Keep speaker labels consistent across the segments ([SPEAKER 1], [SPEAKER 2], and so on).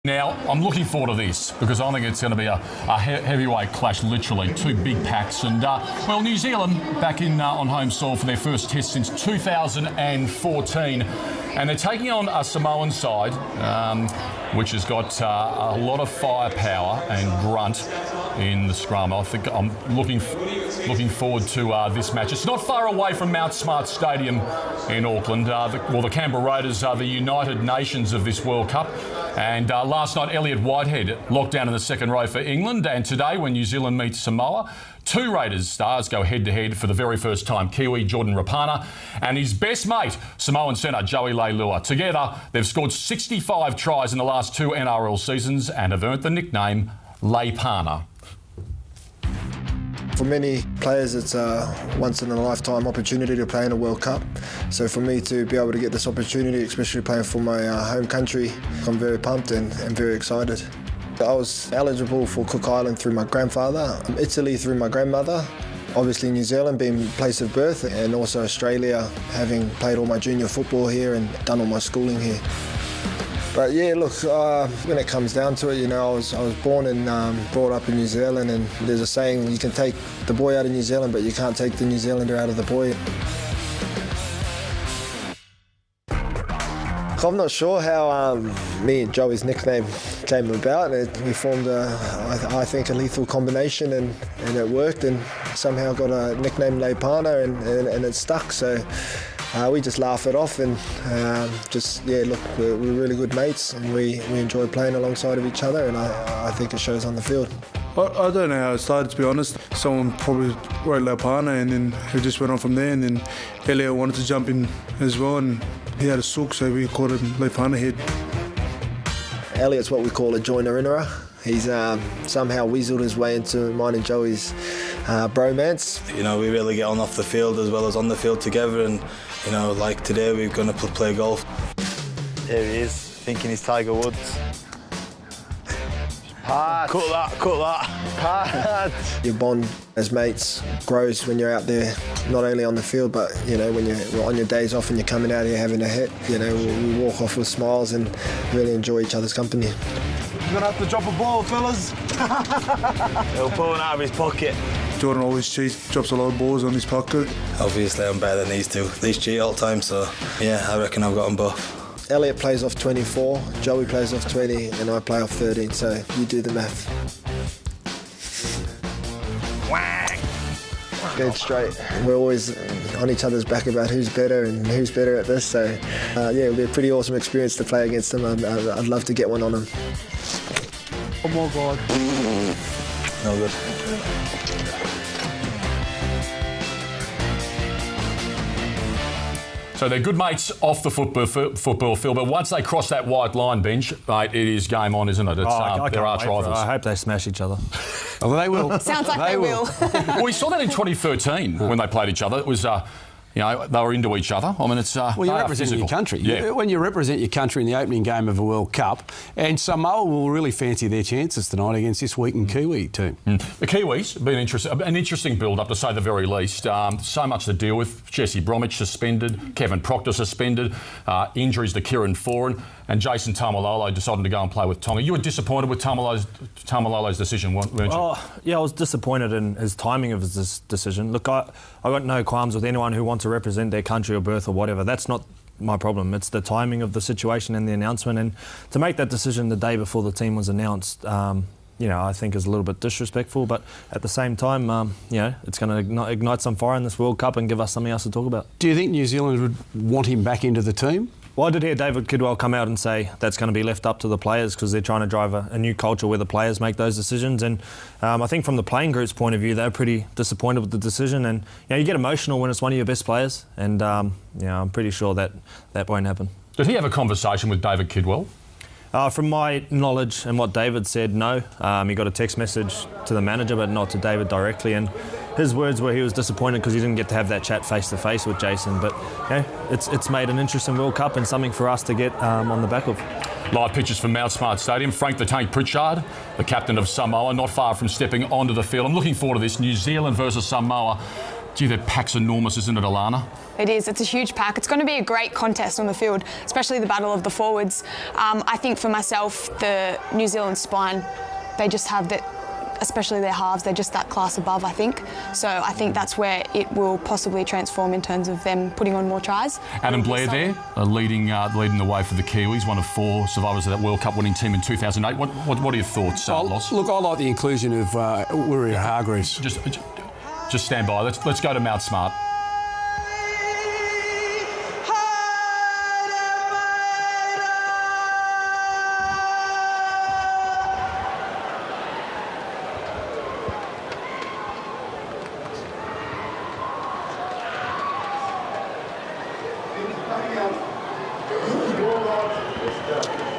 [SPEAKER 1] Now, I'm looking forward to this because I think it's going to be a heavyweight clash, literally. Two big packs. And, well, New Zealand back in on home soil for their first test since 2014. And they're taking on a Samoan side, which has got a lot of firepower and grunt in the scrum. I think I'm looking forward to this match. It's not far away from Mount Smart Stadium in Auckland. The Canberra Raiders are the United Nations of this World Cup. And last night, Elliott Whitehead locked down in the second row for England. And today, when New Zealand meets Samoa, two Raiders stars go head-to-head for the very first time. Kiwi Jordan Rapana and his best mate, Samoan centre Joey Leilua. Together, they've scored 65 tries in the last two NRL seasons and have earned the nickname Leipana.
[SPEAKER 2] For many players, it's a once-in-a-lifetime opportunity to play in a World Cup. So for me to be able to get this opportunity, especially playing for my home country, I'm very pumped and very excited. I was eligible for Cook Island through my grandfather, Italy through my grandmother, obviously New Zealand being place of birth, and also Australia, having played all my junior football here and done all my schooling here. But yeah, look, when it comes down to it, you know, I was born and brought up in New Zealand, and there's a saying, you can take the boy out of New Zealand, but you can't take the New Zealander out of the boy. I'm not sure how me and Joey's nickname came about. We formed, I think, a lethal combination, and it worked, and somehow got a nickname Leipana, and it stuck. So we just laugh it off, and look, we're really good mates, and we enjoy playing alongside of each other, and I think it shows on the field.
[SPEAKER 3] I don't know how it started, to be honest. Someone probably wrote Leipana, and then it just went on from there, and then Elliott wanted to jump in as well, and he had a sook, so we called him Leipana Head.
[SPEAKER 2] Elliott's what we call a joiner-innerer. He's somehow weaseled his way into mine and Joey's bromance.
[SPEAKER 4] You know, we really get on off the field as well as on the field together, and you know, like today we're going to play golf.
[SPEAKER 5] There he is, thinking he's Tiger Woods. Pat. Cut that. Pat.
[SPEAKER 2] Your bond as mates grows when you're out there, not only on the field, but you know, when you're on your days off and you're coming out here having a hit. You know, we walk off with smiles and really enjoy each other's company.
[SPEAKER 5] You're gonna have to drop a ball, fellas. He'll pull it out of his pocket.
[SPEAKER 3] Jordan always cheats, drops a lot of balls on his pocket.
[SPEAKER 4] Obviously, I'm better than these two. These cheat all the time, so yeah, I reckon I've got them both.
[SPEAKER 2] Elliott plays off 24, Joey plays off 20, and I play off 13, so you do the math.
[SPEAKER 5] Whack!
[SPEAKER 2] Dead straight. We're always on each other's back about who's better and who's better at this, so yeah, it'll be a pretty awesome experience to play against them. I'd love to get one on them.
[SPEAKER 5] Oh my God.
[SPEAKER 4] No good.
[SPEAKER 1] So they're good mates off the football field, but once they cross that white line, Bench, mate, it is game on, isn't it? It's, they're arch rivals.
[SPEAKER 6] I hope they smash each other.
[SPEAKER 7] Well, they will.
[SPEAKER 8] Sounds like they will.
[SPEAKER 1] Well, we saw that in 2013 when they played each other. It was, you know, they were into each other. I mean, it's
[SPEAKER 7] well, you represent your country.
[SPEAKER 1] Yeah.
[SPEAKER 7] When you represent your country in the opening game of a World Cup, and Samoa will really fancy their chances tonight against this weakened Kiwi team.
[SPEAKER 1] The Kiwis have been an interesting build-up, to say the very least. So much to deal with. Jesse Bromwich suspended, Kevin Proctor suspended, injuries to Kieran Foran, and Jason Taumalolo decided to go and play with Tonga. You were disappointed with Taumalolo's decision, weren't you?
[SPEAKER 6] Oh, yeah, I was disappointed in his timing of his decision. Look, I got no qualms with anyone who wants to represent their country or birth or whatever. That's not my problem. It's the timing of the situation and the announcement. And to make that decision the day before the team was announced, you know, I think is a little bit disrespectful. But at the same time, you know, it's going to ignite some fire in this World Cup and give us something else to talk about.
[SPEAKER 7] Do you think New Zealand would want him back into the team?
[SPEAKER 6] Well, I did hear David Kidwell come out and say that's going to be left up to the players because they're trying to drive a new culture where the players make those decisions. And I think from the playing group's point of view, they're pretty disappointed with the decision. And you know, you get emotional when it's one of your best players. And you know, I'm pretty sure that won't happen.
[SPEAKER 1] Did he have a conversation with David Kidwell?
[SPEAKER 6] From my knowledge and what David said, no. He got a text message to the manager, but not to David directly. And his words were he was disappointed because he didn't get to have that chat face-to-face with Jason. But you know, it's made an interesting World Cup and something for us to get on the back of.
[SPEAKER 1] Live pictures from Mount Smart Stadium. Frank the Tank Pritchard, the captain of Samoa, not far from stepping onto the field. I'm looking forward to this. New Zealand versus Samoa. Gee, that pack's enormous, isn't it, Alana?
[SPEAKER 8] It is. It's a huge pack. It's going to be a great contest on the field, especially the battle of the forwards. I think for myself, the New Zealand spine, they just have that, especially their halves, they're just that class above, I think. So I think that's where it will possibly transform in terms of them putting on more tries.
[SPEAKER 1] Adam Blair there, leading the way for the Kiwis, one of 4 survivors of that World Cup winning team in 2008. What are your thoughts, Loz?
[SPEAKER 7] Look, I like the inclusion of Wirra Hargreaves.
[SPEAKER 1] Just stand by. Let's go to Mount Smart.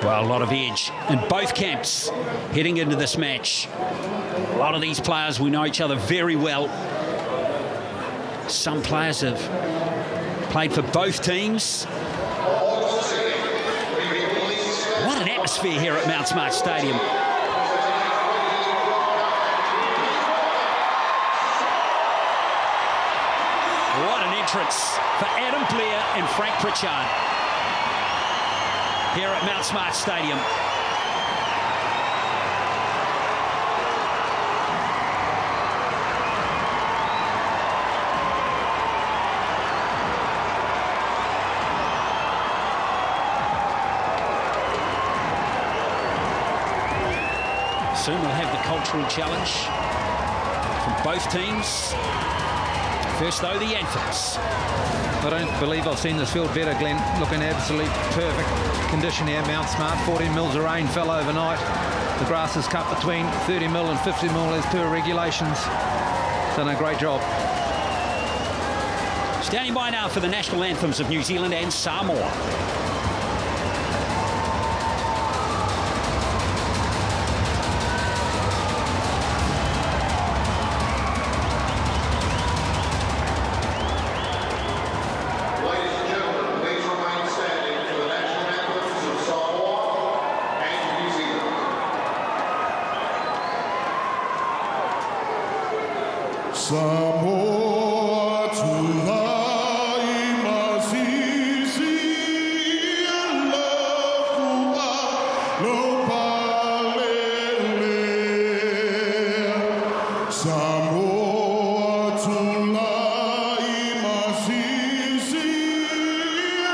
[SPEAKER 9] Well, a lot of edge in both camps heading into this match. A lot of these players, we know each other very well. Some players have played for both teams. What an atmosphere here at Mount Smart Stadium. What an entrance for Adam Blair and Frank Pritchard here at Mount Smart Stadium. Soon we'll have the cultural challenge from both teams. First, though, the anthems.
[SPEAKER 10] I don't believe I've seen this field better, Glenn. Looking absolutely perfect condition here. Mount Smart, 14 mils of rain fell overnight. The grass is cut between 30 mil and 50 mil as per regulations. Done a great job.
[SPEAKER 9] Standing by now for the national anthems of New Zealand and Samoa.
[SPEAKER 11] Samoa tulai masisi alafua lopalele. Samoa tulai masisi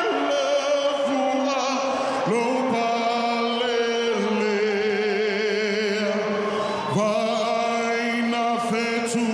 [SPEAKER 11] alafua lopalele. Vaina fetu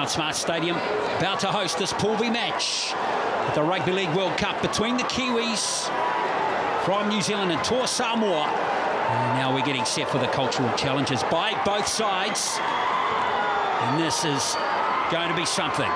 [SPEAKER 9] Mount Smart Stadium about to host this Pool B match at the Rugby League World Cup between the Kiwis from New Zealand and Toa Samoa. And now we're getting set for the cultural challenges by both sides. And this is going to be something.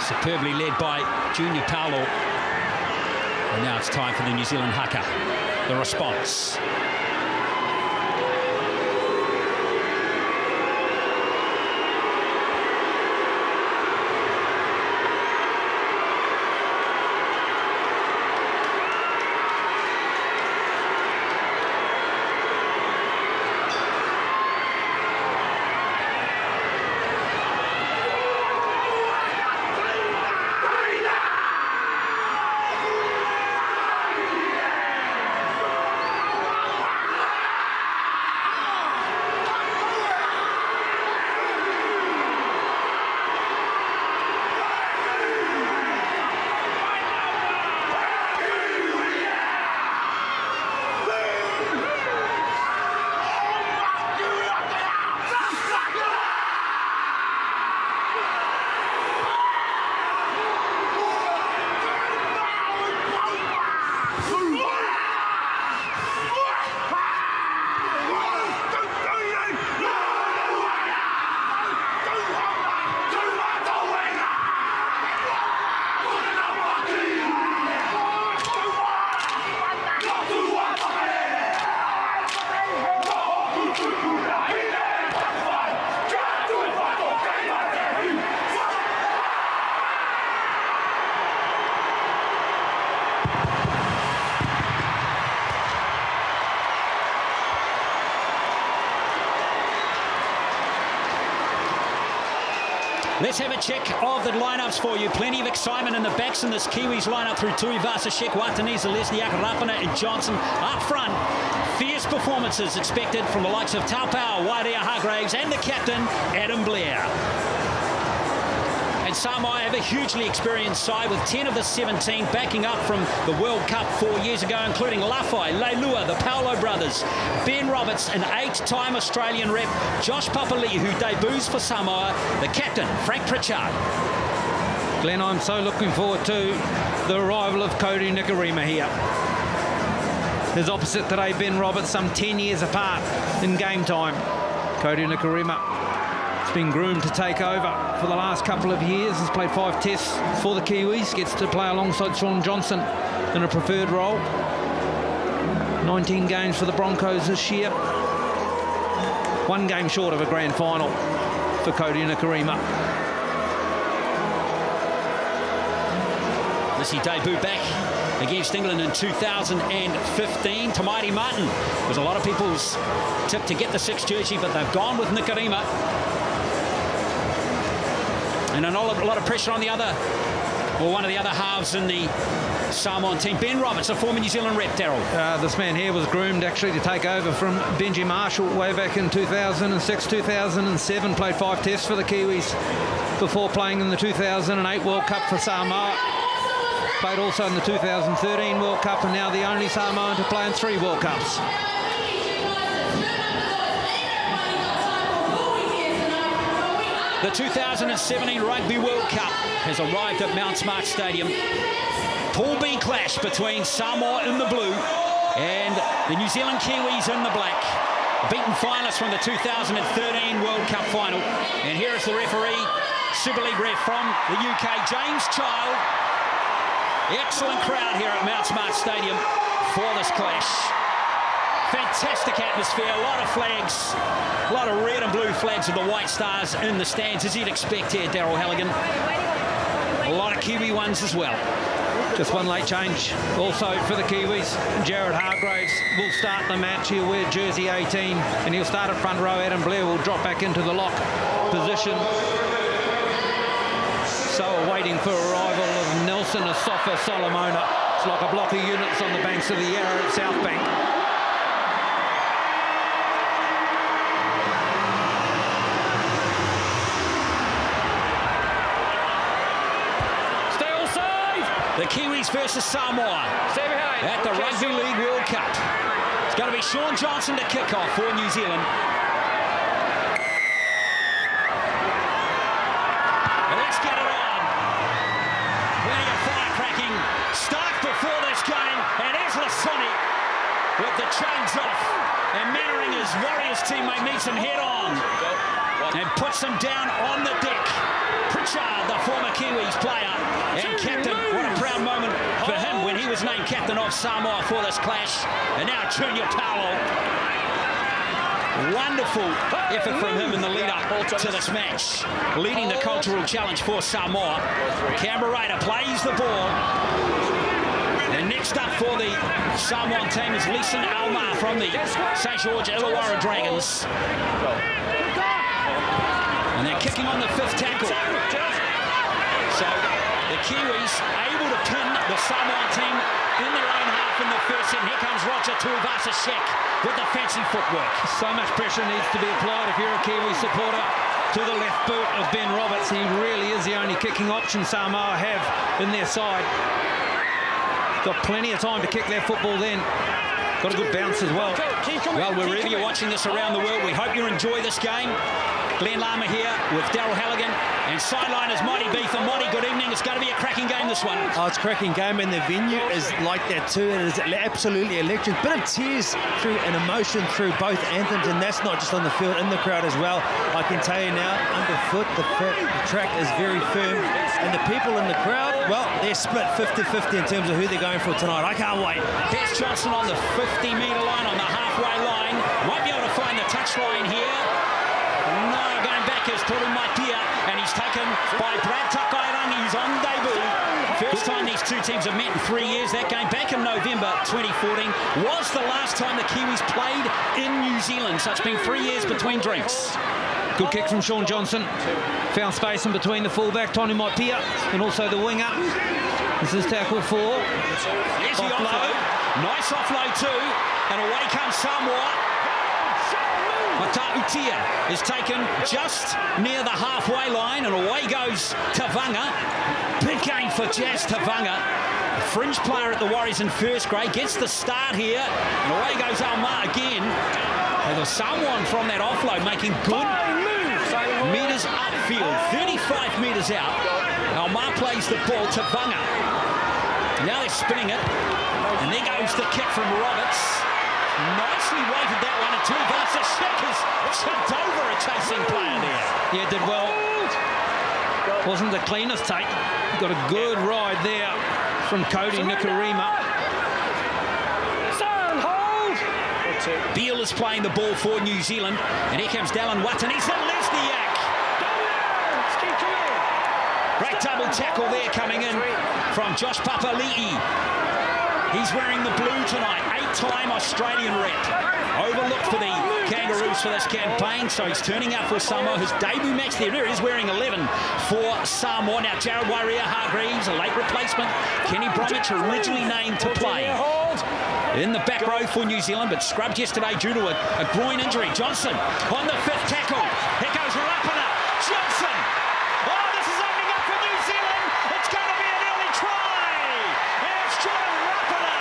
[SPEAKER 9] Superbly led by Junior Paulo. And now it's time for the New Zealand haka. The response. Let's have a check of the lineups for you. Plenty of excitement in the backs in this Kiwis lineup through Tui Vasashek, Wataniza, Lesniak, Rapana and Johnson. Up front, fierce performances expected from the likes of Taupau, Wairea Hargraves and the captain, Adam Blair. And Samoa have a hugely experienced side with 10 of the 17 backing up from the World Cup 4 years ago, including Lafai, Leilua, the Paolo brothers, Ben Roberts, an 8-time Australian rep, Josh Papali'i, who debuts for Samoa, the captain, Frank Pritchard.
[SPEAKER 10] Glenn, I'm so looking forward to the arrival of Cody Nikorima here. His opposite today, Ben Roberts, some 10 years apart in game time. Cody Nikorima has been groomed to take over for the last couple of years. He's played 5 tests for the Kiwis, gets to play alongside Shaun Johnson in a preferred role. 19 games for the Broncos this year. 1 game short of a grand final for Cody Nikorima.
[SPEAKER 9] This he debuted back against England in 2015. Tamaiti Martin was a lot of people's tip to get the 6 jersey, but they've gone with Nikorima. And a lot of pressure on the other, or one of the other halves in the Samoan team. Ben Roberts, a former New Zealand rep, Daryl.
[SPEAKER 10] This man here was groomed actually to take over from Benji Marshall way back in 2006, 2007. Played 5 tests for the Kiwis before playing in the 2008 World Cup for Samoa. Played also in the 2013 World Cup, and now the only Samoan to play in 3 World Cups.
[SPEAKER 9] The 2017 Rugby World Cup has arrived at Mount Smart Stadium. Pool B clash between Samoa in the blue and the New Zealand Kiwis in the black. Beaten finalists from the 2013 World Cup final. And here is the referee, Super League ref from the UK, James Child. Excellent crowd here at Mount Smart Stadium for this clash. Fantastic atmosphere, a lot of flags, a lot of red and blue flags with the white stars in the stands, as you'd expect here, Daryl Halligan. A lot of Kiwi ones as well.
[SPEAKER 10] Just one late change also for the Kiwis. Jared Hargraves will start the match. He'll wear jersey 18 and he'll start at front row. Adam Blair will drop back into the lock position. So waiting for arrival of Nelson Asafa Solomona. It's like a block of units on the banks of the Yarra at South Bank.
[SPEAKER 9] The Kiwis versus Samoa at the Rugby League World Cup. It's going to be Shaun Johnson to kick off for New Zealand. And let's get it on. Plenty of firecracking. Stark before this game, and here's Lasoni with the chains off. And Mannering, his Warriors teammate, meets him head on and puts him down on the deck. Pritchard, the former Kiwis player and captain. What a proud moment for him when he was named captain of Samoa for this clash. And now Junior Paulo. Wonderful effort from him in the lead-up to this match. Leading the cultural challenge for Samoa. Canberra Raider plays the ball. And next up for the Samoan team is Leeson Almar from the St. George Illawarra Dragons. And they're kicking on the 5th tackle. So the Kiwis able to pin the Samoan team in their own half in the first set. Here comes Roger Tuivasa-Sheck with the fancy footwork.
[SPEAKER 10] So much pressure needs to be applied if you're a Kiwi supporter to the left boot of Ben Roberts. He really is the only kicking option Samoa have in their side. Got plenty of time to kick their football then. Got a good bounce as well.
[SPEAKER 9] Well, wherever you're watching this around the world, we hope you enjoy this game. Glenn Lama here with Daryl Halligan and sideliners Monty Beef. And Monty, good evening. It's going to be a cracking game, this one.
[SPEAKER 12] Oh, it's a cracking game, and the venue is like that too. It is absolutely electric. Bit of tears through and emotion through both anthems, and that's not just on the field, in the crowd as well. I can tell you now, underfoot, the track is very firm, and the people in the crowd, well, they're split 50-50 in terms of who they're going for tonight. I can't wait.
[SPEAKER 9] Here's Johnson on the 50-metre line, on the halfway line. Might be able to find the touch line here. No, going back is Toru Maitia, and he's taken by Brad Takairangi, who's on debut. First time these two teams have met in 3 years. That game back in November 2014 was the last time the Kiwis played in New Zealand, so it's been 3 years between drinks.
[SPEAKER 10] Good kick from Shaun Johnson. Found space in between the fullback, Tony Maitia, and also the winger. This is tackle 4.
[SPEAKER 9] There's the offload. Nice offload too. And away comes Samoa. Matautia is taken just near the halfway line, and away goes Tavanga. Big game for Jazz Tavanga. A fringe player at the Warriors in first grade, gets the start here, and away goes Alma again. And the Samoan from that offload making good metres upfield, 35 metres out. Alma plays the ball to Vanga. Now they're spinning it, and there goes the kick from Roberts. Nicely weighted that one, and Tuivasa-Sheck has chipped over a chasing player there.
[SPEAKER 10] Yeah, did well. Wasn't the cleanest take. Got a good ride there from Cody Nikarima.
[SPEAKER 9] Beale is playing the ball for New Zealand, and here comes Dallin Watton. He's hit Lesniak. Great double tackle there coming in from Josh Papali'i. He's wearing the blue tonight, 8-time Australian rep. Overlooked for the Kangaroos for this campaign, so he's turning out for Samoa. His debut match there is wearing 11 for Samoa. Now Jared Waerea-Hargreaves, a late replacement. Kenny Bromwich originally named to play in the back row for New Zealand, but scrubbed yesterday due to a groin injury. Johnson on the 5th tackle. Here goes Rapana. Johnson. Oh, this is opening up for New Zealand. It's going to be an early try. And it's Jordan Rapana.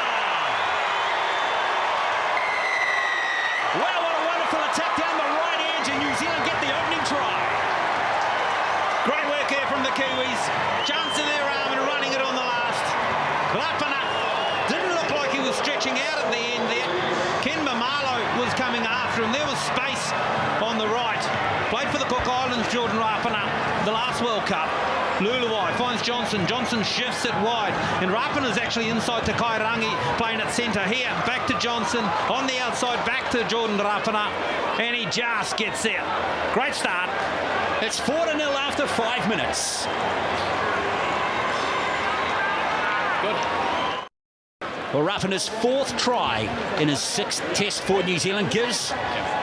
[SPEAKER 9] Well, what a wonderful attack down the right edge, and New Zealand get the opening try.
[SPEAKER 12] Great work here from the Kiwis. Johnson their arm and running it on the last. Rapana didn't look like he was stretching out at the end there. Ken Mamalo was coming after him. There was space on the right. Played for the Cook Islands, Jordan Rapana, the last World Cup. Luluwai finds Johnson. Johnson shifts it wide. And Rapana's actually inside to Kairangi, playing at centre here. Back to Johnson. On the outside, back to Jordan Rapana. And he just gets there. Great start.
[SPEAKER 9] It's 4-0 after 5 minutes. Good. Well, Rapana's 4th try in his 6th test for New Zealand gives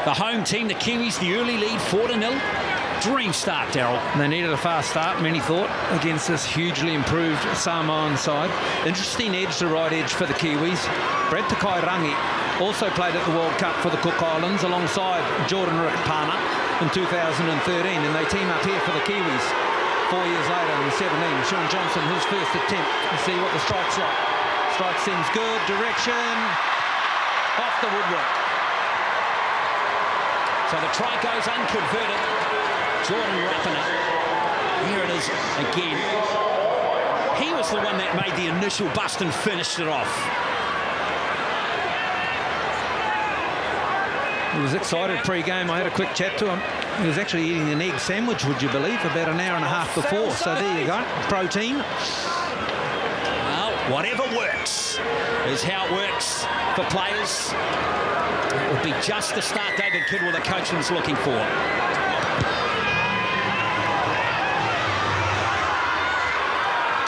[SPEAKER 9] the home team, the Kiwis, the early lead, 4-0. Dream start, Darryl.
[SPEAKER 10] They needed a fast start, many thought, against this hugely improved Samoan side. Interesting edge to right edge for the Kiwis. Brett Takairangi also played at the World Cup for the Cook Islands alongside Jordan Rapana in 2013, and they team up here for the Kiwis 4 years later in 17. Sean Johnson, his first attempt, to see what the strike's like. Strike seems good, direction, off the woodwork.
[SPEAKER 9] So the try goes unconverted. Jordan Rapana, here it is again. He was the one that made the initial bust and finished it off.
[SPEAKER 10] He was excited pre-game. I had a quick chat to him. He was actually eating an egg sandwich, would you believe, about an hour and a half before. So there you go, protein.
[SPEAKER 9] Well, whatever works is how it works for players. It would be just the start David Kidwell, the coach, was looking for.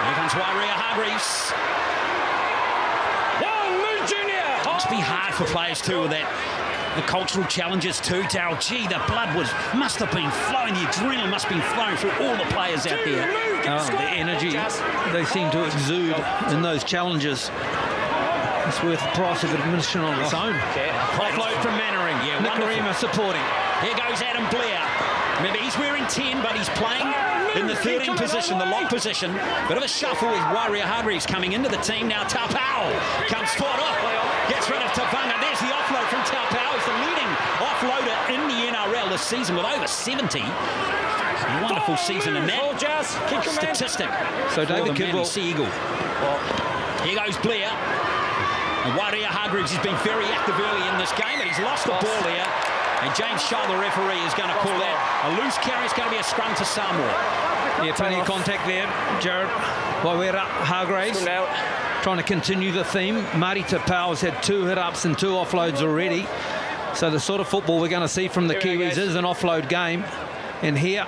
[SPEAKER 9] Here comes Waerea-Hargreaves. Must be hard for players too with that. The cultural challenges too, Darryl. Gee, the blood must have been flowing. The adrenaline must have been flowing through all the players out there.
[SPEAKER 10] The energy they seem to exude in those challenges. It's worth the price of admission on its own. Offload from Mannering.
[SPEAKER 9] Yeah,
[SPEAKER 10] Nikarima supporting.
[SPEAKER 9] Here goes Adam Blair. Remember, he's wearing 10, but he's playing in the 13 position, the lock position. Bit of a shuffle with Waerea-Hargreaves coming into the team. Now Taupau comes forward. Gets rid of Tavanga. There's the offload from Taupau. He's the leading offloader in the NRL this season with over 70. A wonderful season in that statistic.
[SPEAKER 10] So David Kidwell.
[SPEAKER 9] Seagull. Here goes Blair. And Waerea-Hargreaves has been very active early in this game, but he's lost the ball here. And James Shaw, the referee, is going to call that a loose carry. It's going to be a scrum to Samoa.
[SPEAKER 10] Yeah, plenty of contact there. Jared Waerea-Hargreaves trying to continue the theme. Marty Tapau's had 2 hit-ups and 2 offloads already. So the sort of football we're going to see from the Kiwis is an offload game. And here,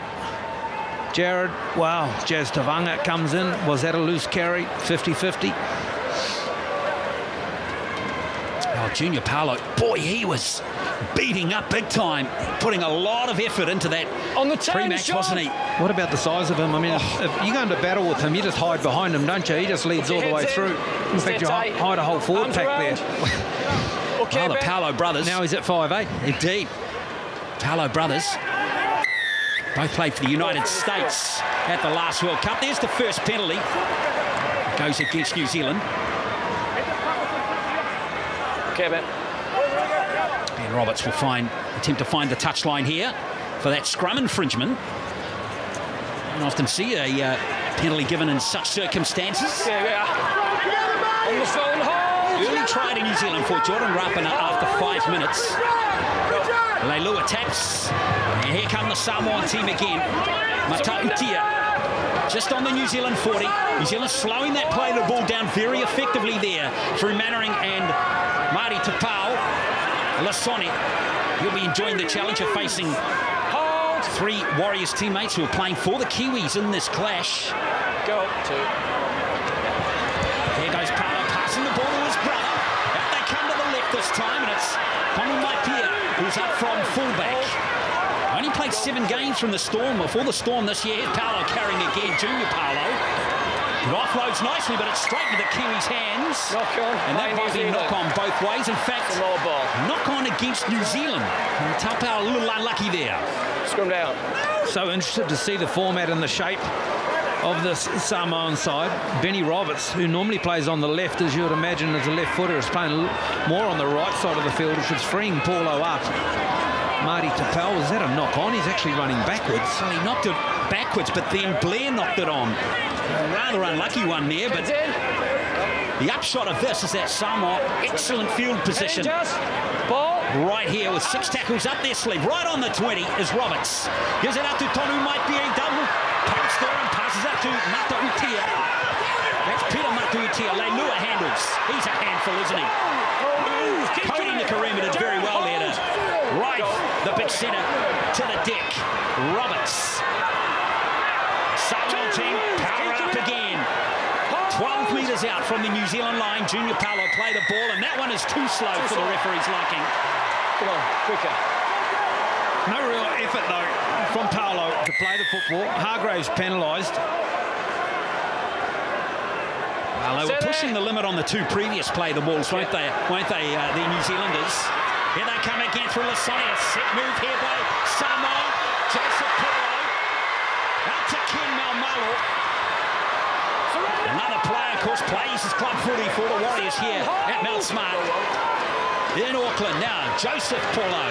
[SPEAKER 10] Jared, Jazz Tavanga comes in. Was that a loose carry? 50-50.
[SPEAKER 9] Oh, Junior Paulo, boy, he was beating up big time, putting a lot of effort into that pre-match, wasn't he?
[SPEAKER 10] What about the size of him? I mean, if you go into battle with him, you just hide behind him, don't you? He just leads all the way through. In fact, you hide a whole forward pack there.
[SPEAKER 9] Well, the Paulo brothers.
[SPEAKER 10] Now he's at 5'8".
[SPEAKER 9] Indeed. Paolo brothers. Both played for the United States at the last World Cup. There's the first penalty. It goes against New Zealand.
[SPEAKER 13] Okay, Ben.
[SPEAKER 9] Ben Roberts will attempt to find the touchline here for that scrum infringement. You don't often see a penalty given in such circumstances.
[SPEAKER 13] On the phone, hold!
[SPEAKER 9] Early try to New Zealand for Jordan Rapana after 5 minutes. Leilua taps. And here come the Samoan team again. Matautia just on the New Zealand 40. New Zealand slowing that play of the ball down very effectively there through Mannering and Marty Tapau. Lasoni, he'll be enjoying the challenge of facing 3 Warriors teammates who are playing for the Kiwis in this clash.
[SPEAKER 13] Go. 2.
[SPEAKER 9] Here goes Paolo passing the ball to his brother. Out they come to the left this time, and it's Tonu Maipia who's up from fullback. Only played 7 games from the Storm, before the Storm this year. Here's Paolo carrying again, junior Paolo. It offloads nicely, but it's straight into the Kiwis' hands.
[SPEAKER 13] Knock on.
[SPEAKER 9] And that might be a knock on both ways. In fact, knock on against New Zealand. And Tapau a little unlucky there.
[SPEAKER 13] Scrum down.
[SPEAKER 10] So interested to see the format and the shape of this Samoan side. Benny Roberts, who normally plays on the left, as you would imagine, as a left footer, is playing more on the right side of the field, which is freeing Paulo up. Marty Tapau, is that a knock on? He's actually running backwards.
[SPEAKER 9] Well, he knocked it backwards, but then Blair knocked it on. A rather unlucky one there, but the upshot of this is that Samoa, excellent field position.
[SPEAKER 13] Ball.
[SPEAKER 9] Right here with 6 tackles up their sleeve. Right on the 20 is Roberts. Gives it out to Tonu Maipia, double. Pokes there and passes out to Matautia. That's Peter Matautia. Leilua handles. He's a handful, isn't he? Cody Nikarima did very well there to ride the big centre to the deck. Roberts. Samoan team power up again. 12 metres out from the New Zealand line. Junior Paolo play the ball, and that one is too slow for the referee's liking.
[SPEAKER 13] Come on, quicker.
[SPEAKER 10] No real effort, though, from Paolo to play the football. Hargraves penalised.
[SPEAKER 9] Well, they were pushing the limit on the 2 previous play the balls, won't they, the New Zealanders? Here they come again through Lasoni. A set move here by Samoa. Joseph Paulo. Out to Ken Maumalo. Another player, of course, plays his club footy for the Warriors here at Mount Smart. In Auckland now, Joseph Paulo.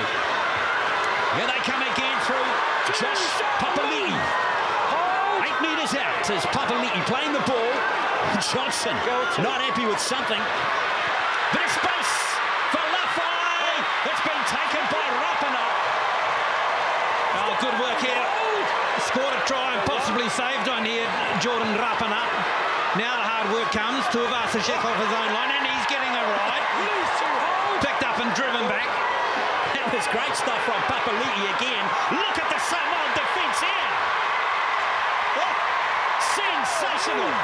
[SPEAKER 9] Here they come again through Josh Papali'i. 8 metres out is Papali'i playing the ball. Johnson not happy with something. Bit of space for Lafai. It's been taken by Rapana.
[SPEAKER 10] Oh, good work here. Scored a try and possibly saved on here, Jordan Rapana. Now the hard work comes. Tuivasa-Sheck off his own line, and he's getting a ride. Picked up and driven back.
[SPEAKER 9] That was great stuff from Papali'i again. Look at the Samoan defence here. Oh, sensational.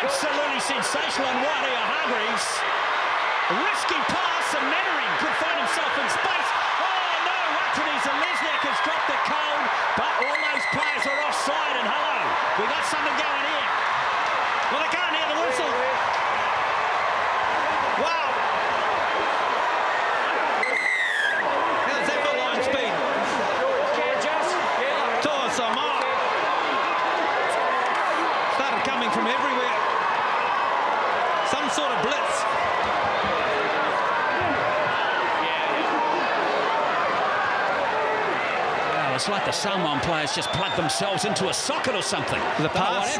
[SPEAKER 9] Absolutely sensational. And Waria Hargreaves. Risky pass, and Mannering could find himself in space. Oh no, Watani Zelezniak has dropped the cold, but all those players are offside, and hello, we got something going here. Well, they can't hear the whistle. Wow.
[SPEAKER 10] How's that for line speed? Toa Samoa. Started coming from everywhere. Some sort of blitz.
[SPEAKER 9] Well, it's like the Samoan players just plugged themselves into a socket or something.
[SPEAKER 10] The pass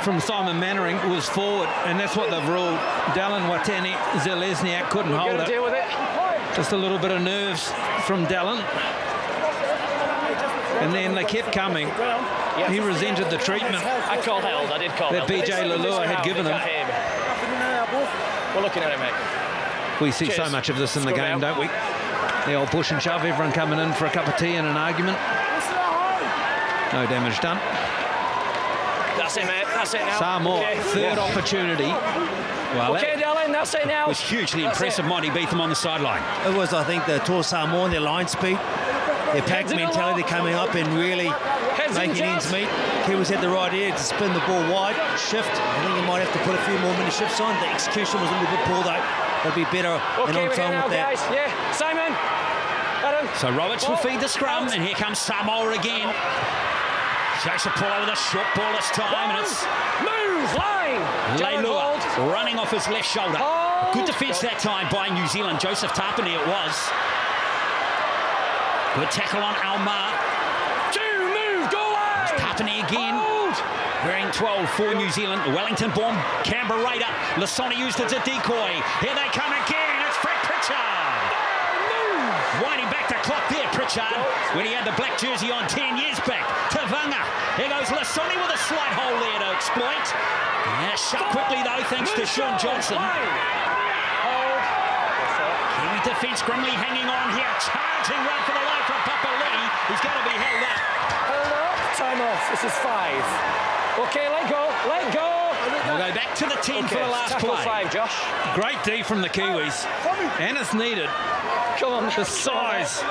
[SPEAKER 10] from Simon Mannering was forward, and that's what they've ruled. Dallin Watani Zelezniak couldn't hold it.
[SPEAKER 13] Deal with it.
[SPEAKER 10] Just a little bit of nerves from Dallin. And then they kept coming. He resented the treatment
[SPEAKER 13] I called held. I did call
[SPEAKER 10] that BJ Leilua had given him.
[SPEAKER 13] We're looking at it, mate.
[SPEAKER 10] We see so much of this in the game, don't we? The old push and shove, everyone coming in for a cup of tea and an argument. No damage done.
[SPEAKER 13] That's it, mate. That's it now.
[SPEAKER 10] Samoa, third opportunity.
[SPEAKER 9] Well,
[SPEAKER 13] okay, Dylan, that's it now.
[SPEAKER 9] It was hugely impressive, Monty Beetham on the sideline.
[SPEAKER 12] It was, I think, the Toa Samoa, their line speed, their pack mentality coming up and really making ends meet. Kiwis had the right idea to spin the ball wide, shift. I think he might have to put a few more mini shifts on. The execution was a little bit poor, though. they'll be better and on time with that.
[SPEAKER 13] Guys. Yeah, Simon. Adam.
[SPEAKER 9] So Roberts will feed the scrum, and here comes Samoa again. Joseph Paulo with a short ball this time, and it's
[SPEAKER 13] move line.
[SPEAKER 9] Leilua running off his left shoulder. Good defence that time by New Zealand. Joseph Tapine it was. Good tackle on Almar.
[SPEAKER 13] Move, go line.
[SPEAKER 9] Tapine again. Wearing 12 for New Zealand. The Wellington-born Canberra Raider. Lasoni used it as a decoy. Here they come again. It's Fred Pritchard. Winding back the clock there, Pritchard, when he had the black jersey on 10 years back. Tavanga. Here goes Lasoni with a slight hole there to exploit. Yeah, shut quickly though, thanks to Sean Johnson. Kiwi defence grimly hanging on here. Charging run for the line from Papali'i. He's got to be held up.
[SPEAKER 13] Held up. Time off. This is 5. Okay, let go. Let go.
[SPEAKER 9] We'll go back to the 10 for the last
[SPEAKER 13] tackle
[SPEAKER 9] play.
[SPEAKER 13] 5, Josh.
[SPEAKER 12] Great D from the Kiwis, and it's needed.
[SPEAKER 13] Come on.
[SPEAKER 12] The size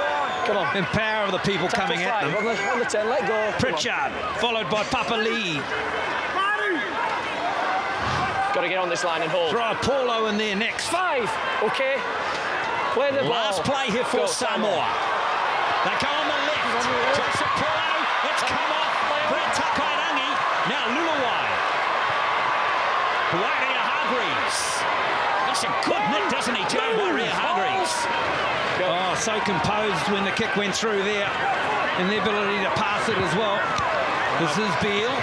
[SPEAKER 13] Come on.
[SPEAKER 12] and power of the people
[SPEAKER 13] Tackle
[SPEAKER 12] coming at
[SPEAKER 13] 5.
[SPEAKER 12] them.
[SPEAKER 13] On the 10, let go.
[SPEAKER 12] Pritchard, followed by Papali'i.
[SPEAKER 13] Got to get on this line and hold.
[SPEAKER 12] Throw Paulo in there next.
[SPEAKER 13] 5. Okay. Play the ball.
[SPEAKER 9] Last play here for Samoa. They go on the left. Joseph Paulo. It's come off. Brett Takairangi. Now Luluwai. Waria Hargreaves. That's a good nick, doesn't he, Joe? Waria Hargreaves.
[SPEAKER 12] Oh, so composed when the kick went through there, and the ability to pass it as well. This is Beale.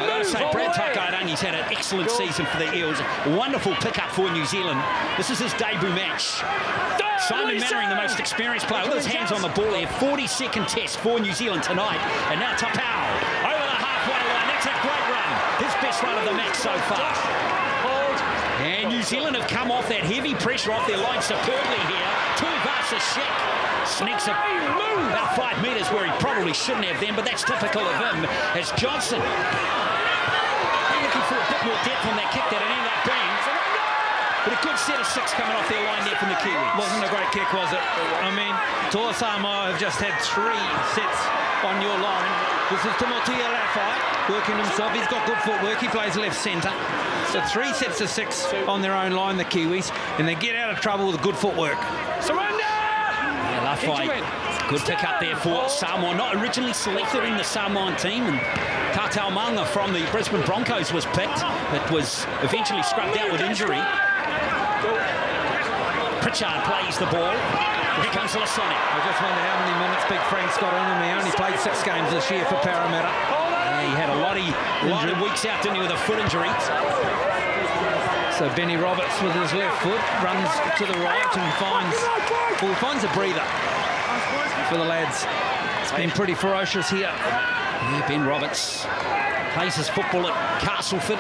[SPEAKER 9] I've got to say, Brad Takairangi's had an excellent season for the Eels. Wonderful pickup for New Zealand. This is his debut match. Simon Mannering, the most experienced player, with his hands on the ball here. 42nd test for New Zealand tonight. And now Tapau over the halfway line. That's a great run. His best run of the match so far. And New Zealand have come off that heavy pressure off their line superbly here. Tuivasa Sheck sneaks about 5 metres where he probably shouldn't have them, but that's typical of him. As Johnson looking for a bit more depth on that kick that it ended up being. But a good set of 6 coming off their line there from the Kiwis.
[SPEAKER 12] Wasn't a great kick, was it? I mean, Toa Samoa have just had 3 sets on your line. This is Timotia Lafai working himself. He's got good footwork. He plays left centre. So 3 sets of 6 on their own line, the Kiwis, and they get out of trouble with good footwork.
[SPEAKER 13] Surrender!
[SPEAKER 9] Yeah, Lafai, good pick up there for Samoa. Not originally selected in the Samoan team, and Tataumanga from the Brisbane Broncos was picked, but was eventually scrubbed out with injury. Pritchard plays the ball. Here comes Lasoni.
[SPEAKER 12] I just wonder how many minutes Big Frank's got on him. He only played 6 games this year for Parramatta.
[SPEAKER 9] Yeah, he had a lot of weeks out, didn't he, with a foot injury.
[SPEAKER 12] So Benny Roberts with his left foot runs to the right and finds a breather for the lads. It's been pretty ferocious here.
[SPEAKER 9] Yeah, Ben Roberts plays his football at Castleford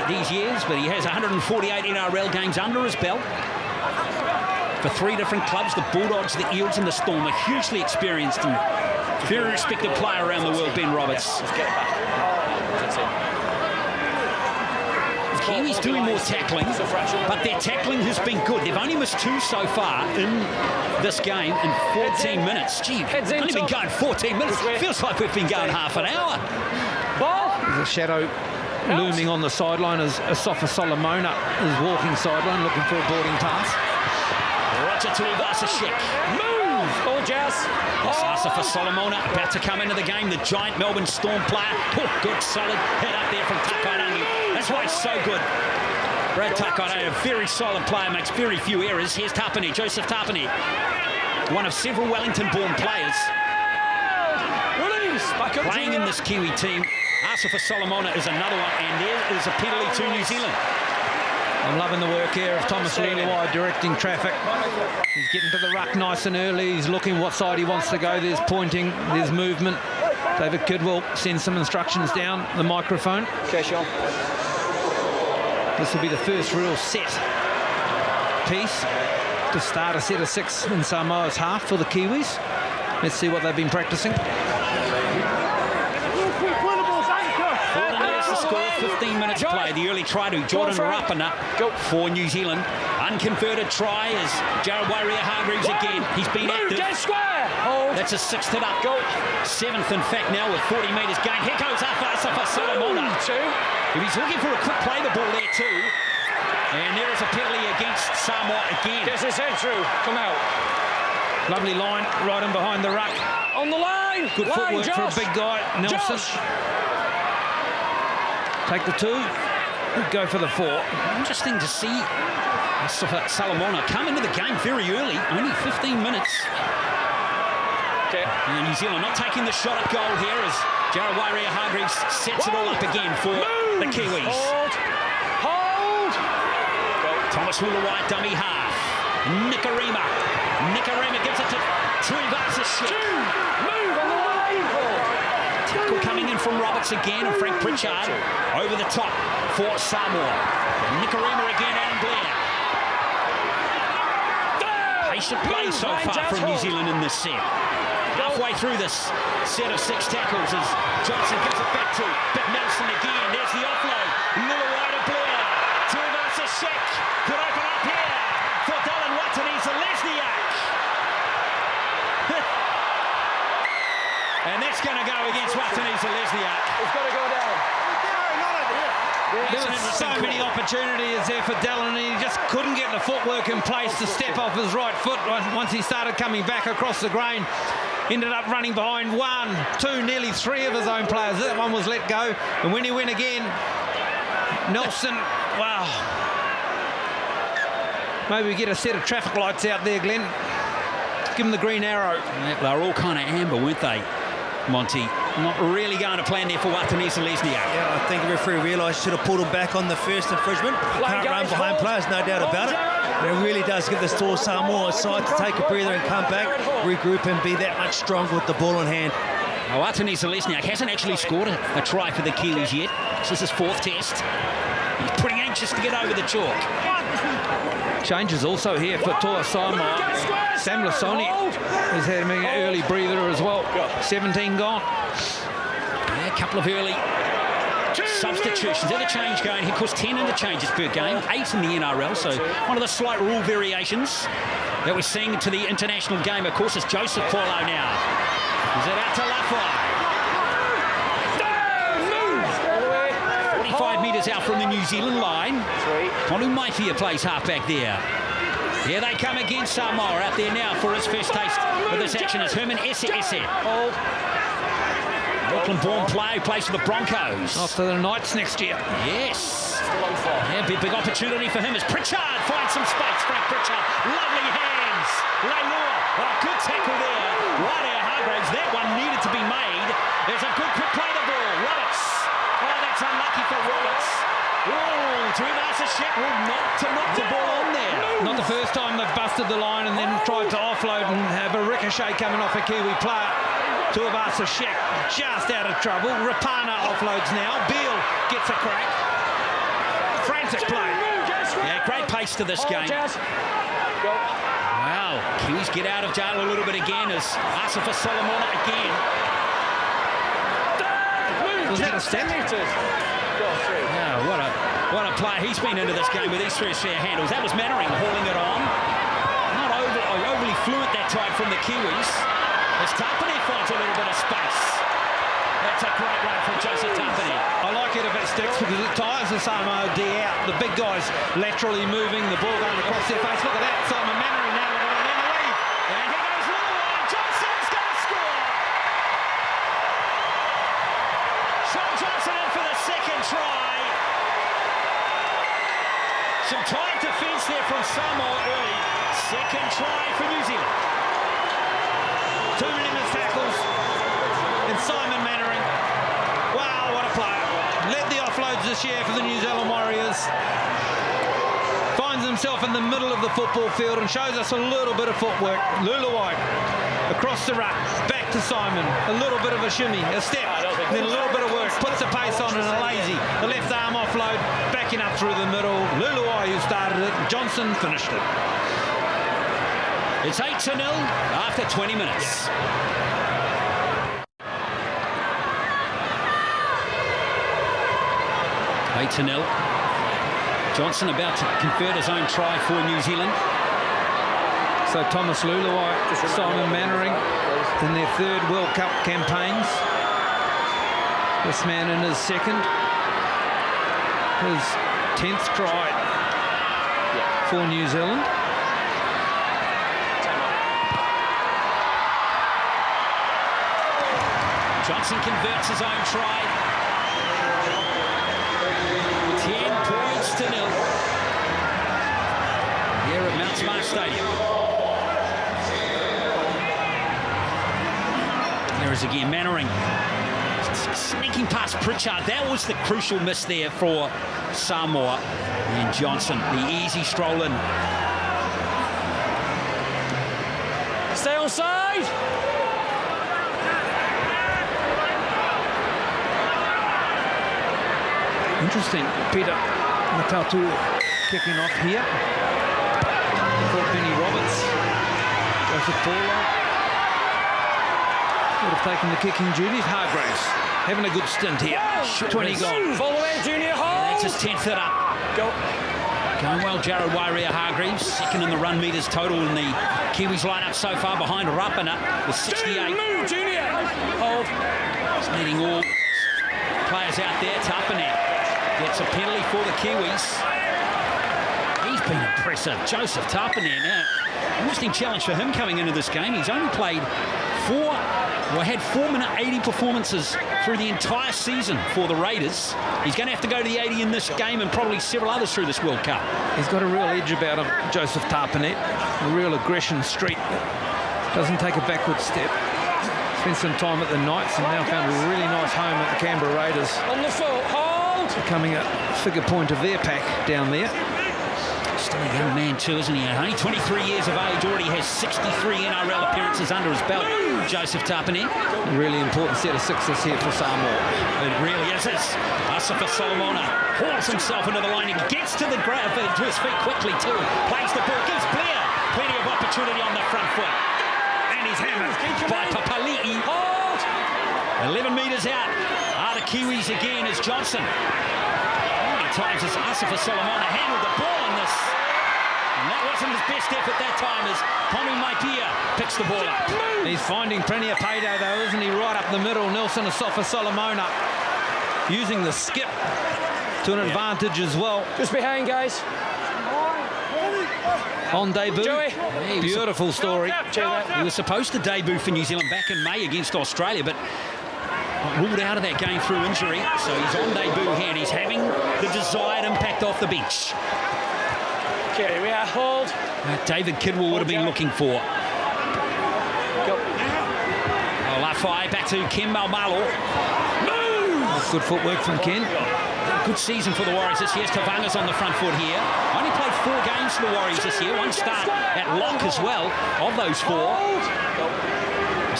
[SPEAKER 9] these years, but he has 148 NRL games under his belt. For 3 different clubs, the Bulldogs, the Eels and the Storm. A hugely experienced and very respected player around the world, Ben Roberts. The Kiwis doing more tackling, but their tackling has been good. They've only missed 2 so far in this game in 14 minutes. Gee, we've only been going 14 minutes. Feels like we've been going half an hour.
[SPEAKER 12] There's a shadow looming on the sideline as Asafa Solomona is walking sideline looking for a boarding pass.
[SPEAKER 9] Roger Tuivasa Sheck.
[SPEAKER 13] Move! Oh, Jazz.
[SPEAKER 9] Asafa Solomona about to come into the game. The giant Melbourne Storm player. Oh, good solid head up there from Takairangi. That's why he's so good. Brad Takairangi, a very solid player, makes very few errors. Here's Tapine, Joseph Tapine. One of several Wellington-born players playing in this Kiwi team. Asafa Solomona is another one, and there is a penalty to New Zealand.
[SPEAKER 12] I'm loving the work here of Thomas Luluwai directing traffic. He's getting to the ruck nice and early. He's looking what side he wants to go. There's pointing, there's movement. David Kidwell sends some instructions down the microphone.
[SPEAKER 13] Okay, Sean.
[SPEAKER 12] This will be the first real set piece to start a set of 6 in Samoa's half for the Kiwis. Let's see what they've been practicing.
[SPEAKER 9] 15 minutes play. The early try to Jordan Rapana for New Zealand. Unconverted try is Jared Waria-Hargreaves again. He's been active. That's a 6th hit up. 7th, in fact, now with 40 metres gained. Here goes Asafa Solomona. If he's looking for a quick play, the ball there too. And there is a penalty against Samoa again.
[SPEAKER 13] Gets his head through. Come out.
[SPEAKER 10] Lovely line right in behind the ruck.
[SPEAKER 13] On the line.
[SPEAKER 10] Good footwork for a big guy, Nelson. Take the 2. Go for the 4.
[SPEAKER 9] Interesting to see Samoa come into the game very early, only 15 minutes.
[SPEAKER 13] Okay.
[SPEAKER 9] And New Zealand not taking the shot at goal here as Jarawari Hargreaves sets it all up again for the Kiwis.
[SPEAKER 13] Hold.
[SPEAKER 9] Thomas Hula-White, dummy half. Nikarima gives it to Tuivasa-Sheck.
[SPEAKER 13] Move on the line.
[SPEAKER 9] Tackle coming in from Roberts again, and Frank Pritchard over the top for Samoa. Nikarima again, Adam Blair. Patient play so far from New Zealand in this set. Halfway through this set of 6 tackles as Johnson gives it back to Nelson again. There's the offload. Hula-White to Blair. Tuivasa-Sheck could open up here for Dylan Wataniza-Lesniak. And that's going to go against Wataniza-Lesniak.
[SPEAKER 13] It's got to go down.
[SPEAKER 10] There were so many opportunities there for Dallin, and he just couldn't get the footwork in place to step off his right foot once he started coming back across the grain. Ended up running behind 1, 2, nearly 3 of his own players. That one was let go, and when he went again, Nelson, wow. Maybe we get a set of traffic lights out there, Glenn. Give him the green arrow.
[SPEAKER 9] They were all kind of amber, weren't they, Monty? Not really going to plan there for Wataniza-Lesniak.
[SPEAKER 12] Yeah, I think the referee realised he should have pulled him back on the first infringement. You can't run behind players, no doubt about it. But it really does give the Store Samoa a side to take a breather and come back, regroup and be that much stronger with the ball in hand.
[SPEAKER 9] Now, Wataniza-Lesniak hasn't actually scored a try for the Kiwis yet. This is his 4th test. He's pretty anxious to get over the chalk.
[SPEAKER 10] Changes also here for Toa Samoa. Sam Lasoni is having an early breather as well. 17 gone.
[SPEAKER 9] Yeah, a couple of early substitutions. There's a change going here. Of course, 10 interchanges per game, 8 in the NRL. So one of the slight rule variations that we're seeing to the international game, of course, is Joseph Paulo now. Is it out to Lafai? 45 metres out from the New Zealand line. Tonu Maifia plays halfback there. Here they come against Samoa out there now for his first taste of this action as Herman Ese. Auckland-born player who plays for the Broncos.
[SPEAKER 10] After the Knights next year.
[SPEAKER 9] Yes. Yeah, big opportunity for him as Pritchard finds some space. Frank Pritchard, lovely hands. Leilua, good tackle there. Right out Hargreaves, that one needed to be made. There's a good quick play to ball. Roberts. Oh, that's unlucky for Roberts. Oh, Tuivasa-Sheck will knock the ball on there.
[SPEAKER 10] Not the first time they've busted the line and then tried to offload and have a ricochet coming off a Kiwi player. Tuivasa-Sheck just out of trouble. Rapana offloads now. Beale gets a crack. Frantic play.
[SPEAKER 9] Yeah, great pace to this game. Wow, Kiwis get out of jail a little bit again as Asifa Solomona again.
[SPEAKER 10] Was that a step?
[SPEAKER 9] Yeah, what a player he's been into this game with these 3 spare handles. That was Mannering hauling it on. Not overly fluent that time from the Kiwis. As Tapane finds a little bit of space. That's a great run from Joseph Tapane.
[SPEAKER 10] I like it if it sticks because it tires the Samoa D out. The big guys laterally moving, the ball going across their face. Look at that, Simon Mannering now with it on the lead.
[SPEAKER 9] And here goes Hula-White. Johnson's going to score. Sean Johnson in for the 2nd try. Some tight defence there from Samoa early. 2nd try for New Zealand.
[SPEAKER 10] 2 minutes tackles and Simon Mannering. Wow, what a player. Led the offloads this year for the New Zealand Warriors. Finds himself in the middle of the football field and shows us a little bit of footwork. Hula-White across the ruck, back to Simon. A little bit of a shimmy, a step, then a little bit of work. Puts the pace on and a lazy. The left arm offload, backing up through the middle. Hula-White who started it, Johnson finished it.
[SPEAKER 9] It's 8-0 after 20 minutes. Eight to 0. Johnson about to convert his own try for New Zealand.
[SPEAKER 10] So Thomas Hula-White, Simon Mannering in their 3rd World Cup campaigns. This man in his 2nd. His 10th try for New Zealand.
[SPEAKER 9] Johnson converts his own try. 10 points to 0 here at Mount Smart Stadium. There is again Mannering sneaking past Pritchard. That was the crucial miss there for Samoa. And Johnson, the easy stroll in.
[SPEAKER 13] Stay on side.
[SPEAKER 10] Interesting, Peter Matautu kicking off here. For Benny Roberts. Joseph Paulo would have taken the kicking duties. Hargraves having a good stint here. 20 gone.
[SPEAKER 13] All the way, Junior.
[SPEAKER 9] That's his 10th hit up.
[SPEAKER 13] Go.
[SPEAKER 9] Going well, Jared Wairua-Hargreaves, second in the run metres total in the Kiwis lineup so far, behind Rapana with 68.
[SPEAKER 13] Move, Junior. Hold.
[SPEAKER 9] He's needing all players out there. Tapanet gets a penalty for the Kiwis. He's been impressive. Joseph Tapanet now. Interesting challenge for him coming into this game. He's only played had 4-minute 80 performances through the entire season for the Raiders. He's going to have to go to the 80 in this game and probably several others through this World Cup.
[SPEAKER 10] He's got a real edge about him, Joseph Tapanet. A real aggression streak. Doesn't take a backward step. Spent some time at the Knights and now found a really nice home at the Canberra Raiders.
[SPEAKER 13] On the foot, hold!
[SPEAKER 10] Becoming a figure point of their pack down there.
[SPEAKER 9] Still a young man too, isn't he? Only 23 years of age, already has 63 NRL appearances under his belt. Joseph Tapanet.
[SPEAKER 10] A really important set of sixes here for Samoa.
[SPEAKER 9] It really is. Asafa Solomona hauls himself into the line and gets to the ground, to his feet quickly too. Plays the ball, gives Blair plenty of opportunity on the front foot. And he's hammered by Papali'i. 11 metres out. Are the Kiwis again as Johnson. How many times has Asafa Solomona handled the ball in this? And that wasn't his best effort that time as Tommy Maipia picks the ball up.
[SPEAKER 10] He's finding plenty of payday though, isn't he? Right up the middle. Nelson Asafa Solomona using the skip to an advantage as well.
[SPEAKER 13] Just behind, guys.
[SPEAKER 10] On debut.
[SPEAKER 13] Joey.
[SPEAKER 10] Beautiful story.
[SPEAKER 9] He was supposed to debut for New Zealand back in May against Australia, but ruled out of that game through injury. So he's on debut here and he's having the desired impact off the bench.
[SPEAKER 13] Okay, we are hold.
[SPEAKER 9] David Kidwell would have been looking for.
[SPEAKER 13] Go.
[SPEAKER 9] Lafai back to Ken Malmalo.
[SPEAKER 10] Good footwork from Ken.
[SPEAKER 9] Good season for the Warriors this year. Tavanga's on the front foot here. Only played 4 games for the Warriors this year. One start at lock as well of those 4.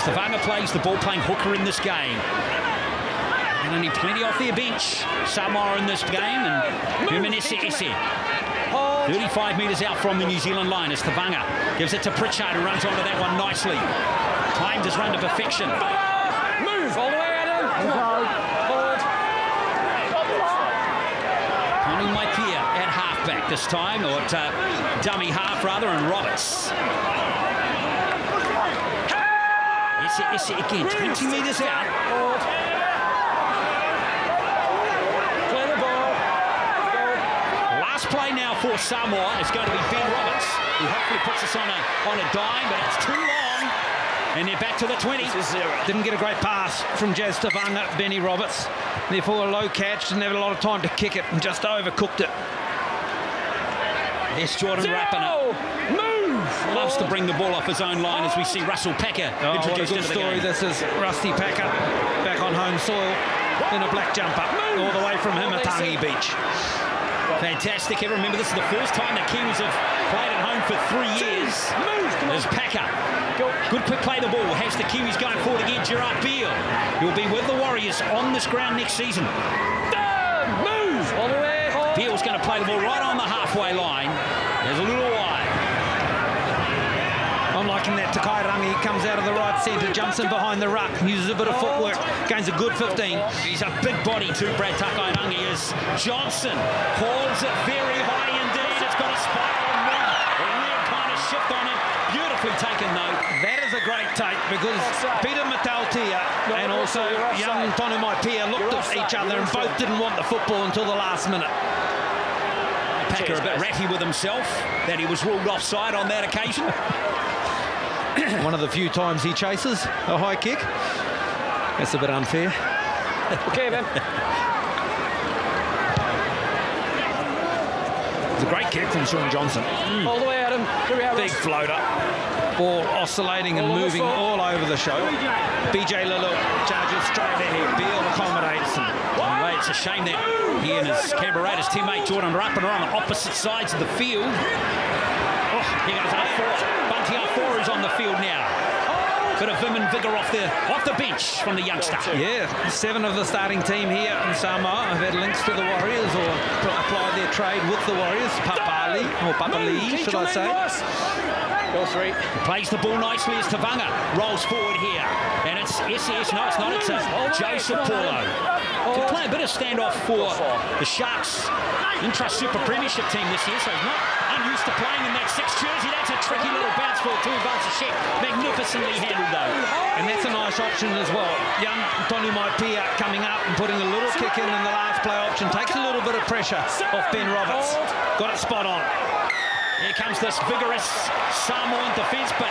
[SPEAKER 9] Tavanga plays the ball-playing hooker in this game. And only plenty off their bench. Samoa in this game and Humanese Ese. 35 metres out from the New Zealand line as Tavanga gives it to Pritchard, who runs onto that one nicely. Timed his run to perfection.
[SPEAKER 13] Move all the way, Adam. Hold.
[SPEAKER 9] Connie Maipia at halfback this time, or at dummy half rather, and Roberts. Ese again, 20 metres out. Play now for Samoa is going to be Ben Roberts, who hopefully puts us on a dime, but it's too long, and they're back to the 20.
[SPEAKER 10] Didn't get a great pass from Jazz Tavanga, Benny Roberts. Therefore a low catch, didn't have a lot of time to kick it and just overcooked it.
[SPEAKER 9] Yes, Jordan Rapana.
[SPEAKER 13] Move!
[SPEAKER 9] Loves to bring the ball off his own line as we see Russell Packer introduced into the game.
[SPEAKER 10] This is Rusty Packer back on home soil in a black jumper all the way from Himatangi Beach.
[SPEAKER 9] Fantastic. Remember, this is the first time the Kiwis have played at home for 3 years. There's Packer. Good quick play the ball. Has the Kiwis going forward again. Gerard Beale. He'll be with the Warriors on this ground next season.
[SPEAKER 13] Move! All the way. Hold.
[SPEAKER 9] Beale's going to play the ball right on the halfway line. There's a little wide.
[SPEAKER 10] I'm liking that. Takai Rangi comes out of the right centre, jumps in behind the ruck, uses a bit of footwork, gains a good 15.
[SPEAKER 9] He's a big body too, Brad Takai Rangi, as Johnson holds it very high indeed. It's got a spiral move, a real kind of shift on it. Beautifully taken though.
[SPEAKER 10] That is a great take because Peter Matautia and also young Tonu Maipia looked at each other and both didn't want the football until the last minute.
[SPEAKER 9] Packer a bit ratty with himself that he was ruled offside on that occasion.
[SPEAKER 10] One of the few times he chases a high kick. That's a bit unfair.
[SPEAKER 13] Okay, Ben.
[SPEAKER 10] It's a great kick from Shaun Johnson.
[SPEAKER 13] All the way, Adam. Here we are.
[SPEAKER 10] Big floater. Ball oscillating and moving all over the show. BJ Lillo charges straight ahead. Beale accommodates him.
[SPEAKER 9] Anyway, it's a shame that he and his Canberra Raiders teammate Jordan Ruppen are on the opposite sides of the field. Oh, here goes R4. Bunty R4 is on the field now. Bit of vim and vigour off the bench from the youngster.
[SPEAKER 10] Yeah, 7 of the starting team here in Samoa have had links to the Warriors or applied their trade with the Warriors. Papali, or Papali, should I say.
[SPEAKER 13] Go 3.
[SPEAKER 9] He plays the ball nicely as Tavanga rolls forward here. And it's SES. No, it's not. It's Joseph Paulo. To play a bit of standoff for the Sharks intra-super premiership team this year, so he's not unused to playing in that 6th jersey. That's a tricky little bounce for Tuivasa-Sheck. Magnificently handled, though.
[SPEAKER 10] And that's a nice option as well. Young Tony Maipia coming up and putting a little kick in the last play option. Takes a little bit of pressure off Ben Roberts. Got it spot on.
[SPEAKER 9] Here comes this vigorous Samoan defence, but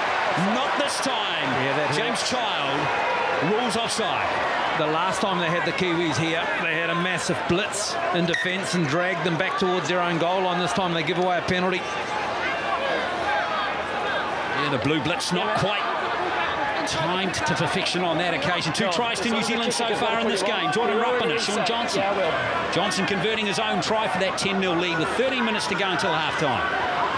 [SPEAKER 9] not this time.
[SPEAKER 10] Yeah,
[SPEAKER 9] James Child rules offside.
[SPEAKER 10] The last time they had the Kiwis here, they had a massive blitz in defence and dragged them back towards their own goal line. This time they give away a penalty.
[SPEAKER 9] Yeah, the blue blitz not quite timed to perfection on that occasion. 2 tries to New Zealand so far in this game. Jordan Ruppen and Shaun Johnson. Johnson converting his own try for that 10-0 lead with 13 minutes to go until half-time.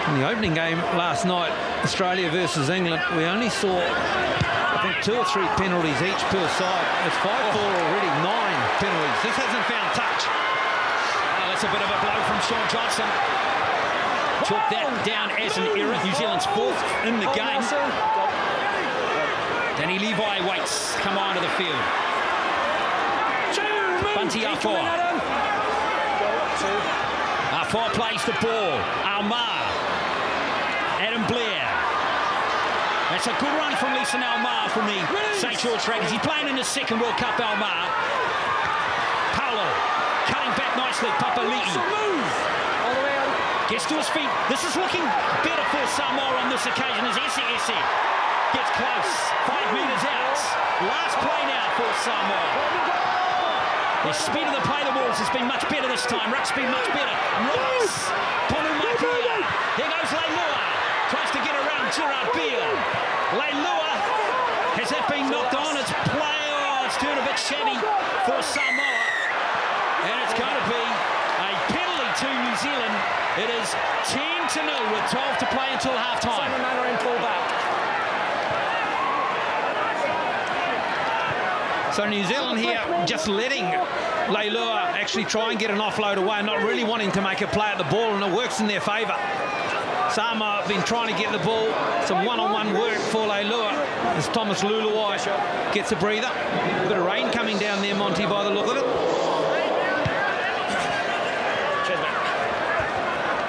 [SPEAKER 10] In the opening game last night, Australia versus England, we only saw, I think, 2 or 3 penalties each per side. It's 5-4 already, 9 penalties. This hasn't found touch.
[SPEAKER 9] Oh, that's a bit of a blow from Shaun Johnson. Took that down as an error. New Zealand's 4th in the game. Danny Levi waits, come onto the field. Bunty R4. R4 plays the ball. Almar. Adam Blair. That's a good run from Leeson Almar from the St. George Dragons. He's playing in his 2nd World Cup, Almar. Paulo cutting back nicely. Papali'i gets to his feet. This is looking better for Samoa on this occasion as SES gets close. 5 metres out. Last play now for Samoa. The speed of the play the Wolves has been much better this time. Ruck's been much better. Rucks. Ponu Maipia. Here goes Leilua. Tries to get around Gerard Beale. Leilua. Has that been knocked on? It's play. Oh, it's turned a bit shabby for Samoa. And it's going to be a penalty to New Zealand. It is 10-0 with 12 to play until half-time.
[SPEAKER 13] Simon Manor in full back.
[SPEAKER 10] So New Zealand here just letting Leilua actually try and get an offload away, not really wanting to make a play at the ball, and it works in their favour. Samoa have been trying to get the ball, some one-on-one work for Leilua as Thomas Luluai gets a breather. A bit of rain coming down there, Monty, by the look of it.
[SPEAKER 13] Cheers, mate.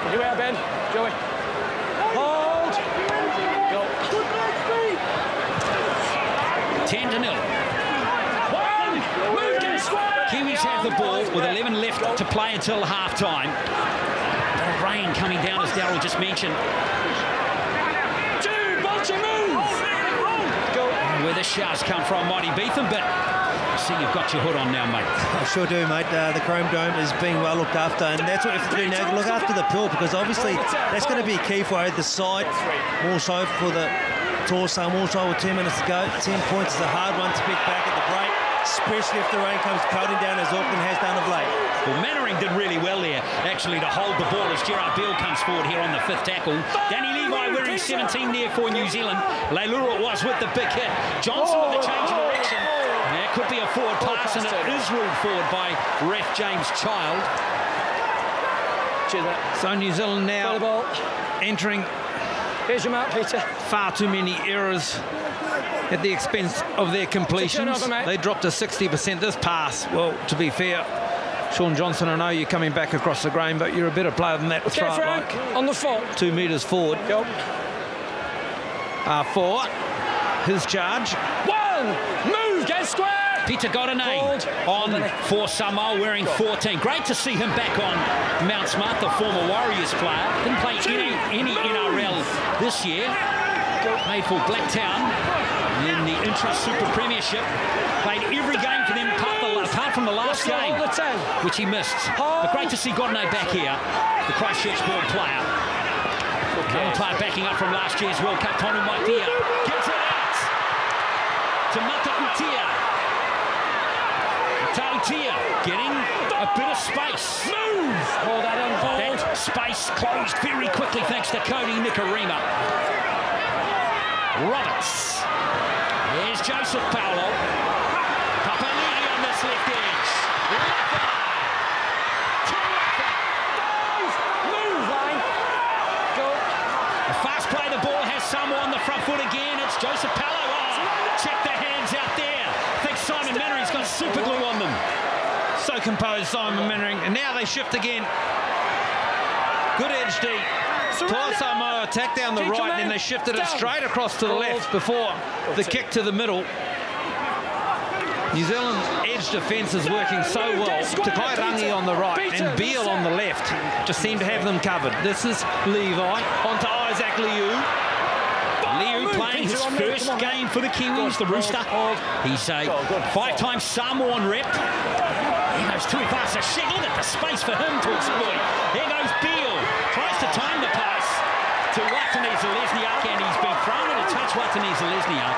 [SPEAKER 13] Here we are, Ben. Joey. Hold. Go.
[SPEAKER 9] 10-0. Kiwis have the ball with 11 left to play until half-time. Bit of rain coming down, as Darryl just mentioned. Where the shouts come from, Mighty Beetham, but I see you've got your hood on now, mate.
[SPEAKER 12] I sure do, mate. The Chrome Dome is being well looked after, and that's what we have to do now, to look after the pill, because obviously that's going to be key for either side, more so for the Torso, more so with 2 minutes to go. 10 points is a hard one to pick back at the break, especially if the rain comes pelting down as Auckland has done of late.
[SPEAKER 9] Well, Mannering did really well there, actually, to hold the ball as Gerard Beale comes forward here on the 5th tackle. Danny Levi wearing 17 there for New Zealand. Leilua was with the big hit. Johnson with the change of direction. There could be a forward pass, and it is ruled forward by ref James Child.
[SPEAKER 10] So New Zealand now entering
[SPEAKER 13] Here's your mark, Peter.
[SPEAKER 10] Far too many errors at the expense of their completions. They dropped to 60% this pass. Well, to be fair, Shaun Johnson, I know you're coming back across the grain, but you're a better player than that.
[SPEAKER 13] Okay, Frank, on the foot.
[SPEAKER 10] 2 metres forward.
[SPEAKER 13] Go.
[SPEAKER 10] R4, his charge.
[SPEAKER 13] 1, move, get square.
[SPEAKER 9] Peter Godinay on for Samoa, wearing 14. Great to see him back on Mount Smart, the former Warriors player. Didn't play any NRL this year. Played for Blacktown in the Intra-Super Premiership. Played every game for them apart from the last game, which he missed. But great to see Godinay back here, the Christchurch-born player. Another player backing up from last year's World Cup, Tonu Maitia. Gets it out to Mata Utia. Utia getting a bit of space. Move! Hold that on. That space closed very quickly thanks to Cody Nikarima. Roberts. There's Joseph Paulo. Papali'i on this left edge.
[SPEAKER 13] Move, line. Go.
[SPEAKER 9] A fast play, the ball has Samoa on the front foot again. It's Joseph Paulo. Oh, check the hands out there. I think Simon Mannering's got super glue on them.
[SPEAKER 10] So composed, Simon Mannering. And now they shift again. Good edge D. Toa Samoa attacked down the right, and then they shifted it straight across to the left before the kick to the middle. New Zealand's edge defence is working so well. Takai Rangi on the right and Beale on the left just seem to have them covered. This is Levi onto Isaac Liu. Liu playing his first game for the Kiwis, the Rooster. He's a 5-time Samoan rep. Here goes Tuivasa Sheck. Look at the space for him to exploit. Here goes Beale. Tries to time the pass to Watene-Zelezniak, and he's been thrown in a touch, Watene-Zelezniak.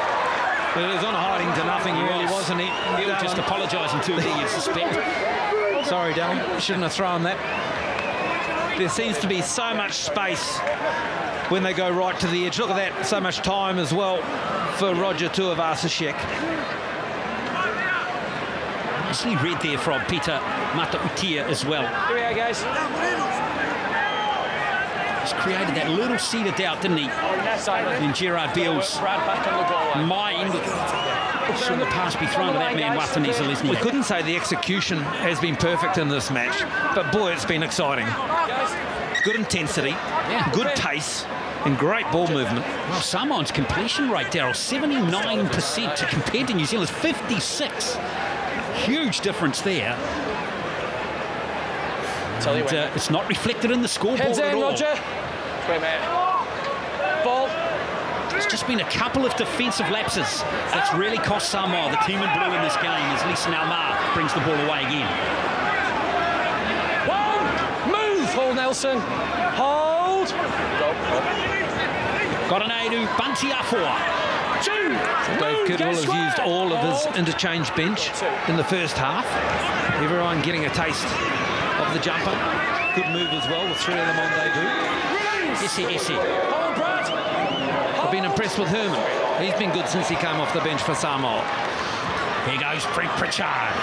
[SPEAKER 10] But it was on a hiding to nothing, really, wasn't he?
[SPEAKER 9] He'll just apologising to the you suspect.
[SPEAKER 10] Sorry, Dallin. Shouldn't have thrown that. There seems to be so much space when they go right to the edge. Look at that, so much time as well for Roger Tuivasa Sheck.
[SPEAKER 9] Nicely read there from Peter Matautia as well.
[SPEAKER 13] Here we are, guys.
[SPEAKER 9] He's created that little seed of doubt, didn't he? In Gerard Beale's mind. Should the pass be thrown to that man, Watene-Zelezniak?
[SPEAKER 10] We couldn't say the execution has been perfect in this match, but boy, it's been exciting. Good intensity, good pace, and great ball movement.
[SPEAKER 9] Well, Samoa's completion rate, Daryl, 79% compared to New Zealand's 56%. Huge difference there. And, it's not reflected in the scoreboard at all.
[SPEAKER 13] Roger. Great man. Ball.
[SPEAKER 9] It's just been a couple of defensive lapses that's really cost Samoa, the team in blue in this game, as Lisa Naumar brings the ball away again.
[SPEAKER 13] One. Move. Hold, Nelson. Hold.
[SPEAKER 9] Godinay Bunty Afua.
[SPEAKER 10] Dave Kidwell has used all of his interchange bench in the first half. Everyone getting a taste of the jumper. Good move as well with 3 of them on debut. I've been impressed with Herman. He's been good since he came off the bench for Samoa.
[SPEAKER 9] Here goes Frank Pritchard.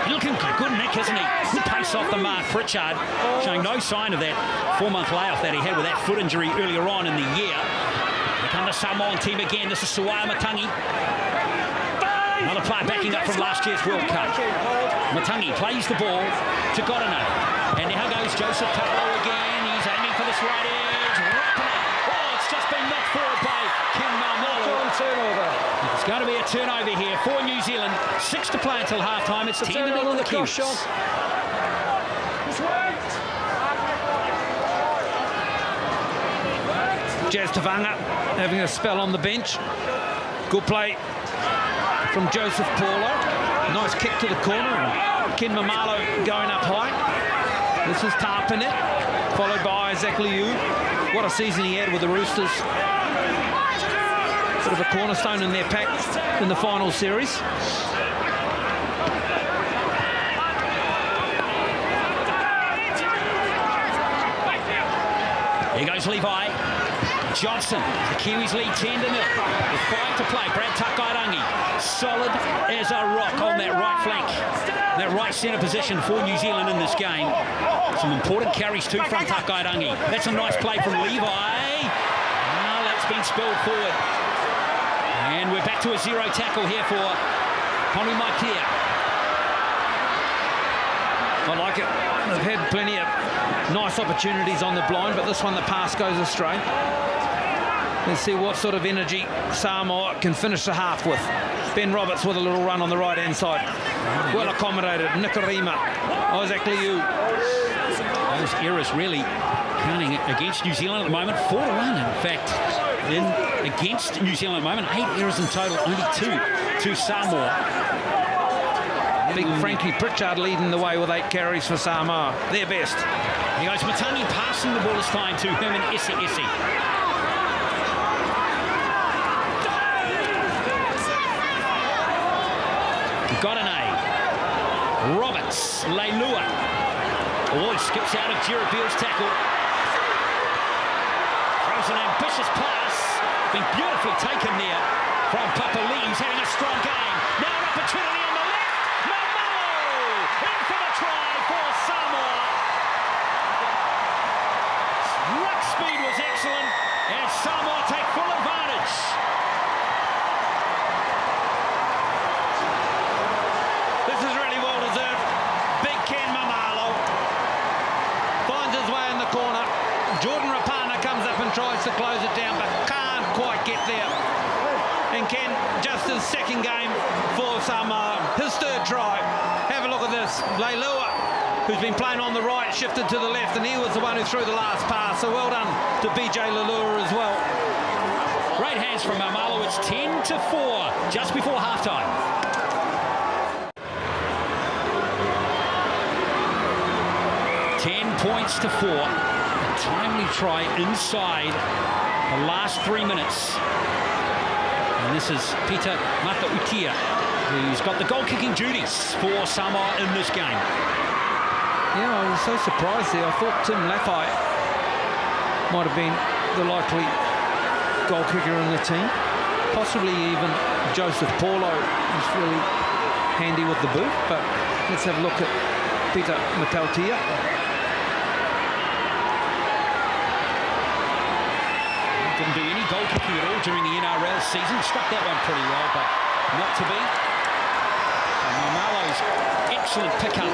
[SPEAKER 9] Looking good, Nick, isn't he? Good pace off the mark. Pritchard showing no sign of that 4-month layoff that he had with that foot injury earlier on in the year. Here come the Samoan team again. This is Suaia Matangi. Another player backing up from last year's World Cup. Matangi plays the ball to Godinay. And now goes Joseph Paulo again. He's aiming for this right edge. Oh, it's just been knocked forward by Ken Maumalo. It's going to be a turnover here for New Zealand. 6 to play until half-time. It's 10-0 on the Kiwis.
[SPEAKER 10] Jazz Tavanga having a spell on the bench. Good play from Joseph Paulo. Nice kick to the corner. And Ken Maumalo going up high. This is Tarpanet, followed by Isaac Liu. What a season he had with the Roosters. Sort of a cornerstone in their pack in the final series.
[SPEAKER 9] Here goes Levi. Johnson, the Kiwis lead 10-0 with 5 to play. Brad Takairangi, solid as a rock on that right flank, that right centre position for New Zealand in this game. Some important carries too from Takairangi. That's a nice play from Levi. Well, that's been spilled forward. And we're back to a 0 tackle here for Tonu Maitia.
[SPEAKER 10] I like it. They've had plenty of nice opportunities on the blind, but this one the pass goes astray. Let's see what sort of energy Samoa can finish the half with. Ben Roberts with a little run on the right-hand side. Well accommodated. Nikarima. Isaac Liu.
[SPEAKER 9] Those errors really counting against New Zealand at the moment. 4-1, in fact, against New Zealand at the moment. 8 errors in total, only 2 to Samoa.
[SPEAKER 10] Big Frankie Pritchard leading the way with 8 carries for Samoa. Their best.
[SPEAKER 9] Here goes Matangi passing the ball this time to Herman Esi. Godinay. Roberts. Leilua. Oh, he skips out of Jirabil's tackle. Throws an ambitious pass. Been beautifully taken there from Papali. He's having a strong game. Now an opportunity on the left. Mamalo in for the try for Samoa. Ruck speed was excellent, and Samoa take full advantage.
[SPEAKER 10] This is really well deserved. Big Ken Mamalo finds his way in the corner. Jordan Rapana comes up and tries to close it down, but can't quite get there. And Ken, just his second game for Samoa, his third try. Have a look at this. Leilua, who's been playing on the right, shifted to the left, and he was the one who threw the last pass. So well done to BJ Leilua as well.
[SPEAKER 9] Great hands from Mamalo. It's 10-4 just before halftime. Points to 4. A timely try inside the last 3 minutes. And this is Peter Matautia, who's got the goal-kicking duties for Samoa in this game.
[SPEAKER 10] Yeah, I was so surprised there. I thought Tim Lafai might have been the likely goal kicker in the team. Possibly even Joseph Paulo is really handy with the boot. But let's have a look at Peter Matautia.
[SPEAKER 9] Didn't do any goal kicking at all during the NRL season. Struck that one pretty well, but not to be. And Mamalo's excellent pickup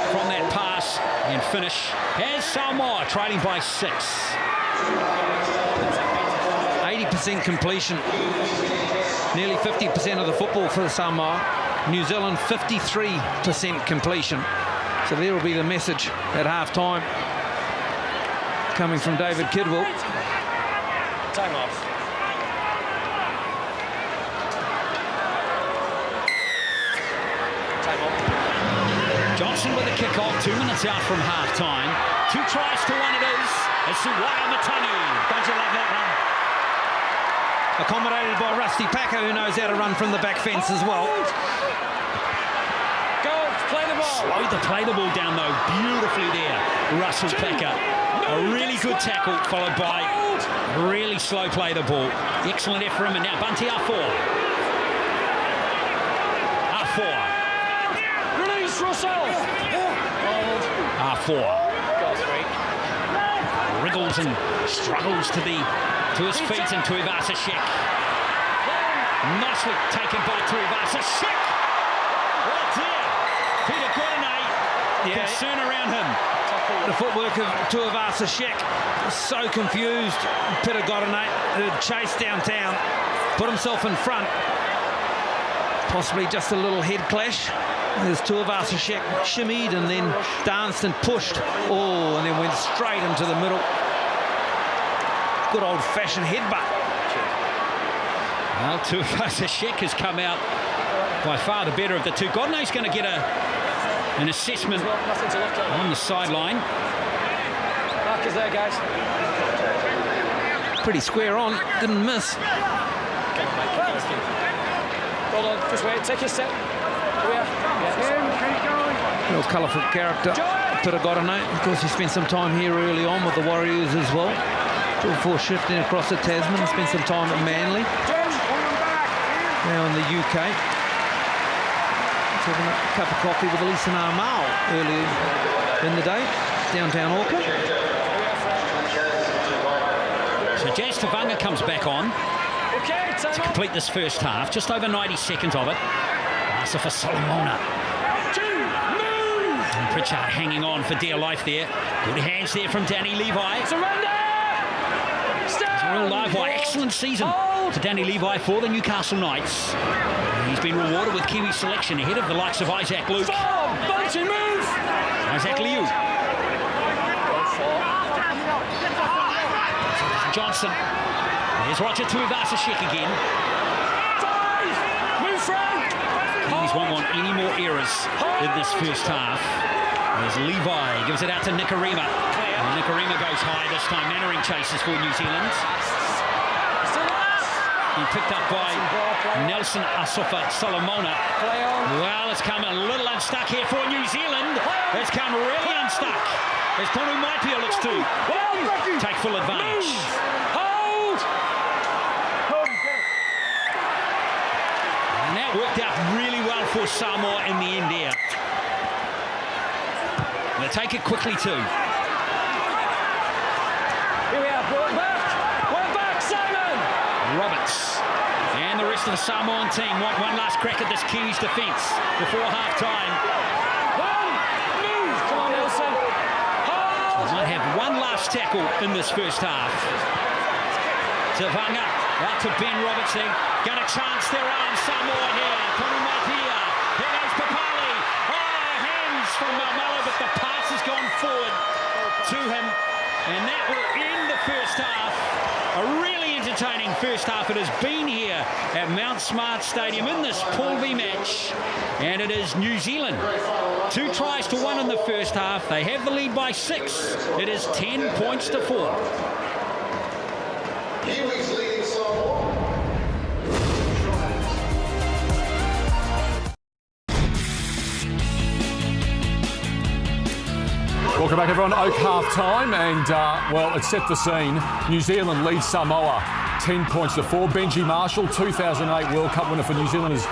[SPEAKER 9] from that pass and finish as Samoa trailing by 6.
[SPEAKER 10] 80% completion. Nearly 50% of the football for Samoa. New Zealand 53% completion. So there will be the message at half-time coming from David Kidwell.
[SPEAKER 13] Time off. Time off.
[SPEAKER 9] Johnson with a kick-off, 2 minutes out from half-time. 2 tries to 1 it is. As Suwaya Matangi. Don't you love that run?
[SPEAKER 10] Accommodated by Rusty Packer, who knows how to run from the back fence as well.
[SPEAKER 13] Go, play the ball.
[SPEAKER 9] Slowed to play the ball down, though. Beautifully there, Russell Packer. A really good tackle, followed by really slow play the ball. Excellent effort from him. And now Bunty R4.
[SPEAKER 13] Release Russell.
[SPEAKER 9] R4. Wriggles and struggles to his feet and to Ivasashek. Nicely taken back to Ivasashek. Right there. Peter Godinay. Concern around him.
[SPEAKER 10] The footwork of Tuivasa-Sheck, so confused. Peter Godinay, who chased downtown, put himself in front. Possibly just a little head clash. There's Tuivasa-Sheck shimmied and then danced and pushed. Oh, and then went straight into the middle. Good old-fashioned headbutt.
[SPEAKER 9] Well, Tuivasa-Sheck has come out by far the better of the two. Godinay's going to get an assessment on the sideline.
[SPEAKER 13] Mark is there, guys.
[SPEAKER 10] Pretty square on, didn't miss.
[SPEAKER 13] Hold on, just wait, take your step. Here we are.
[SPEAKER 10] Real colourful character, Peter Godinay. Of course, he spent some time here early on with the Warriors as well. Before shifting across to Tasman, spent some time at Manly. Now in the UK. Having a cup of coffee with Elisa Narmal earlier in the day, downtown Auckland.
[SPEAKER 9] So Jazz Tavanga comes back on to complete this first half, just over 90 seconds of it. Asa for Solomona. And Pritchard hanging on for dear life there. Good hands there from Danny Levi.
[SPEAKER 13] Surrender!
[SPEAKER 9] Real live wire. Excellent season to Danny Levi for the Newcastle Knights. He's been rewarded with Kiwi selection ahead of the likes of Isaac Luke. Isaac Liu. Johnson. There's Roger Tuivasa-Sheck again. Kiwis won't want any more errors in this first half. There's Levi, gives it out to Nikarima. And Nikarima goes high this time. Mannering chases for New Zealand. He picked up by Nelson Asofa Solomona. Well, it's come a little unstuck here for New Zealand. It's come really unstuck. As Tonu Maipia looks to take full advantage.
[SPEAKER 13] Hold!
[SPEAKER 9] And that worked out really well for Samoa in the end there. They take it quickly too.
[SPEAKER 13] Here we are, brought back. We're back, Simon!
[SPEAKER 9] Roberts and the rest of the Samoan team want one last crack at this Kiwis defence before half-time.
[SPEAKER 13] Move! Come on, Nelson. Hold!
[SPEAKER 9] They might have one last tackle in this first half. Tavanga out to Ben Roberts. They're going to chance their arm. Samoa here. Tonu Maipia. Here goes Papali. Hands from Malmelo, but the pass has gone forward to him. And that will end the first half. A really entertaining first half it has been here at Mount Smart Stadium in this Pool B match. And it is New Zealand. 2 tries to 1 in the first half. They have the lead by 6. It is 10 points to 4.
[SPEAKER 11] Kiwis leading Samoa.
[SPEAKER 1] Welcome back, everyone. Oak half-time, and, well, it's set the scene. New Zealand leads Samoa 10 points to 4. Benji Marshall, 2008 World Cup winner for New Zealand, is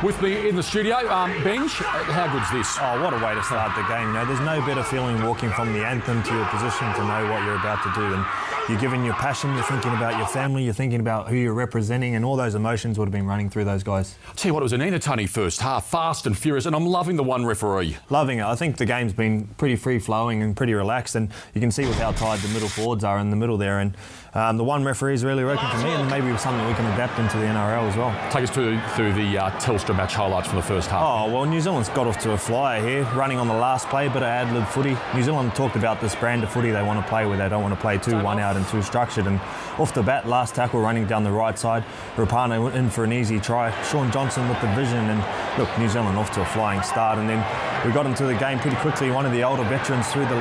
[SPEAKER 1] with me in the studio. Benj, how good's this?
[SPEAKER 6] Oh, what a way to start the game. You know, there's no better feeling walking from the anthem to your position to know what you're about to do. And you're giving your passion, you're thinking about your family, you're thinking about who you're representing, and all those emotions would have been running through those guys.
[SPEAKER 1] I'll tell you what, it was an entertaining first half, fast and furious, and I'm loving the one referee.
[SPEAKER 6] Loving it. I think the game's been pretty free-flowing and pretty relaxed, and you can see with how tired the middle forwards are in the middle there. And the one referee's really working for me, and maybe something we can adapt into the NRL as well.
[SPEAKER 1] Take us through the Telstra match highlights from the first half.
[SPEAKER 6] Oh, well, New Zealand's got off to a flyer here, running on the last play, bit of ad-lib footy. New Zealand talked about this brand of footy they want to play, where they don't want to play too one out and too structured. And off the bat, last tackle running down the right side, Rapana in for an easy try. Sean Johnson with the vision, and look, New Zealand off to a flying start. And then we got into the game pretty quickly. One of the older veterans through the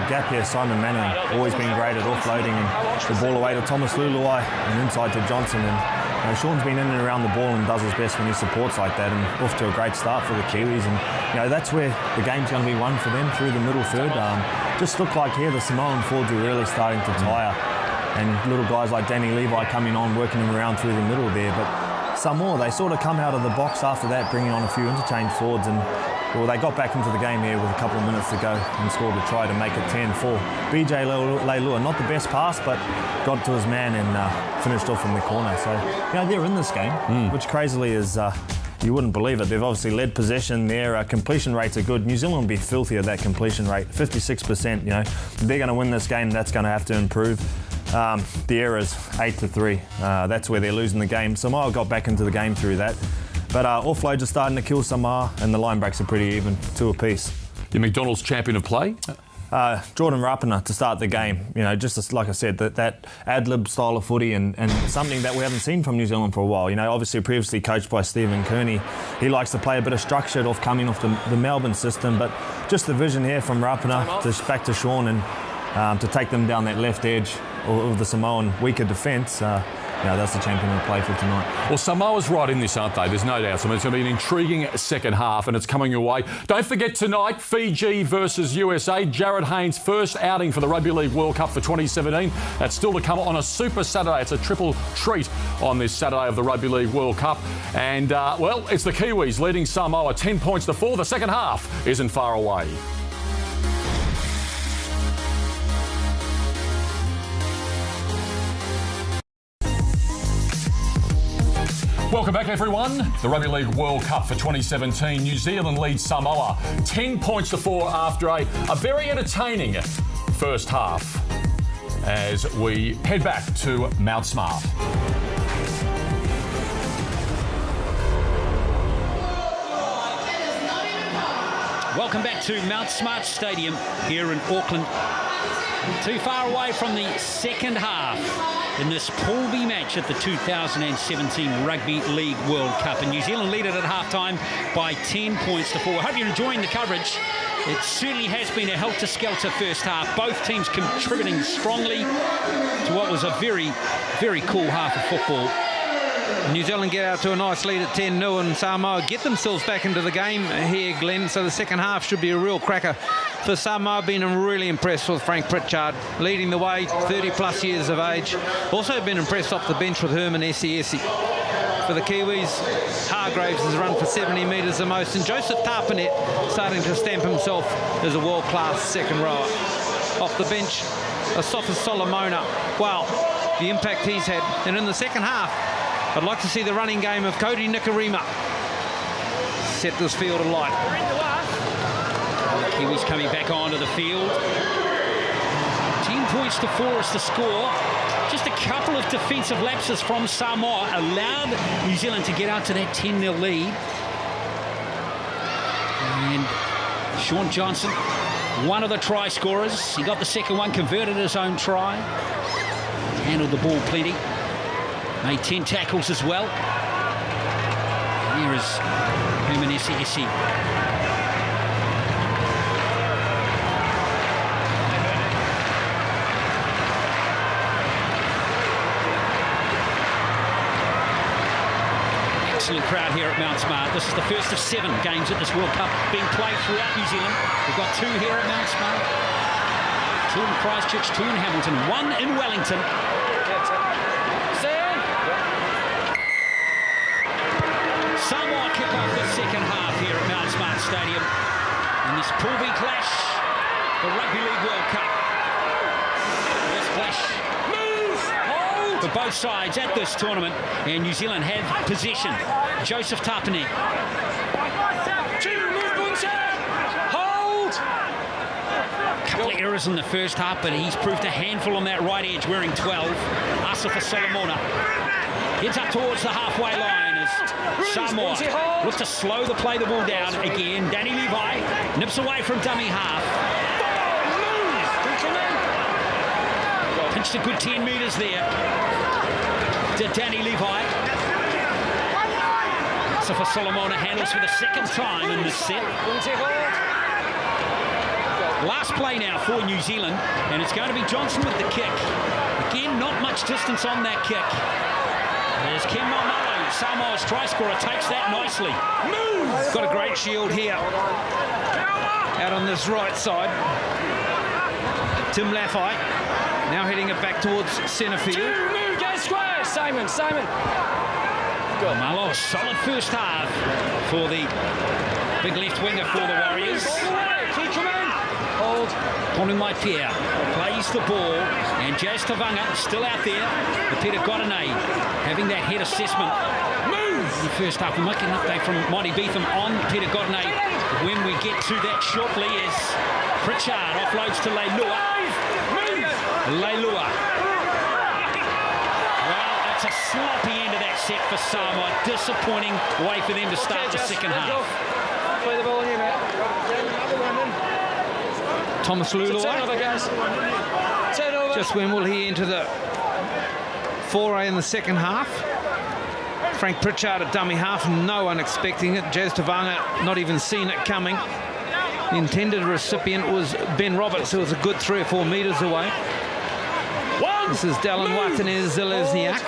[SPEAKER 6] gap here, Simon Mannering, always been great at offloading, and the ball away to Thomas Luluai and inside to Johnson. And Sean's been in and around the ball and does his best when he supports like that, and off to a great start for the Kiwis. And that's where the game's going to be won for them through the middle third. Just looked like here the Samoan forwards are really starting to tire, and little guys like Danny Levi coming on, working them around through the middle there. But Samoa, they sort of come out of the box after that, bringing on a few interchange forwards, and well, they got back into the game here with a couple of minutes to go and scored a try to make it 10-4. BJ Leilua, not the best pass, but got to his man and finished off in the corner. So, they're in this game, which crazily is, you wouldn't believe it. They've obviously led possession. Their completion rates are good. New Zealand will be filthy at that completion rate, 56%. They're going to win this game. That's going to have to improve. The errors, 8-3. That's where they're losing the game. Samoa got back into the game through that. But offloads are starting to kill Samoa, and the line breaks are pretty even, 2 apiece.
[SPEAKER 1] Your McDonald's champion of play?
[SPEAKER 6] Jordan Rapana to start the game. Just as, like I said, that ad-lib style of footy and something that we haven't seen from New Zealand for a while. Obviously previously coached by Stephen Kearney. He likes to play a bit of structured off coming off the Melbourne system, but just the vision here from Rapana back to Sean and to take them down that left edge of the Samoan weaker defence. That's the champion of play for tonight.
[SPEAKER 1] Well, Samoa's right in this, aren't they? There's no doubt. I mean, it's going to be an intriguing second half, and it's coming your way. Don't forget tonight, Fiji versus USA. Jared Haynes' first outing for the Rugby League World Cup for 2017. That's still to come on a Super Saturday. It's a triple treat on this Saturday of the Rugby League World Cup. And, well, it's the Kiwis leading Samoa 10 points to 4. The second half isn't far away. Welcome back, everyone. The Rugby League World Cup for 2017. New Zealand leads Samoa 10 points to 4 after a very entertaining first half as we head back to Mount Smart.
[SPEAKER 9] Welcome back to Mount Smart Stadium here in Auckland. Too far away from the second half in this Pool B match at the 2017 Rugby League World Cup. And New Zealand lead it at half-time by 10 points to 4. I hope you're enjoying the coverage. It certainly has been a helter-skelter first half. Both teams contributing strongly to what was a very, very cool half of football.
[SPEAKER 10] New Zealand get out to a nice lead at 10-0 and Samoa get themselves back into the game here, Glenn. So the second half should be a real cracker for Samoa. Been really impressed with Frank Pritchard leading the way, 30-plus years of age. Also been impressed off the bench with Herman Esi. For the Kiwis, Hargraves has run for 70 metres the most, and Joseph Tarpanet starting to stamp himself as a world-class second rower. Off the bench, Asafa Solomona. Wow, the impact he's had. And in the second half, I'd like to see the running game of Cody Nikarima set this field alight.
[SPEAKER 9] Kiwis coming back onto the field. 10 points to 4 is the score. Just a couple of defensive lapses from Samoa allowed New Zealand to get out to that 10-0 lead. And Sean Johnson, one of the try scorers. He got the second one, converted his own try. Handled the ball plenty. Made 10 tackles as well. Here is Herman Esi. Excellent crowd here at Mount Smart. This is the first of 7 games at this World Cup being played throughout New Zealand. We've got 2 here at Mount Smart, 2 in Christchurch, 2 in Hamilton, 1 in Wellington. Samoa kick off the second half here at Mount Smart Stadium in this Pool B clash, the Rugby League World Cup. This clash for both sides at this tournament, and New Zealand have possession. Joseph Tarpanet. Hold! A couple of errors in the first half, but he's proved a handful on that right edge, wearing 12. Asafa Solomona heads up towards the halfway line. Samoa look to slow the ball down again. Danny Levi nips away from dummy half. Pinched a good 10 metres there to Danny Levi. Safa Solomona handles for the second time in this set. Last play now for New Zealand, and it's going to be Johnson with the kick. Again, not much distance on that kick. There's Ken Malmalo. Samoa's try scorer takes that nicely.
[SPEAKER 10] Got a great shield here out on this right side. Tim Laffey now heading it back towards centre field.
[SPEAKER 13] Move, get square, Simon.
[SPEAKER 9] Malo, solid first half for the big left winger for the Warriors.
[SPEAKER 13] Keep coming. Hold.
[SPEAKER 9] Ponu Maipia plays the ball, and Jazz Tavanga still out there. The Peter Godinay having that head assessment. Move! In the first half, we might get an update from Monty Beetham on Peter Godinay when we get to that shortly, as Pritchard offloads to Leilua. Leilua. Well, that's a sloppy end of that set for Samoa. Disappointing way for them to start the second half.
[SPEAKER 13] Play the ball in here, mate.
[SPEAKER 10] Thomas Lulua.
[SPEAKER 13] Turnover.
[SPEAKER 10] Just when will he enter the foray in the second half? Frank Pritchard at dummy half, no one expecting it. Jazz Tavanga not even seen it coming. The intended recipient was Ben Roberts, who was a good 3 or 4 metres away. This is Dallin Watene-Zelezniak.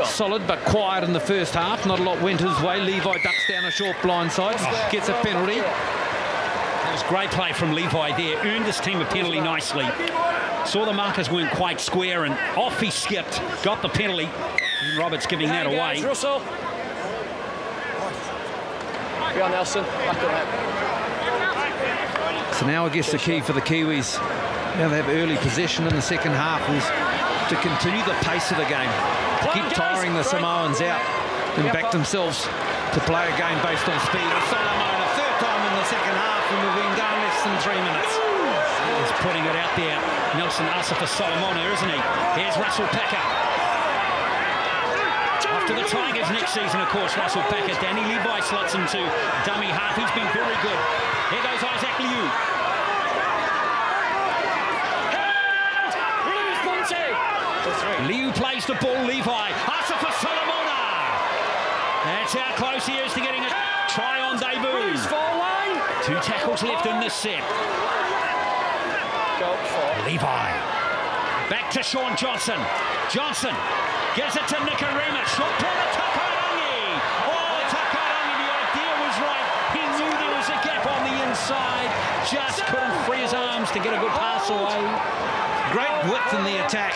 [SPEAKER 10] Solid but quiet in the first half. Not a lot went his way. Levi ducks down a short blindside, gets a penalty.
[SPEAKER 9] That was great play from Levi there. Earned his team a penalty nicely. Saw the markers weren't quite square, and off he skipped. Got the penalty. And Roberts giving that away.
[SPEAKER 13] Russell. Go on, Nelson. Back on that.
[SPEAKER 10] So now I guess the key for the Kiwis, now they have early possession in the second half, is to continue the pace of the game. To keep tiring the Samoans out and back themselves to play a game based on speed. Solomon, a third time in the second half, and we've been down less than 3 minutes.
[SPEAKER 9] He's putting it out there. Nelson Asafa Solomona, isn't he? Here's Russell Packer. Off to the Tigers next season, of course. Russell back at Danny Levi slots into dummy half. He's been very good. Here goes Isaac Liu. Liu plays the ball. Levi. Asa for Solomona. That's how close he is to getting a try on debut. 2 tackles left in this set. Levi. Back to Sean Johnson. Johnson gives it to Nikarima. Short ball to Takairangi. Oh, Takairangi, the idea was right. He knew there was a gap on the inside. Just couldn't free his arms to get a good pass away.
[SPEAKER 10] Great width in the attack.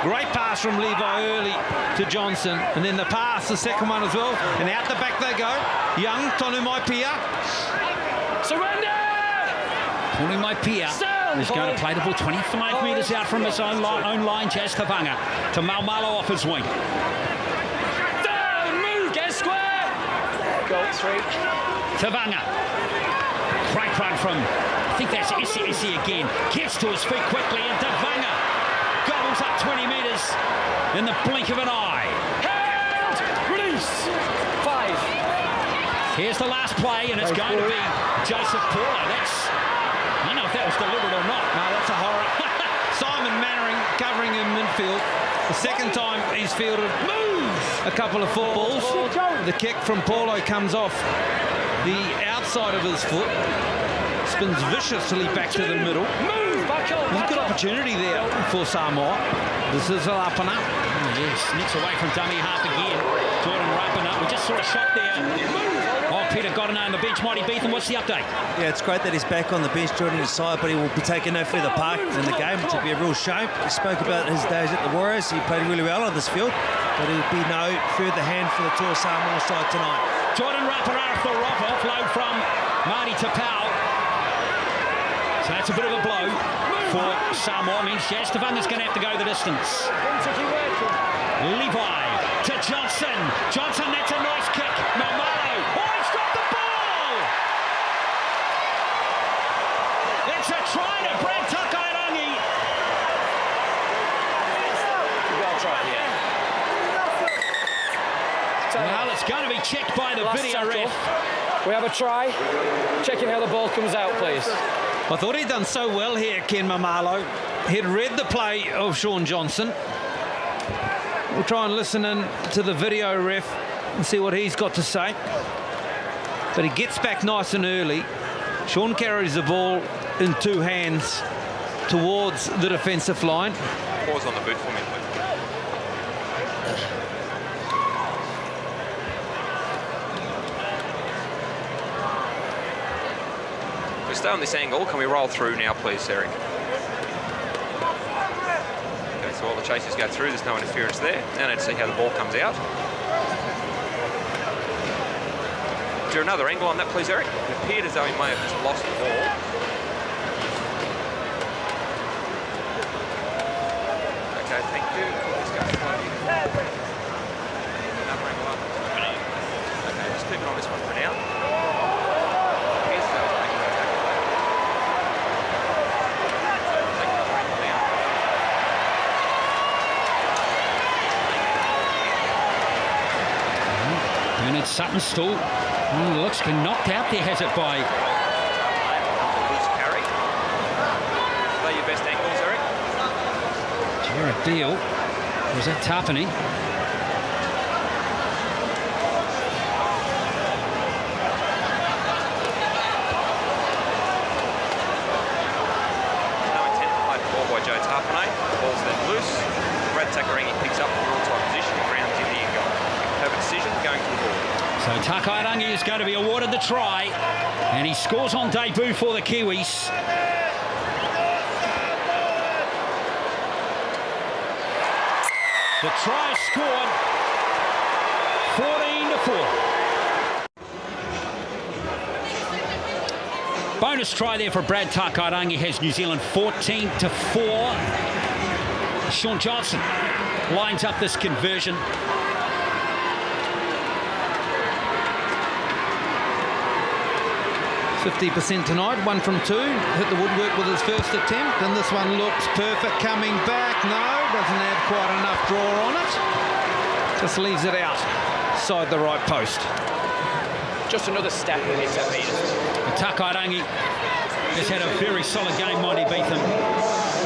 [SPEAKER 10] Great pass from Levi early to Johnson. And then the pass, the second one as well. And out the back they go. Young, Tonu Maipia.
[SPEAKER 13] Surrender!
[SPEAKER 9] Tonu Maipia is going to play the ball 25 metres out from his own line. Jazz Tavanga to Maumalo off his wing.
[SPEAKER 13] Down, move, get square! Goal 3.
[SPEAKER 9] Tavanga. Great run from, I think that's Isi again. Gets to his feet quickly and Tavanga gobbles up 20 metres in the blink of an eye.
[SPEAKER 13] Held! Release! 5.
[SPEAKER 9] Here's the last play, and it's going to be Joseph Paulo. I don't know if that was deliberate or not.
[SPEAKER 10] No, that's a horror. Simon Mannering covering in midfield. The second time he's fielded a couple of footballs. The kick from Paulo comes off the outside of his foot. Spins viciously back to the middle. There's a good opportunity there for Samoa. This is Rapana.
[SPEAKER 9] Yes, nicks away from dummy half again. Jordan Rapana. We just saw a shot there. Oh, Peter Godinay on the bench. Mighty Beetham, what's the update?
[SPEAKER 12] Yeah, it's great that he's back on the bench joining his side, but he will be taking no further part in the game, which will be a real shame. He spoke about his days at the Warriors. He played really well on this field, but he'll be no further hand for the Toa Samoa side tonight.
[SPEAKER 9] Jordan Rapana off the rock, offload from Marty Tapau. So that's a bit of a blow for Samoa. Means Jazz Tavanga's going to have to go the distance. Levi to Johnson. Johnson, that's a nice kick. Maumalo. Oh, he's dropped the ball! It's a try to Brad Takairangi. Well, it's going to be checked by the video ref.
[SPEAKER 13] We have a try. Checking how the ball comes out, please.
[SPEAKER 10] I thought he'd done so well here, Ken Maumalo. He'd read the play of Sean Johnson. We'll try and listen in to the video ref and see what he's got to say. But he gets back nice and early. Sean carries the ball in 2 hands towards the defensive line.
[SPEAKER 14] Pause on the boot for me, please. We stay on this angle. Can we roll through now, please, Eric? Okay, so all the chasers go through. There's no interference there. Now let's see how the ball comes out. Is there another angle on that, please, Eric? It appeared as though he may have just lost the ball. Okay, thank you. Let's go. Another angle up. Okay, just keep it on this one for now. Yes, that was making an tackle there. So we'll take another angle now.
[SPEAKER 9] Bernard Sutton still looks knocked out there, has it by
[SPEAKER 14] Loose carry. Are they your best angles, Eric?
[SPEAKER 9] Jared Beale. Or was that Tarpany?
[SPEAKER 14] No intent to play the ball by Joe Tarpany. The ball's then loose. Brad Takairangi picks up the broadside position and grounds in the end goal. Have a decision going to the ball.
[SPEAKER 9] So Takairangi is going to be awarded the try, and he scores on debut for the Kiwis. The try is scored, 14-4. Bonus try there for Brad Takairangi has New Zealand 14-4. Sean Johnson lines up this conversion.
[SPEAKER 10] 50% tonight, 1 from 2. Hit the woodwork with his first attempt, and this one looks perfect coming back. No, doesn't have quite enough draw on it. Just leaves it out. Side the right post.
[SPEAKER 13] Just another step in the 10 metres.
[SPEAKER 9] Takairangi has had a very solid game, Monty Beetham,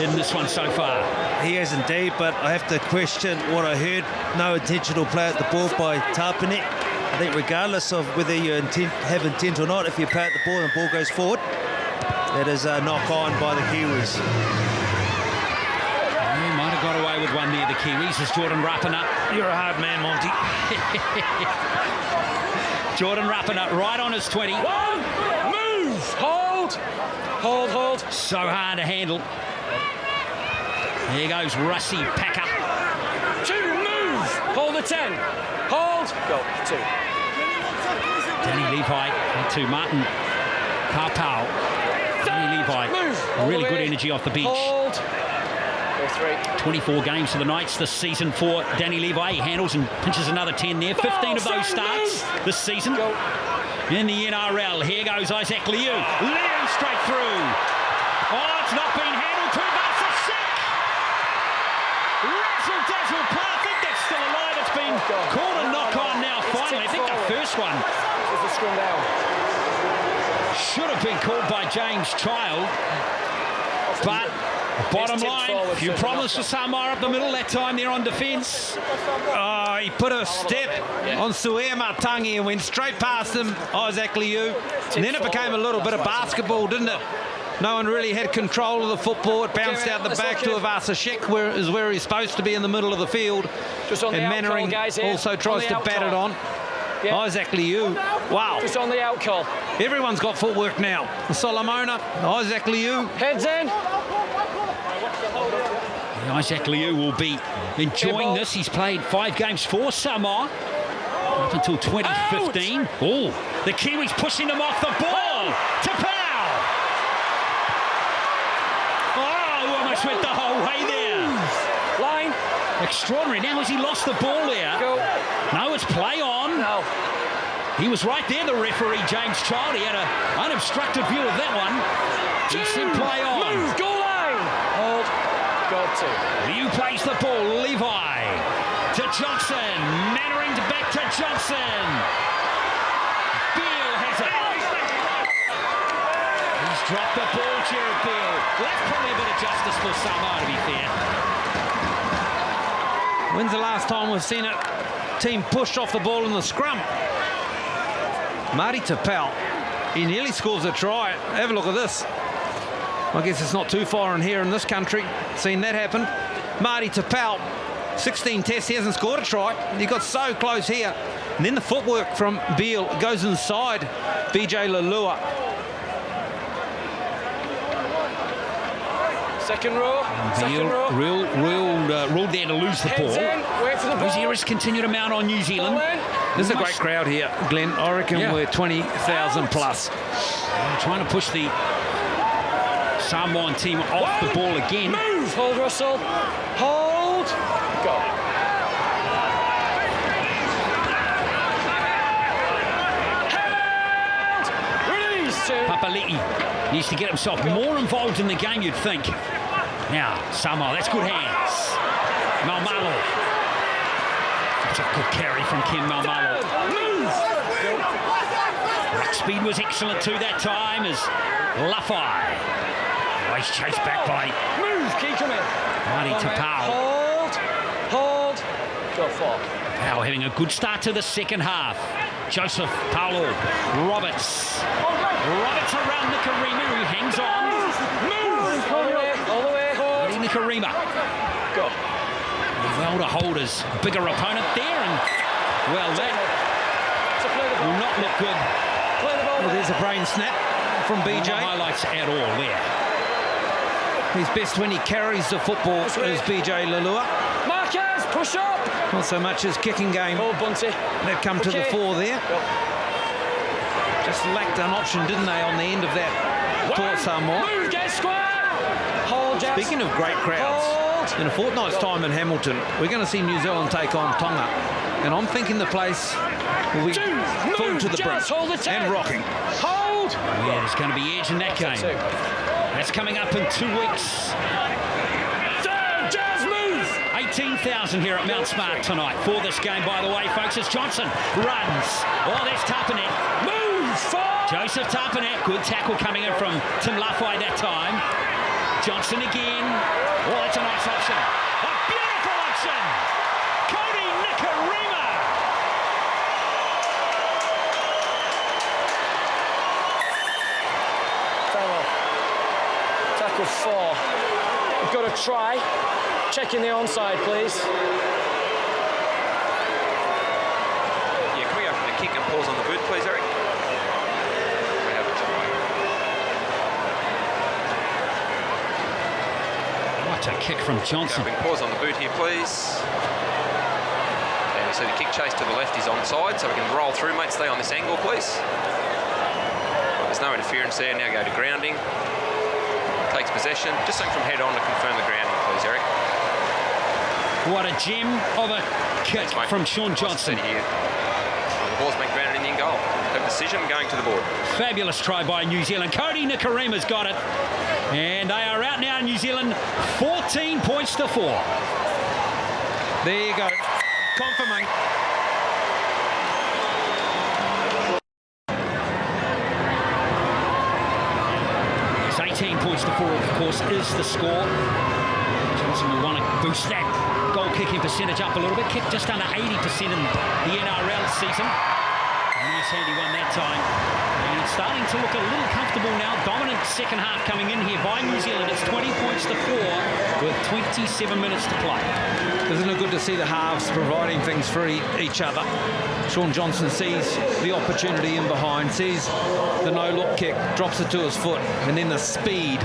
[SPEAKER 9] in this one so far.
[SPEAKER 12] He has indeed, but I have to question what I heard. No intentional play at the ball by Tapine. I think regardless of whether you have intent or not, if you play at the ball and the ball goes forward, that is a knock-on by the Kiwis.
[SPEAKER 9] You might have got away with one there, the Kiwis, as Jordan Rapana.
[SPEAKER 12] You're a hard man, Monty.
[SPEAKER 9] Jordan Rapana right on his 20.
[SPEAKER 13] One, move, hold, hold, hold.
[SPEAKER 9] So hard to handle. Here goes Russi Packer.
[SPEAKER 13] 2, move, hold the 10, hold, go, 2.
[SPEAKER 9] Danny Levi to Martin Papau. Danny Levi,
[SPEAKER 13] move,
[SPEAKER 9] really good energy off the bench.
[SPEAKER 13] Hold.
[SPEAKER 9] 24 games for the Knights this season for Danny Levi. He handles and pinches another 10 there. 15 of those starts this season. In the NRL, here goes Isaac Liu. Liu straight through. Oh, it's not been handled. Tuivasa Sheck. Razzle dazzle play. I think that's still alive. It's been called a knock-on now finally. I think the first one should have been called by James Child. But bottom line, you promised for Samoa up the middle that time there on defence.
[SPEAKER 12] Oh, he put a step on Suema Tangi and went straight past him, Isaac Liu. And then it became a little bit of basketball, didn't it? No one really had control of the football. It bounced out the back to Tuivasa Sheck, where he's supposed to be in the middle of the field. And Mannering also tries to bat it on. Yeah. Isaac Liu, wow.
[SPEAKER 13] Just on the out call.
[SPEAKER 12] Everyone's got footwork now. Solomona, Isaac Liu.
[SPEAKER 13] Heads in.
[SPEAKER 9] Isaac Liu will be enjoying this. He's played 5 games for Samoa up until 2015. Out. Oh, the Kiwis pushing him off the ball. Tapau. Oh, almost went the whole way there.
[SPEAKER 13] Line.
[SPEAKER 9] Extraordinary. Now has he lost the ball there?
[SPEAKER 13] Go.
[SPEAKER 9] No, it's play on.
[SPEAKER 13] No.
[SPEAKER 9] He was right there, the referee, James Child. He had an unobstructed view of that one. He said play on.
[SPEAKER 13] Move, goal line. Hold. Go 2.
[SPEAKER 9] Liu plays the ball. Levi to Johnson. Mannering back to Johnson. Beale has it. He's dropped the ball, Jared Beale. Well, that's probably a bit of justice for Samoa, to be fair.
[SPEAKER 12] When's the last time we've seen a team pushed off the ball in the scrum? Marty Tapau, he nearly scores a try. Have a look at this. I guess it's not too foreign here in this country. Seen that happen. Marty Tapau, 16 tests, he hasn't scored a try. He got so close here. And then the footwork from Beale goes inside BJ Lalua.
[SPEAKER 13] Second row.
[SPEAKER 9] Beale ruled there to lose the ball.
[SPEAKER 13] Wait for the ball.
[SPEAKER 9] Those errors continue to mount on New Zealand.
[SPEAKER 12] There's a great crowd here, Glenn. I reckon we're 20,000 plus.
[SPEAKER 9] Trying to push the Samoan team off the ball again.
[SPEAKER 13] Move, hold Russell. Hold. Go.
[SPEAKER 9] Papali'i needs to get himself more involved in the game, you'd think. Now, Samoa, that's good hands. Maumalo. That's a good carry from Ken Maumalo. Ruck speed was excellent too that time as Lafai. Always chased back by Marty Tapau.
[SPEAKER 13] Hold. Go 4.
[SPEAKER 9] Now having a good start to the second half. Joseph Paulo Roberts. Roberts around Nikarima, who hangs on.
[SPEAKER 13] Move! All the way. Hold.
[SPEAKER 9] Nikarima.
[SPEAKER 13] Go.
[SPEAKER 9] Well to hold his bigger opponent there, and well, that will not look good.
[SPEAKER 12] Well, there's a brain snap from BJ.
[SPEAKER 9] No highlights at all there.
[SPEAKER 12] He's best when he carries the football as BJ Lalua.
[SPEAKER 13] Marquez, push up.
[SPEAKER 12] Not so much as kicking game. They've come to the fore there. Just lacked an option, didn't they, on the end of that for Samoa.
[SPEAKER 13] Move, get square. Hold,
[SPEAKER 12] Speaking of great crowds, in a fortnight's time in Hamilton, we're going to see New Zealand take on Tonga. And I'm thinking the place will be full to the brim and rocking.
[SPEAKER 13] Hold.
[SPEAKER 9] Yeah, there's going to be edge in that game. That's coming up in 2 weeks.
[SPEAKER 13] 18
[SPEAKER 9] 18,000 here at Mount Smart tonight for this game, by the way, folks, as Johnson runs. Oh, there's Tarpanet. Moves for Joseph Tarpanet. Good tackle coming in from Tim Lafai that time. Johnson again. Oh, that's a nice option. A beautiful option. Cody Nikarima.
[SPEAKER 13] Tackle 4. We've got to try. Checking the onside, please.
[SPEAKER 14] Yeah, can we go for the kick and pause on the boot, please, Eric? We have it.
[SPEAKER 9] What a kick from Johnson.
[SPEAKER 14] Okay, pause on the boot here, please. And you see the kick chase to the left is onside, so we can roll through, mate. Stay on this angle, please. There's no interference there. Now go to grounding. Takes possession. Just something from head on to confirm the grounding, please, Eric.
[SPEAKER 9] What a gem of a kick from Sean Johnson.
[SPEAKER 14] Here. The ball's been grounded in goal. The decision going to the board.
[SPEAKER 9] Fabulous try by New Zealand. Cody Nikarima's got it. And they are out now, New Zealand, 14 points to 4.
[SPEAKER 10] There you go. Confirming.
[SPEAKER 9] It's 18 points to 4, of course, is the score. Johnson will want to boost that goal kicking percentage up a little bit. Kicked just under 80% in the NRL season. A nice handy one that time. And it's starting to look a little comfortable now. Dominant second half coming in here by New Zealand. It's 20 points to 4 with 27 minutes to play.
[SPEAKER 10] Isn't it good to see the halves providing things for each other? Sean Johnson sees the opportunity in behind, sees the no-look kick, drops it to his foot, and then the speed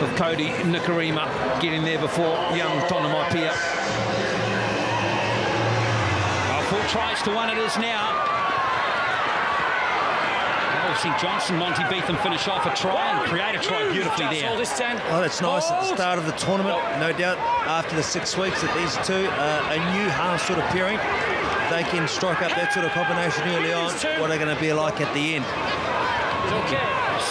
[SPEAKER 10] of Cody Nikarima getting there before young Tonomaipea.
[SPEAKER 9] Full tries to 1 it is now. We've seen Johnson, Monty Beetham finish off a try and create a try beautifully there.
[SPEAKER 12] Oh, that's nice at the start of the tournament. No doubt after the 6 weeks that these two are a new half sort of pairing. They can strike up that sort of combination early on. What are they going to be like at the end?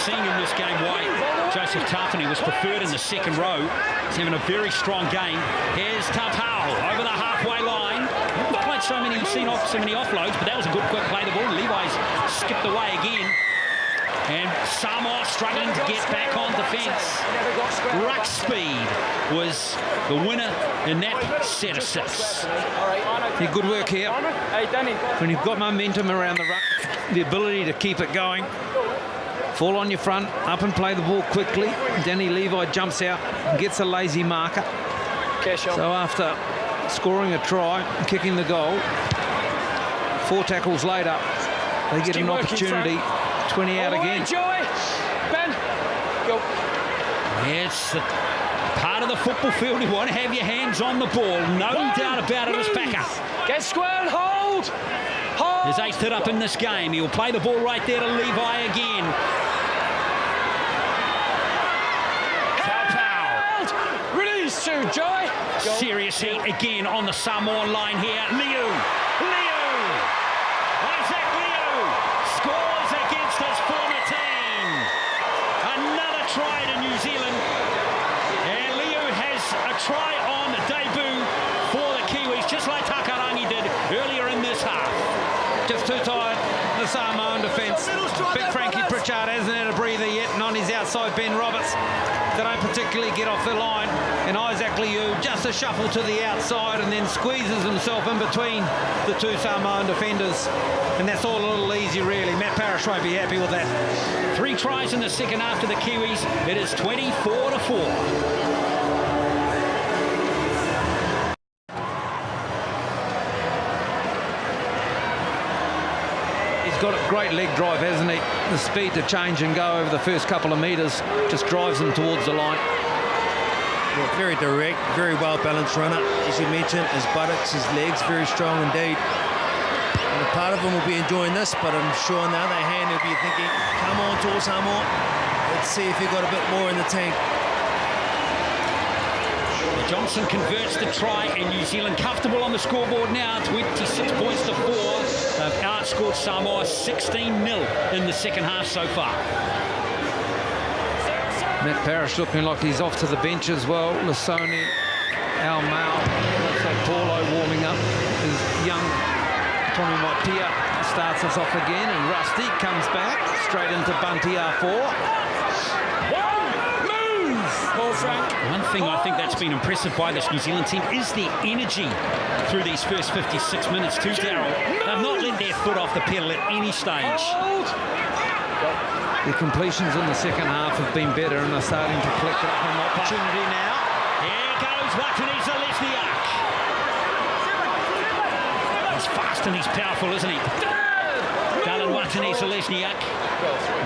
[SPEAKER 9] Seeing in this game why Joseph Tarpany was preferred in the second row. He's having a very strong game. Here's Tapau over the halfway line. We've played so many offloads, but that was a good quick play. The ball, Levi's skipped away again. And Samoa struggling to get back on defence. Ruck speed was the winner in that set of 6.
[SPEAKER 10] Yeah, good work here. When you've got momentum around the ruck, the ability to keep it going. Fall on your front, up and play the ball quickly. Danny Levi jumps out and gets a lazy marker. So after scoring a try, kicking the goal, 4 tackles later, they get an opportunity. 20 out again.
[SPEAKER 13] Ben, go.
[SPEAKER 9] It's part of the football field. You want to have your hands on the ball. No doubt about it as backer.
[SPEAKER 13] Get square and hold.
[SPEAKER 9] His 8th hit up in this game. He'll play the ball right there to Levi again.
[SPEAKER 13] Held. Release to Joy. Go.
[SPEAKER 9] Serious heat again on the Samoan line here. Liu. Isaac Liu scores against his former team. Another try to New Zealand. And Liu has a try on debut for the Kiwis, just like Takarangi did earlier in this half.
[SPEAKER 10] Just too tired, the Samoan defence. Big Frankie Pritchard hasn't had a breather yet, and on his outside, Ben Roberts. They don't particularly get off the line. And Isaac Liu just a shuffle to the outside and then squeezes himself in between the 2 Samoan defenders. And that's all a little easy, really. Matt Parrish won't be happy with that.
[SPEAKER 9] 3 tries in the second half to the Kiwis. It is 24 to 4.
[SPEAKER 10] Got a great leg drive, hasn't he? The speed to change and go over the first couple of metres just drives them towards the line.
[SPEAKER 12] Yeah, very direct, very well balanced runner. As you mentioned, his buttocks, his legs, very strong indeed. And a part of him will be enjoying this, but I'm sure on the other hand he'll be thinking, come on, Tor Samoa, let's see if he got a bit more in the tank.
[SPEAKER 9] Johnson converts the try, and New Zealand comfortable on the scoreboard now. 26 points to 4. They've outscored Samoa 16-0 in the second half so far.
[SPEAKER 10] Matt Parrish looking like he's off to the bench as well. Lasoni, Al Mao, looks like Paulo warming up. His young Tommy Maitia starts us off again, and Rusty comes back straight into Bunty R4.
[SPEAKER 9] One thing I think that's been impressive by this New Zealand team is their energy through these first 56 minutes too, Darryl. They've not let their foot off the pedal at any stage.
[SPEAKER 10] The completions in the second half have been better, and they're starting to collect up an opportunity now.
[SPEAKER 9] Here goes Wataniza Lesniak. He's fast and he's powerful, isn't he? Dallin Wataniza Lesniak.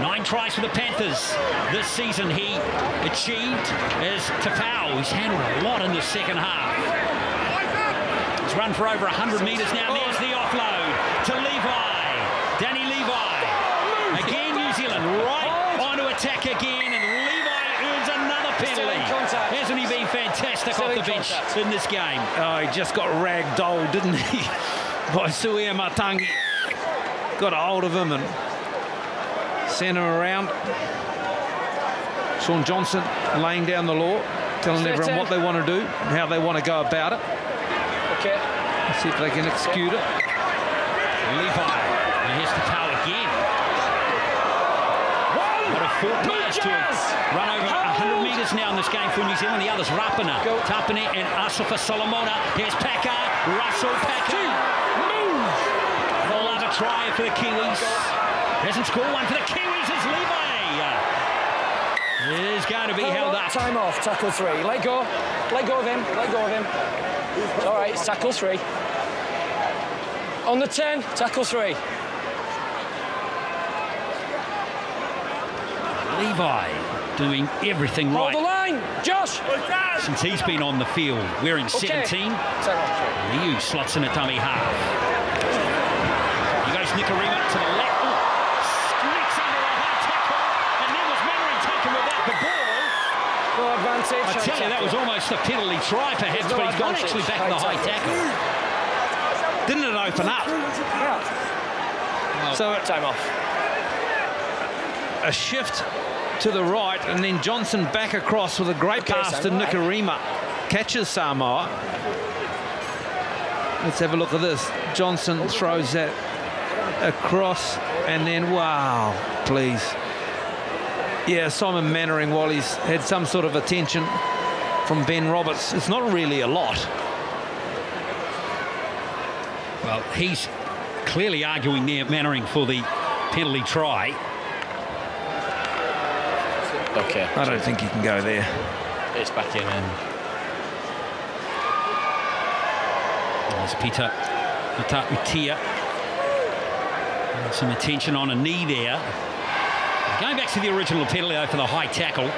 [SPEAKER 9] 9 tries for the Panthers this season. He achieved as Tafau. He's handled a lot in the second half. He's run for over 100 metres now. There's the offload to Levi. Danny Levi. Again, New Zealand right onto attack again, and Levi earns another penalty. Hasn't he been fantastic off the bench in this game?
[SPEAKER 10] Oh, he just got ragdolled, didn't he? By Suia Matangi. Got a hold of him and sent him around. Sean Johnson laying down the law, telling everyone what they want to do and how they want to go about it.
[SPEAKER 13] Okay.
[SPEAKER 10] Let's see if they can execute it.
[SPEAKER 9] Levi. And here's the foul again. What a 4 players to run over 100 metres now in this game for New Zealand. The others, Rapana, Tapane and Asafa Solomona. Here's Packer, Russell Packer. They'll have a try for the Kiwis. Hasn't scored one for the Kiwis. It's Levi. Is going to be held up.
[SPEAKER 13] Time off, tackle 3. Let go of him, let go of him. All right, it's tackle 3. On the 10, tackle 3.
[SPEAKER 9] Levi doing everything right.
[SPEAKER 13] Hold the line, Josh.
[SPEAKER 9] Since he's been on the field, wearing 17. Liu slots in a dummy half. Here goes Nikarima to the left. Streaks under a high tackle. And then was Mannering taken without the ball.
[SPEAKER 13] No advantage.
[SPEAKER 9] I tell you, that was almost a penalty try perhaps, but he's gone actually back to the high tackle. Didn't it open up?
[SPEAKER 10] So time off. A shift to the right, and then Johnson back across with a great pass to Nikarima. Catches Samoa. Let's have a look at this. Johnson throws that across, and then, wow, please. Yeah, Simon Mannering, while he's had some sort of attention from Ben Roberts, it's not really a lot.
[SPEAKER 9] Well, he's clearly arguing there, Mannering, for the penalty try.
[SPEAKER 15] Okay.
[SPEAKER 10] I don't think he can go there.
[SPEAKER 15] It's back in.
[SPEAKER 9] There's Peter Utia. Some attention on a knee there. Going back to the original penalty though for the high tackle.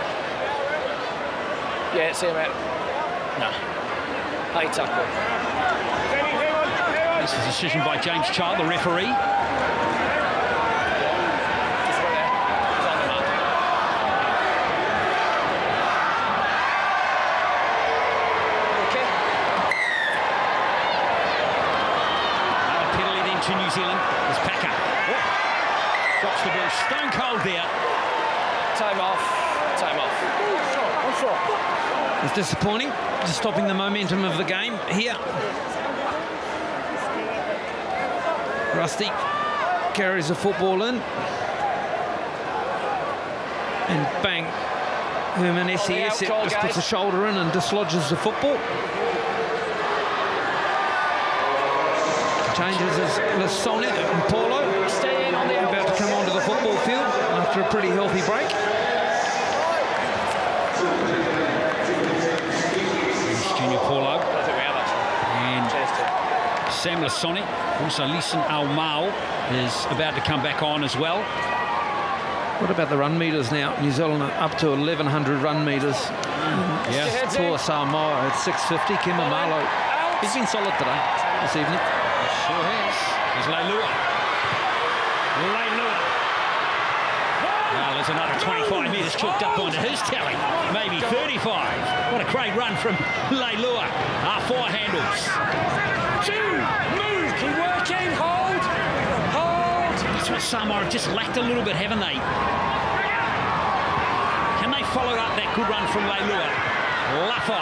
[SPEAKER 13] Yeah, see him out. No. High tackle.
[SPEAKER 9] This is a decision by James Child, the referee. To New Zealand is Packer. Drops the ball stone cold there.
[SPEAKER 13] Time off. Time off.
[SPEAKER 10] It's disappointing, just stopping the momentum of the game here. Rusty carries the football in. And bang, Herman SES just puts a shoulder in and dislodges the football. Changes as Lasonic and Paulo about to come onto the football field after a pretty healthy break. It's Junior Paulo and Sam Lasonic. Also Leeson Aumau is about to come back on as well. What about the run meters now? New Zealand are up to 1,100 run meters.
[SPEAKER 9] Yeah.
[SPEAKER 10] Poor Samoa at 650. Kima Malo, he's been solid today, this evening.
[SPEAKER 9] Sure has. There's Leilua. Well, there's another 25 metres chalked up onto his tally. Maybe 35. What a great run from Leilua. R4 handles.
[SPEAKER 13] Move. Keep working. Hold.
[SPEAKER 9] That's what Samoa have just lacked a little bit, haven't they? Can they follow up that good run from Leilua? Lafa.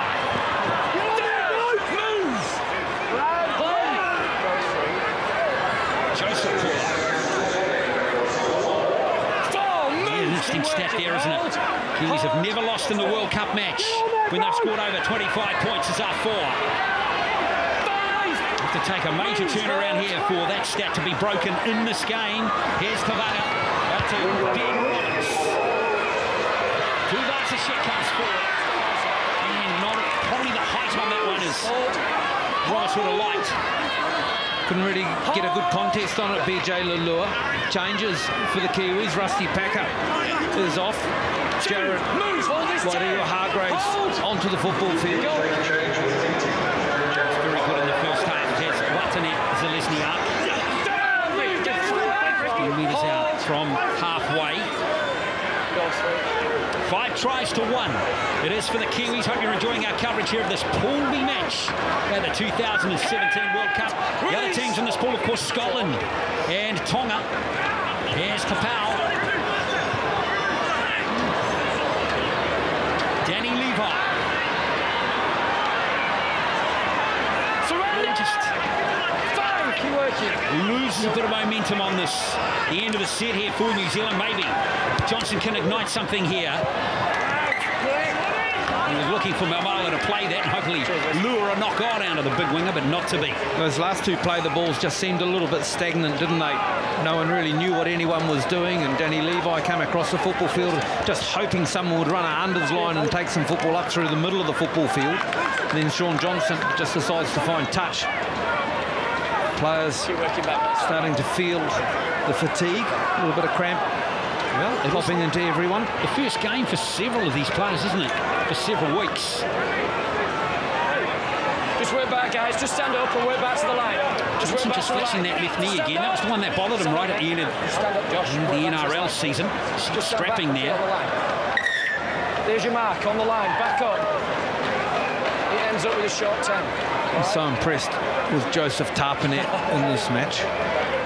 [SPEAKER 9] interesting stat there, isn't it? Kiwis have never lost in the World Cup match when they've scored over 25 points as our 4. Have to take a major turnaround here for that stat to be broken in this game. Here's Tavaga out to Ben Roberts. Tuvasashek comes forward. And not probably the height on that one is Roberts would have liked.
[SPEAKER 10] Couldn't really get a good contest on it. BJ Lalua changes for the Kiwis. Rusty Packer is off. Jared Hargraves onto the football field.
[SPEAKER 9] Very good in the first half. There's Watanet Zalesniak. 15 metres out from halfway. 5 tries to 1. It is for the Kiwis. Hope you're enjoying our coverage here of this Pool B match at the 2017 World Cup. The other teams in this pool, of course, Scotland and Tonga. Here's Tapau. Danny Levi. Just loses a bit of momentum on this. The end of the set here for New Zealand. Maybe Johnson can ignite something here. He was looking for Maumalo to play that and hopefully lure a knock on out of the big winger, but not to be.
[SPEAKER 10] Those last 2 play the balls just seemed a little bit stagnant, didn't they? No one really knew what anyone was doing, and Danny Levi came across the football field just hoping someone would run an unders line and take some football up through the middle of the football field. And then Sean Johnson just decides to find touch. Players starting to feel the fatigue, a little bit of cramp. Well, popping into everyone.
[SPEAKER 9] The first game for several of these players, isn't it? For several weeks.
[SPEAKER 13] Just work back, guys. Just stand up and work back to the line.
[SPEAKER 9] Johnson just flexing that left knee again. That was the one that bothered him right at the end of the NRL season. Strapping there.
[SPEAKER 13] There's your mark on the line. Back up. He ends up with a short 10.
[SPEAKER 10] I'm so impressed with Joseph Tarpanet in this match.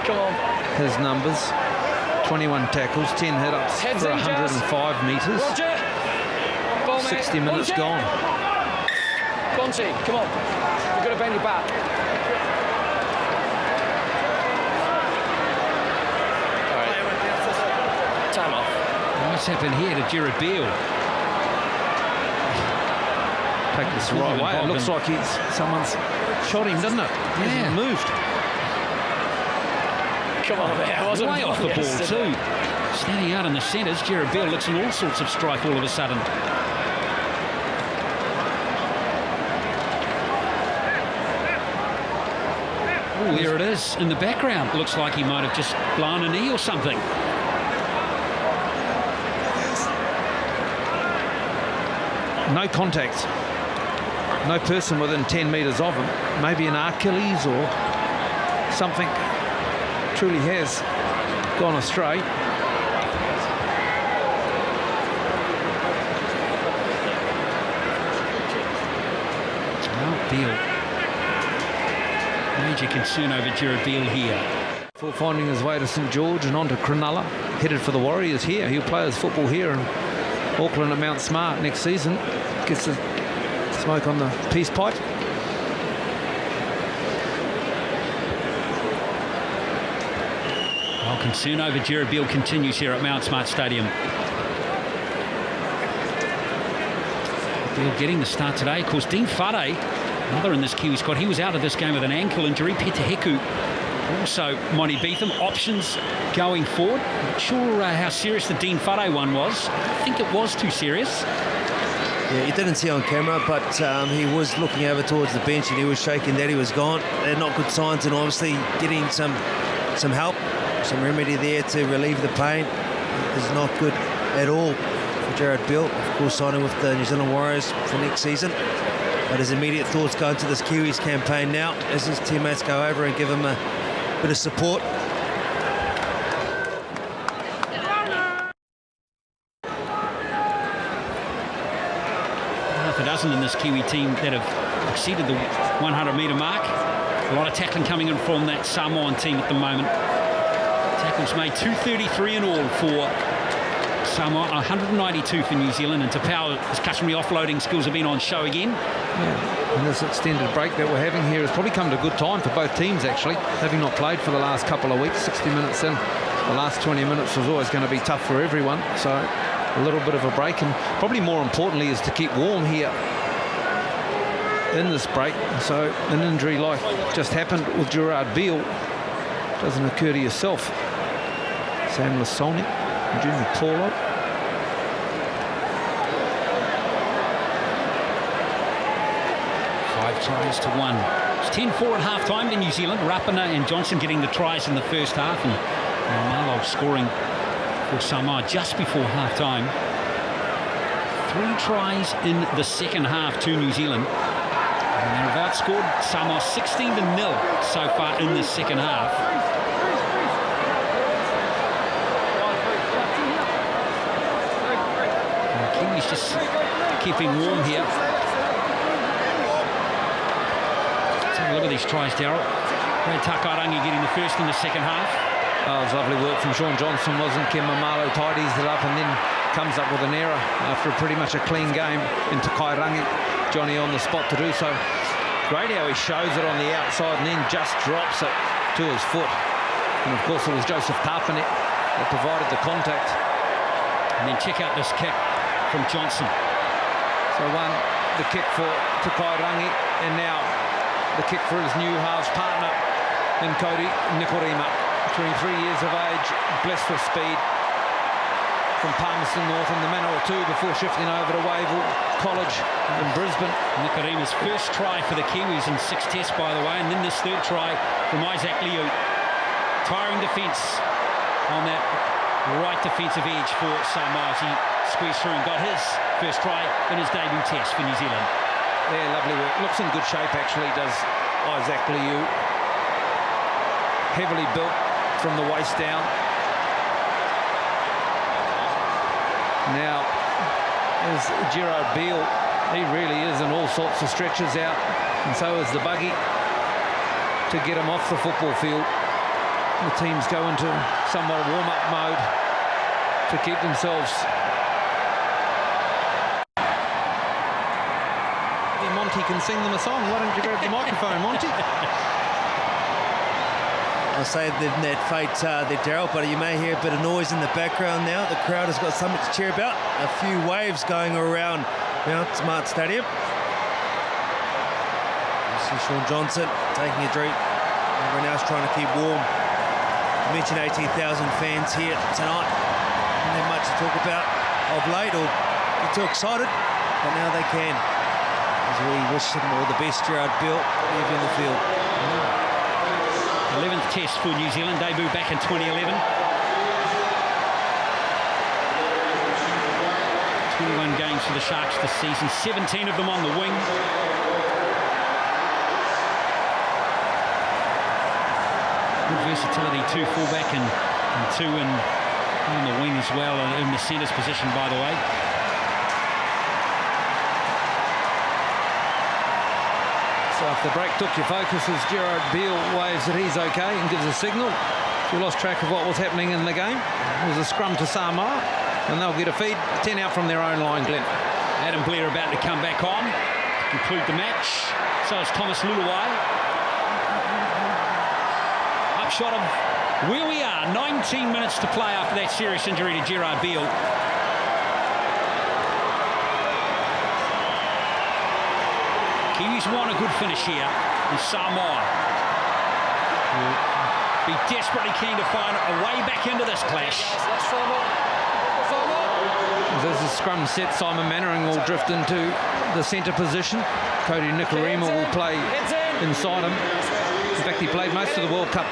[SPEAKER 13] Come on.
[SPEAKER 10] His numbers. 21 tackles, 10 hit-ups for 105 metres. 60 minutes gone.
[SPEAKER 13] Bonte, come on. You've got to bend your back.
[SPEAKER 15] All right. Time off.
[SPEAKER 9] What's happened here to Jared Beale?
[SPEAKER 10] Take this the right way. It looks like someone's shot him, doesn't it?
[SPEAKER 9] Yeah.
[SPEAKER 10] He's moved.
[SPEAKER 13] Come on, man. Wasn't
[SPEAKER 9] way off the ball too. Standing out in the centres, Jared Beale looks in all sorts of strife all of a sudden. Oh, there it is in the background. Looks like he might have just blown a knee or something.
[SPEAKER 10] No contact. No person within 10 metres of him. Maybe an Achilles or something. Truly has gone astray.
[SPEAKER 9] Well, Beale. Major concern over Jared Beale here.
[SPEAKER 10] For finding his way to St George and on to Cronulla. Headed for the Warriors here. He'll play his football here in Auckland at Mount Smart next season. Gets the smoke on the peace pipe.
[SPEAKER 9] Concern over Jared Beale continues here at Mount Smart Stadium. Beale getting the start today. Of course, Dean Whare, another in this Kiwi squad, he was out of this game with an ankle injury. Peter Heku, also Monty Beetham. Options going forward. Not sure how serious the Dean Whare one was. I think it was too serious.
[SPEAKER 16] Yeah, you didn't see on camera, but he was looking over towards the bench and he was shaking that he was gone. They're not good signs, and obviously getting some help. Some remedy there to relieve the pain is not good at all for Jared Beale. Of course, signing with the New Zealand Warriors for next season. But his immediate thoughts go into this Kiwis campaign now as his teammates go over and give him a bit of support.
[SPEAKER 9] Half a dozen in this Kiwi team that have exceeded the 100-metre mark. A lot of tackling coming in from that Samoan team at the moment. Tackles made 233 in all for Samoa, 192 for New Zealand, and Tapau, his customary offloading skills have been on show again.
[SPEAKER 10] Yeah. And this extended break that we're having here has probably come at a good time for both teams, actually, having not played for the last couple of weeks. 60 minutes in the last 20 minutes was always going to be tough for everyone. So a little bit of a break, and probably more importantly is to keep warm here in this break. So an injury like just happened with Gerard Beale doesn't occur to yourself. Sam Lasoni, Junior Paulo.
[SPEAKER 9] Tries to 1. It's 10-4 at half-time to New Zealand. Rapana and Johnson getting the tries in the first half, and Marlow scoring for Samoa just before half-time. 3 tries in the second half to New Zealand. And they've outscored Samoa 16-0 so far in the second half. And Kiwi's just keeping warm here. Look at these tries, Darryl. Brad Takairangi getting the first in the second half.
[SPEAKER 10] Oh, it was lovely work from Sean Johnson, wasn't it? Kemba Marlow tidies it up and then comes up with an error after pretty much a clean game into Takairangi. Johnny on the spot to do so. Great how he shows it on the outside and then just drops it to his foot. And of course it was Joseph Tapine that provided the contact.
[SPEAKER 9] And then check out this kick from Johnson.
[SPEAKER 10] So the kick for Takairangi, and now the kick for his new halves partner in Cody Nikorima, 23 years of age, blessed with speed, from Palmerston North in the Manawa 2 before shifting over to Wavell College in Brisbane.
[SPEAKER 9] Nikorima's first try for the Kiwis in 6 tests, by the way, and then this third try from Isaac Liu. Tiring defence on that right defensive edge for Samoa as he squeezed through and got his first try in his debut test for New Zealand.
[SPEAKER 10] Yeah, lovely work. Looks in good shape, actually, does Isaac Liu. Heavily built from the waist down. Now, as Gerard Beale, he really is in all sorts of stretches out, and so is the buggy to get him off the football field. The teams go into somewhat warm-up mode to keep themselves. Monty can sing them a song. Why don't you grab the microphone, Monty?
[SPEAKER 16] I'll say that fate there, Darryl, but you may hear a bit of noise in the background now. The crowd has got something to cheer about. A few waves going around Mount Smart Stadium. You see Sean Johnson taking a drink. Everyone else trying to keep warm. I mentioned 18,000 fans here tonight. Didn't have much to talk about of late or get too excited, but now they can. As we wish them all the best, Gerard Beale, leave in the field.
[SPEAKER 9] 11th test for New Zealand, debut back in 2011. 21 games for the Sharks this season, 17 of them on the wing. Good versatility, 2 fullback and 2 on the wing as well, in the centre's position, by the way.
[SPEAKER 10] So if the break took your focus as Gerard Beale waves that he's okay and gives a signal, if you lost track of what was happening in the game, it was a scrum to Samoa, and they'll get a feed, 10 out from their own line, Glenn.
[SPEAKER 9] Adam Blair about to come back on, conclude the match. So is Thomas Luluai. Upshot of where we are, 19 minutes to play after that serious injury to Gerard Beale. Kiwis want a good finish here, and Samoa will be desperately keen to find a way back into this clash.
[SPEAKER 10] As the scrum set, Simon Mannering will drift into the centre position. Cody Nikorima will play inside him. In fact, he played most of the World Cup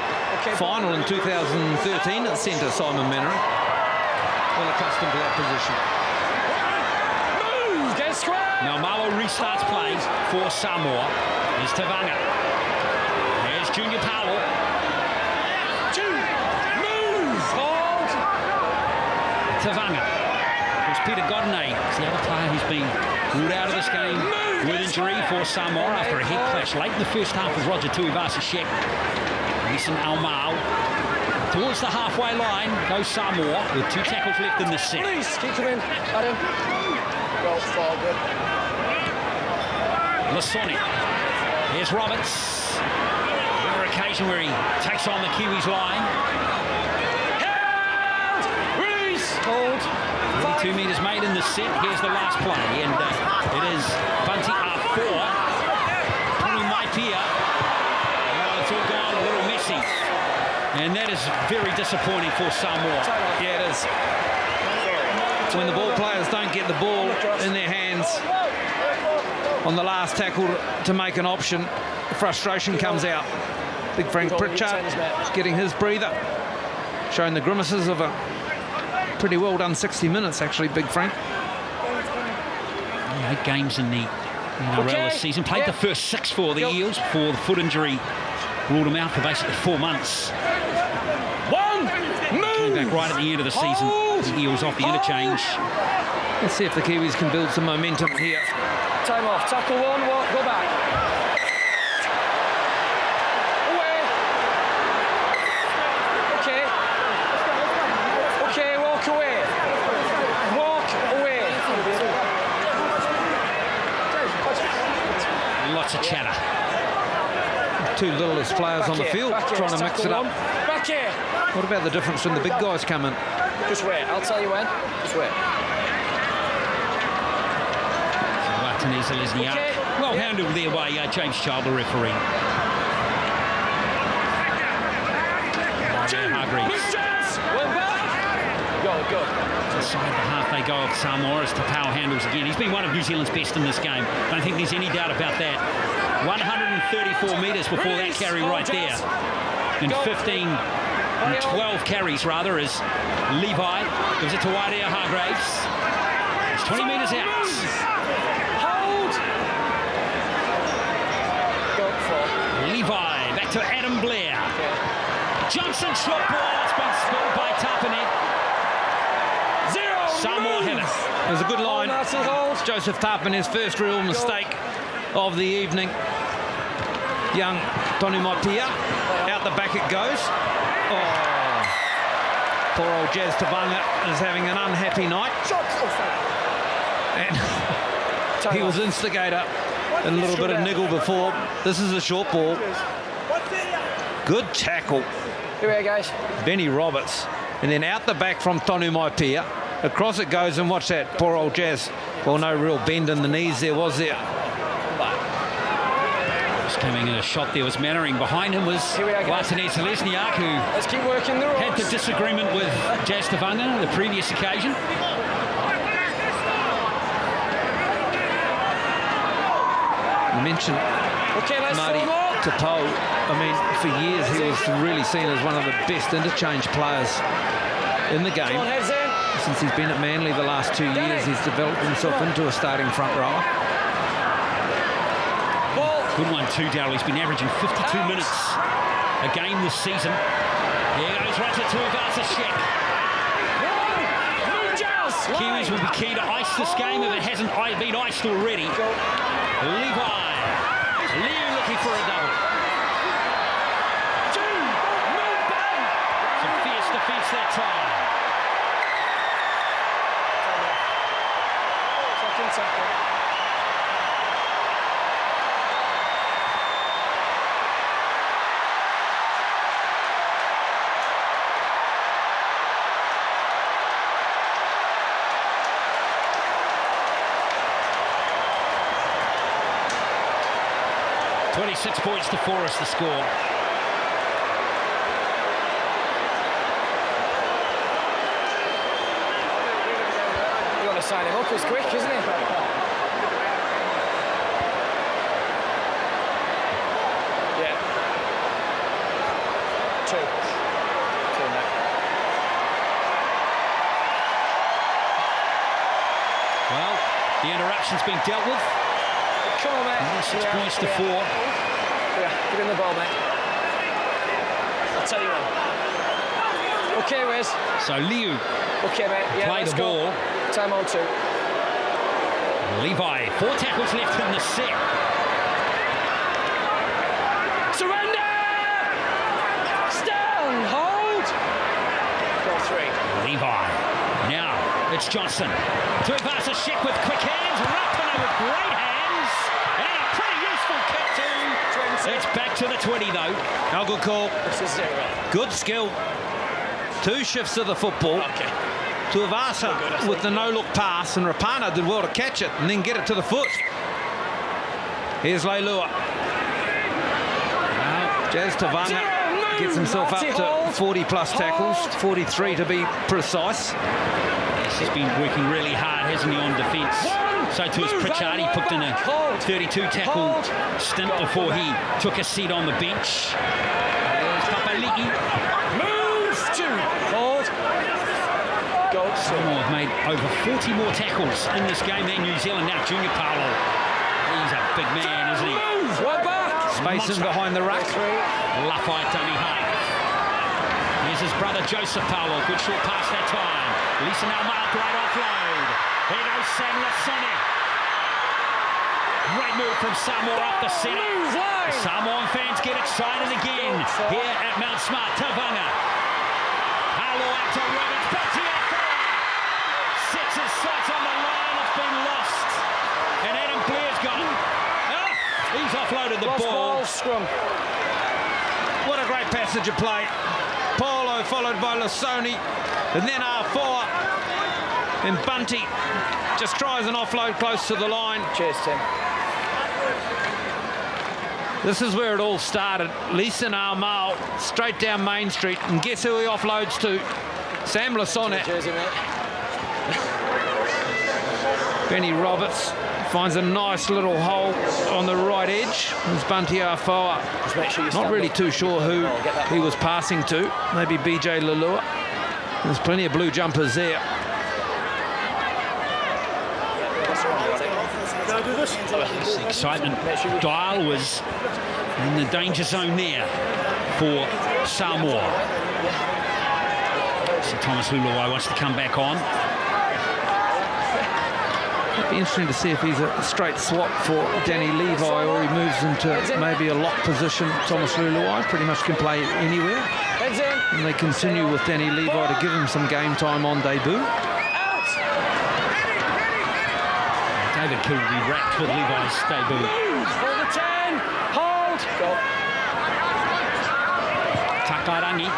[SPEAKER 10] final in 2013 at centre, Simon Mannering. Well accustomed to that position.
[SPEAKER 9] Now Malo restarts play for Samoa. Here's Tavanga. Here's Junior Paulo. Move! Hold! Tavanga. Here's Peter Godinay. It's the other player who's been ruled out of this game with injury for Samoa after a head clash late in the first half with Roger Tuivasa-Sheck. Mason Almao. Towards the halfway line goes Samoa with 2 tackles left in the set.
[SPEAKER 13] Please, keep them in. Adam. Go forward.
[SPEAKER 9] Lasoni. Here's Roberts. Another occasion where he takes on the Kiwis line.
[SPEAKER 13] Hold.
[SPEAKER 9] 2 metres made in the set. Here's the last play, and it is Bunty R4. Tony Maipia. Well, it's all gone a little messy, and that is very disappointing for Samoa.
[SPEAKER 10] Yeah, it is. When the ball players don't get the ball in their hands on the last tackle to make an option, frustration comes out. Big Frank Pritchard getting his breather, showing the grimaces of a pretty well done 60 minutes, actually, Big Frank.
[SPEAKER 9] 8 games in the NRL this season. Played the first 6 for the Eels before the foot injury ruled him out for basically 4 months. Came back right at the end of the season. The Eels off the interchange.
[SPEAKER 10] Let's see if the Kiwis can build some momentum here.
[SPEAKER 13] Time off. Tackle 1, walk, go back. Away. Okay. Okay, walk away. Walk away.
[SPEAKER 9] Lots of chatter.
[SPEAKER 10] Two littlest players on the field trying to mix it up.
[SPEAKER 13] Back here.
[SPEAKER 10] What about the difference when the big guys come in?
[SPEAKER 13] Just wait. I'll tell you when. Just wait.
[SPEAKER 9] Okay. Well handled there by James Child, the referee. Hargreaves.
[SPEAKER 13] Go.
[SPEAKER 9] Inside the half they go of Samoa as Tapau handles again. He's been one of New Zealand's best in this game. I don't think there's any doubt about that. 134 metres before that carry right there. And 12 carries rather as Levi gives it to Wairea Hargreaves. It's 20 metres out.
[SPEAKER 13] Hold.
[SPEAKER 9] Levi back to Adam Blair. Johnson short ball. It's been spilled by Tapine. Samoa have it.
[SPEAKER 10] It was a good line. Joseph Tapine's first real mistake of the evening. Young Tony Maipia. Out the back it goes. Oh. Poor old Jazz Tavanga is having an unhappy night. And he was instigator in a little bit of niggle before. This is a short ball. Good tackle.
[SPEAKER 13] Here we go, guys.
[SPEAKER 10] Benny Roberts. And then out the back from Tonu Maipia. Across it goes, and watch that. Poor old Jazz. Well, no real bend in the knees there, was there?
[SPEAKER 9] Just coming in a shot there was Mannering. Behind him was Martinez Lesniak, who had the disagreement with Jazz Tavanga the previous occasion.
[SPEAKER 10] You mentioned Marty Tapau. I mean, for years he was really seen as one of the best interchange players in the game. Since he's been at Manly the last 2 years, he's developed himself into a starting front rower.
[SPEAKER 9] Good one too, Darryl. He's been averaging 52 minutes a game this season. Here goes right to Tuivasa-Sheck. Kiwis will be key to ice this game if it hasn't been iced already. Levi. Liu looking for a double. Some fierce defence that time. Six points to Forrest, the score.
[SPEAKER 13] You want to sign him up? He's quick, isn't he? Yeah. Two now.
[SPEAKER 9] Well, the interruption's been dealt with.
[SPEAKER 13] Come on, mate.
[SPEAKER 9] 6 points to 4.
[SPEAKER 13] Yeah, get in the ball, mate. I'll tell you when. Okay, Wes.
[SPEAKER 9] So Liu.
[SPEAKER 13] Okay, mate. Yeah,
[SPEAKER 9] play the ball.
[SPEAKER 13] Time on 2.
[SPEAKER 9] Levi, 4 tackles left in the set.
[SPEAKER 13] Surrender! Stand, hold. Go 3.
[SPEAKER 9] Levi. Now it's Johnson. Tuivasa-Sheck with quick hands. Rapana with great hands. And a pretty useful kick too. It's back to the 20 though.
[SPEAKER 10] Oh, good call.
[SPEAKER 13] This is 0.
[SPEAKER 10] Good skill. 2 shifts of the football.
[SPEAKER 13] Okay.
[SPEAKER 10] Tuivasa with the no-look pass, and Rapana did well to catch it and then get it to the foot. Here's Leilua. Now, Jazz Tavanga gets himself up to 40-plus tackles, 43 to be precise.
[SPEAKER 9] He's been working really hard, hasn't he, on defence? So to his Pritchard, he put in a 32-tackle stint before he took a seat on the bench. There's Papali'i.
[SPEAKER 13] Move to hold.
[SPEAKER 9] Samoa have made over 40 more tackles in this game than New Zealand. Now Junior Paulo. He's a big man, isn't he?
[SPEAKER 13] One back.
[SPEAKER 10] Space in behind the ruck.
[SPEAKER 9] Lafai dummy half. Here's his brother Joseph Paulo. Good short pass that time. Lisa Naumar, great offload. Here goes Sam Lasone. Great move from Samoa up the centre. The Samoan fans get excited again here at Mount Smart. Tavanga. Paulo out to Roberts. Batiafa sets his sights on the line. It's been lost. And Adam Blair's got it. Oh, he's offloaded the ball.
[SPEAKER 13] Scrum.
[SPEAKER 10] What a great passage of play. Paulo followed by Lasone. And then R4. And Bunty just tries an offload close to the line.
[SPEAKER 13] Cheers, Tim.
[SPEAKER 10] This is where it all started. Lisa Naumau straight down Main Street. And guess who he offloads to? Sam Lasone. Benny Roberts finds a nice little hole on the right edge. There's Bunty Afoa. Not really too sure who he was passing to. Maybe BJ Lalua. There's plenty of blue jumpers there.
[SPEAKER 9] Excitement. Dial was in the danger zone there for Samoa. So Thomas Luluai wants to come back on.
[SPEAKER 10] It'd be interesting to see if he's a straight swap for Danny Levi, or he moves into maybe a lock position. Thomas Luluai pretty much can play anywhere. And they continue with Danny Levi to give him some game time on debut.
[SPEAKER 9] David Kill will be wrapped with Levi's debut.
[SPEAKER 13] Hold the 10. Hold. Go.
[SPEAKER 9] Takarangi.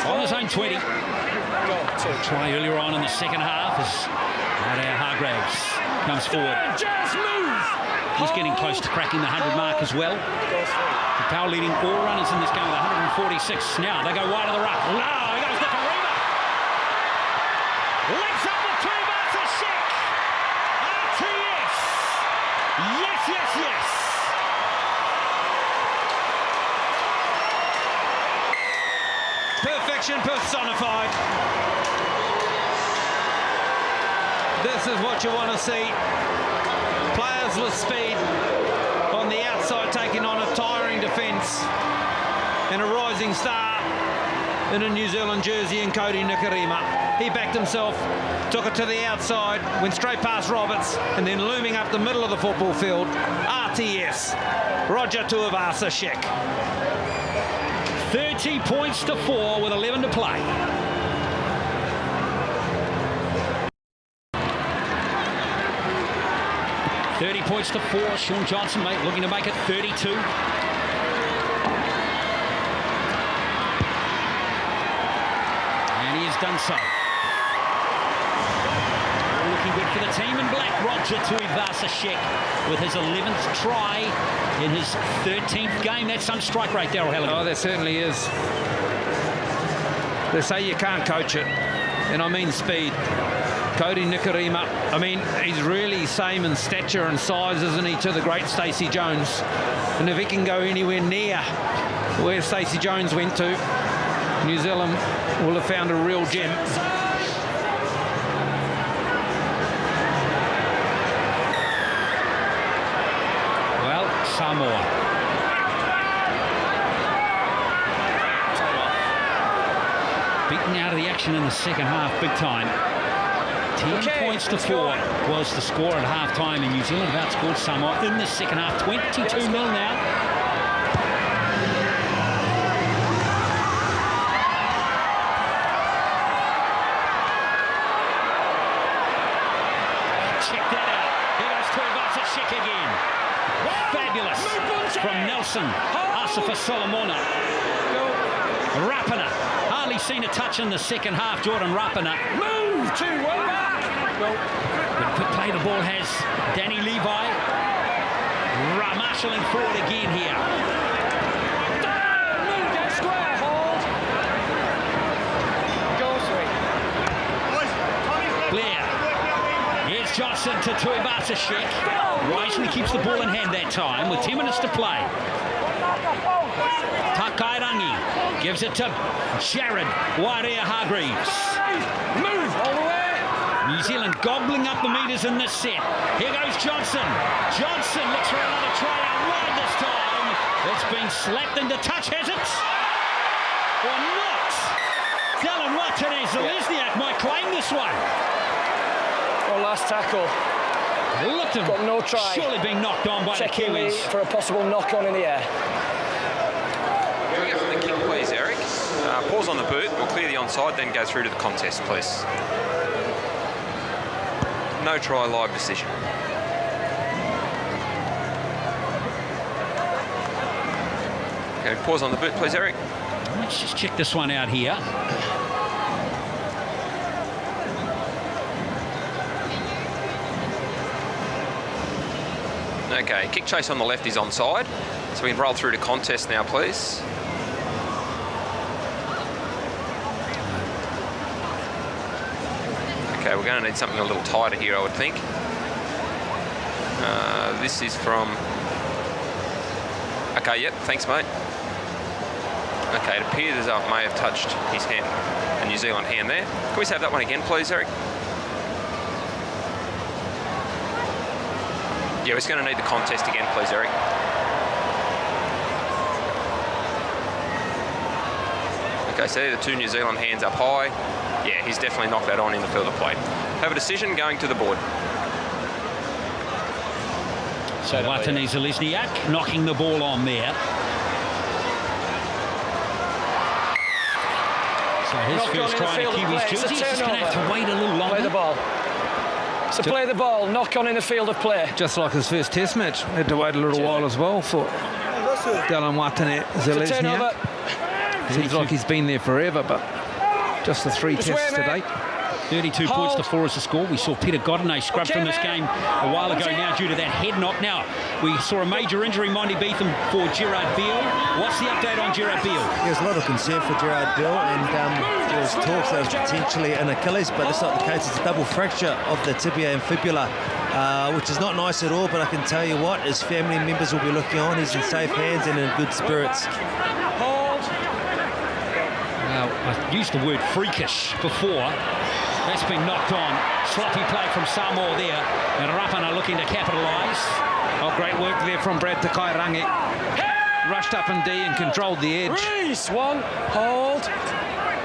[SPEAKER 9] On his own 20. Try earlier on in the second half as Hargraves comes forward. He's getting close to cracking the 100 mark as well. The power leading all runners in this game with 146. Now they go wide of the ruck. No, he goes Nicarima. Legs up the Tuivasa Shek. RTS. Yes, yes, yes.
[SPEAKER 10] Perfection personified. This is what you want to see. Players with speed on the outside taking on a tiring defence, and a rising star in a New Zealand jersey in Cody Nicarima. He backed himself, took it to the outside, went straight past Roberts, and then looming up the middle of the football field, RTS, Roger Tuivasa Shek.
[SPEAKER 9] 30 points to 4 with 11 to play. $30 points to 4. Sean Johnson looking to make it 32. And he has done so. Looking good for the team in black. Roger Tuivasa Shek with his 11th try in his 13th game. That's some strike rate, Daryl Halligan.
[SPEAKER 10] Oh, there certainly is. They say you can't coach it, and I mean speed. Cody Nicarima, I mean, he's really same in stature and size, isn't he, to the great Stacey Jones. And if he can go anywhere near where Stacey Jones went to, New Zealand will have found a real gem.
[SPEAKER 9] Well, Samoa. Beaten out of the action in the second half, big time. 10 points to 4 was the score at half-time, and New Zealand have outscored Samoa in the second half. 22-0 now. Check that out. Here goes Tuivasa Shek again. Fabulous from Nelson Asafa Solomona. Rapana, hardly seen a touch in the second half. Jordan Rapana.
[SPEAKER 13] Move to well back.
[SPEAKER 9] Good quick play the ball has Danny Levi. Marshalling forward again here.
[SPEAKER 13] Move, get square, hold. Go, sweet.
[SPEAKER 9] Blair. Here's Johnson to Tuivasa-Sheck. Wisely keeps the ball in hand that time with 10 minutes to play. Takairangi gives it to Jared Wairea-Hargreaves.
[SPEAKER 13] Move all the way.
[SPEAKER 9] New Zealand gobbling up the metres in this set. Here goes Johnson. Johnson looks for another try out wide this time. It's been slapped into touch, has it? Or not? Dylan Watene-Zelezniak might claim this one.
[SPEAKER 13] Well, last tackle.
[SPEAKER 9] Looked at him.
[SPEAKER 13] Got no try.
[SPEAKER 9] Surely being knocked on by
[SPEAKER 13] Checking
[SPEAKER 9] the Kiwis.
[SPEAKER 13] for a possible knock-on in the air.
[SPEAKER 14] Can we go for the kick, please, Eric? Pause on the boot. We'll clear the onside, then go through to the contest, please. No try, live decision. Okay, pause on the boot, please, Eric.
[SPEAKER 9] Let's just check this one out here.
[SPEAKER 14] Okay, kick chase on the left is onside. So we can roll through to contest now, please. Okay, we're going to need something a little tighter here, I would think. This is from... Okay, yep, thanks, mate. Okay, it appears as though it may have touched his hand, a New Zealand hand there. Can we have that one again, please, Eric? Yeah, we're just going to need the contest again, please, Eric. Okay, so the two New Zealand hands up high. Yeah, he's definitely knocked that on in the field of play. Have a decision going to the board.
[SPEAKER 9] So Watene-Zelezniak knocking the ball on there. So his first try to Kiwis jersey. He's just going to have to wait a little longer.
[SPEAKER 13] Play the ball. So play the ball, knock on in the field of play.
[SPEAKER 10] Just like his first test match, had to wait a little while as well for Dylan Watene-Zelezniak. Seems like he's been there forever, but just the 3 tests to date.
[SPEAKER 9] 32 points to 4 is the score. We saw Peter Godinay scrubbed from this game a while ago now due to that head knock. Now, we saw a major injury, Monty Beetham, for Gerard Beale. What's the update on Gerard Beale?
[SPEAKER 16] There's a lot of concern for Gerard Beale, and there was talks that it was potentially an Achilles, but it's not the case. It's a double fracture of the tibia and fibula, which is not nice at all, but I can tell you what, his family members will be looking on. He's in safe hands and in good spirits.
[SPEAKER 9] Now, I used the word freakish before. That's been knocked on. Sloppy play from Samoa there. And Rapana looking to capitalise.
[SPEAKER 10] Oh, great work there from Brad Takairangi. Rushed up in D and controlled the edge.
[SPEAKER 13] Reese, one, hold,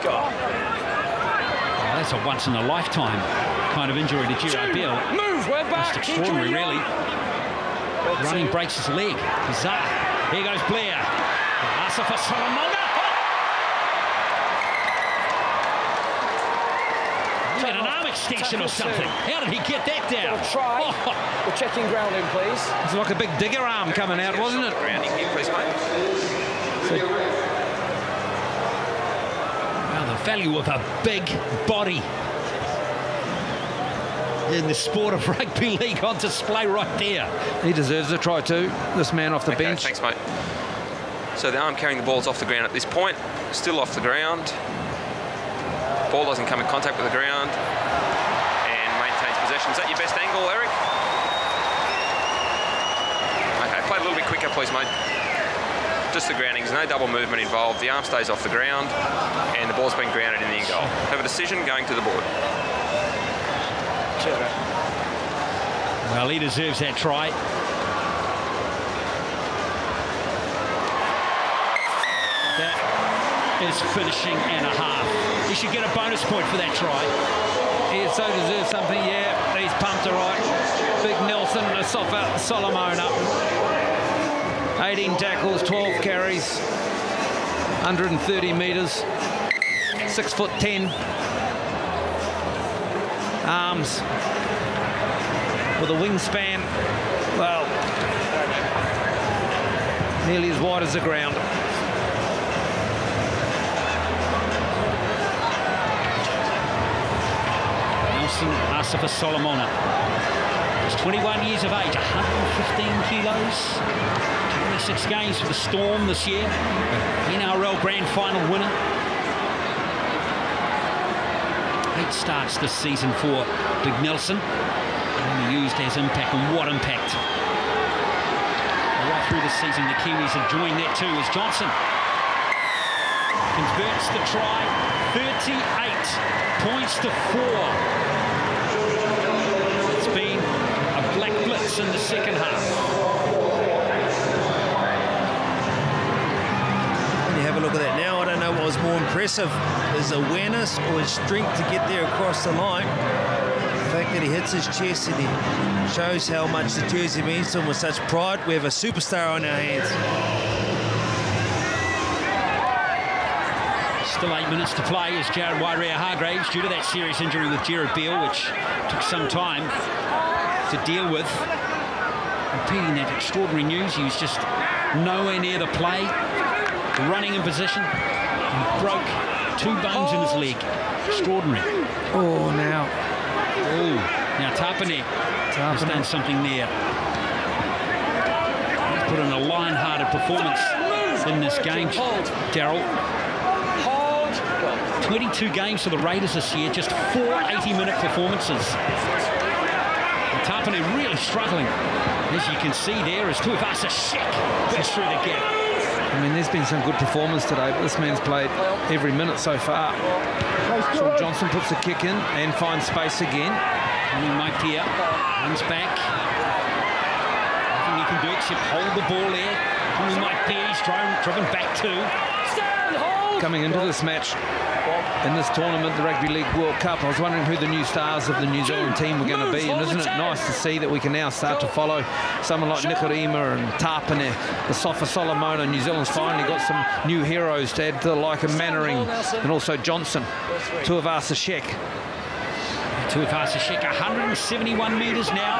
[SPEAKER 13] go.
[SPEAKER 9] Oh, that's a once-in-a-lifetime kind of injury to Gerard Beale.
[SPEAKER 13] Move, we're back.
[SPEAKER 9] Just extraordinary, really. Running breaks his leg. Bizarre. Here goes Blair. Asafa Solomona. An arm extension or something. How did he get that down?
[SPEAKER 13] Try. We're checking grounding, please.
[SPEAKER 10] It's like a big digger arm coming out, wasn't it?
[SPEAKER 14] Grounding here, please, mate.
[SPEAKER 9] Well, the value of a big body in the sport of rugby league on display right there.
[SPEAKER 10] He deserves a try too, this man off the bench.
[SPEAKER 14] Thanks, mate. So the arm carrying the ball's off the ground at this point. Still off the ground. Ball doesn't come in contact with the ground and maintains possession. Is that your best angle, Eric? Okay, play a little bit quicker, please, mate. Just the grounding. There's no double movement involved. The arm stays off the ground and the ball's been grounded in the in goal. Have a decision going to the board.
[SPEAKER 9] Well, he deserves that try. That is finishing and a half. He should get a bonus point for that try.
[SPEAKER 10] He so deserves something, yeah. He's pumped it right. Big Nelson, Asafa Solomona. 18 tackles, 12 carries, 130 metres, 6'10". Arms with a wingspan, well, nearly as wide as the ground.
[SPEAKER 9] Nelson Asifas Solomona. He's 21 years of age, 115 kilos, 26 games for the Storm this year, NRL Grand Final winner. 8 starts this season for Big Nelson, only used as impact, and what impact. Right through the season, the Kiwis have joined that too as Johnson converts the try, 38 points to 4. It's been a black blitz in the second half.
[SPEAKER 16] When you have a look at that now, I don't know what was more impressive, his awareness or his strength to get there across the line. The fact that he hits his chest and he shows how much the jersey means to him with such pride. We have a superstar on our hands.
[SPEAKER 9] Still 8 minutes to play as Jared Waerea-Hargreaves, due to that serious injury with Jared Beale, which took some time to deal with. Repeating that extraordinary news, he was just nowhere near the play, running in position, and broke 2 bones in his leg. Extraordinary.
[SPEAKER 10] Oh, now.
[SPEAKER 9] Oh, now Tapane has done something there. He's put in a lion-hearted performance in this game, Daryl. 22 games for the Raiders this year, just 4 80-minute performances. And Tapane really struggling. As you can see there, as Tuivasa Sheck puts through the gap.
[SPEAKER 10] I mean, there's been some good performance today, but this man's played every minute so far. Sean Johnson puts the kick in and finds space again.
[SPEAKER 9] Mike Pierre runs back. Nothing he can do except hold the ball there. Mike Pierre, he's driven back too.
[SPEAKER 10] Coming into this match, in this tournament, the Rugby League World Cup, I was wondering who the new stars of the New Zealand team were going to be, and isn't it nice to see that we can now start to follow someone like Nikorima and Tapane, the Sofa Solomona. New Zealand's finally got some new heroes to add to the like of Mannering and also Johnson. Tuivasa Sheck.
[SPEAKER 9] Tuivasa Sheck, 171 metres now.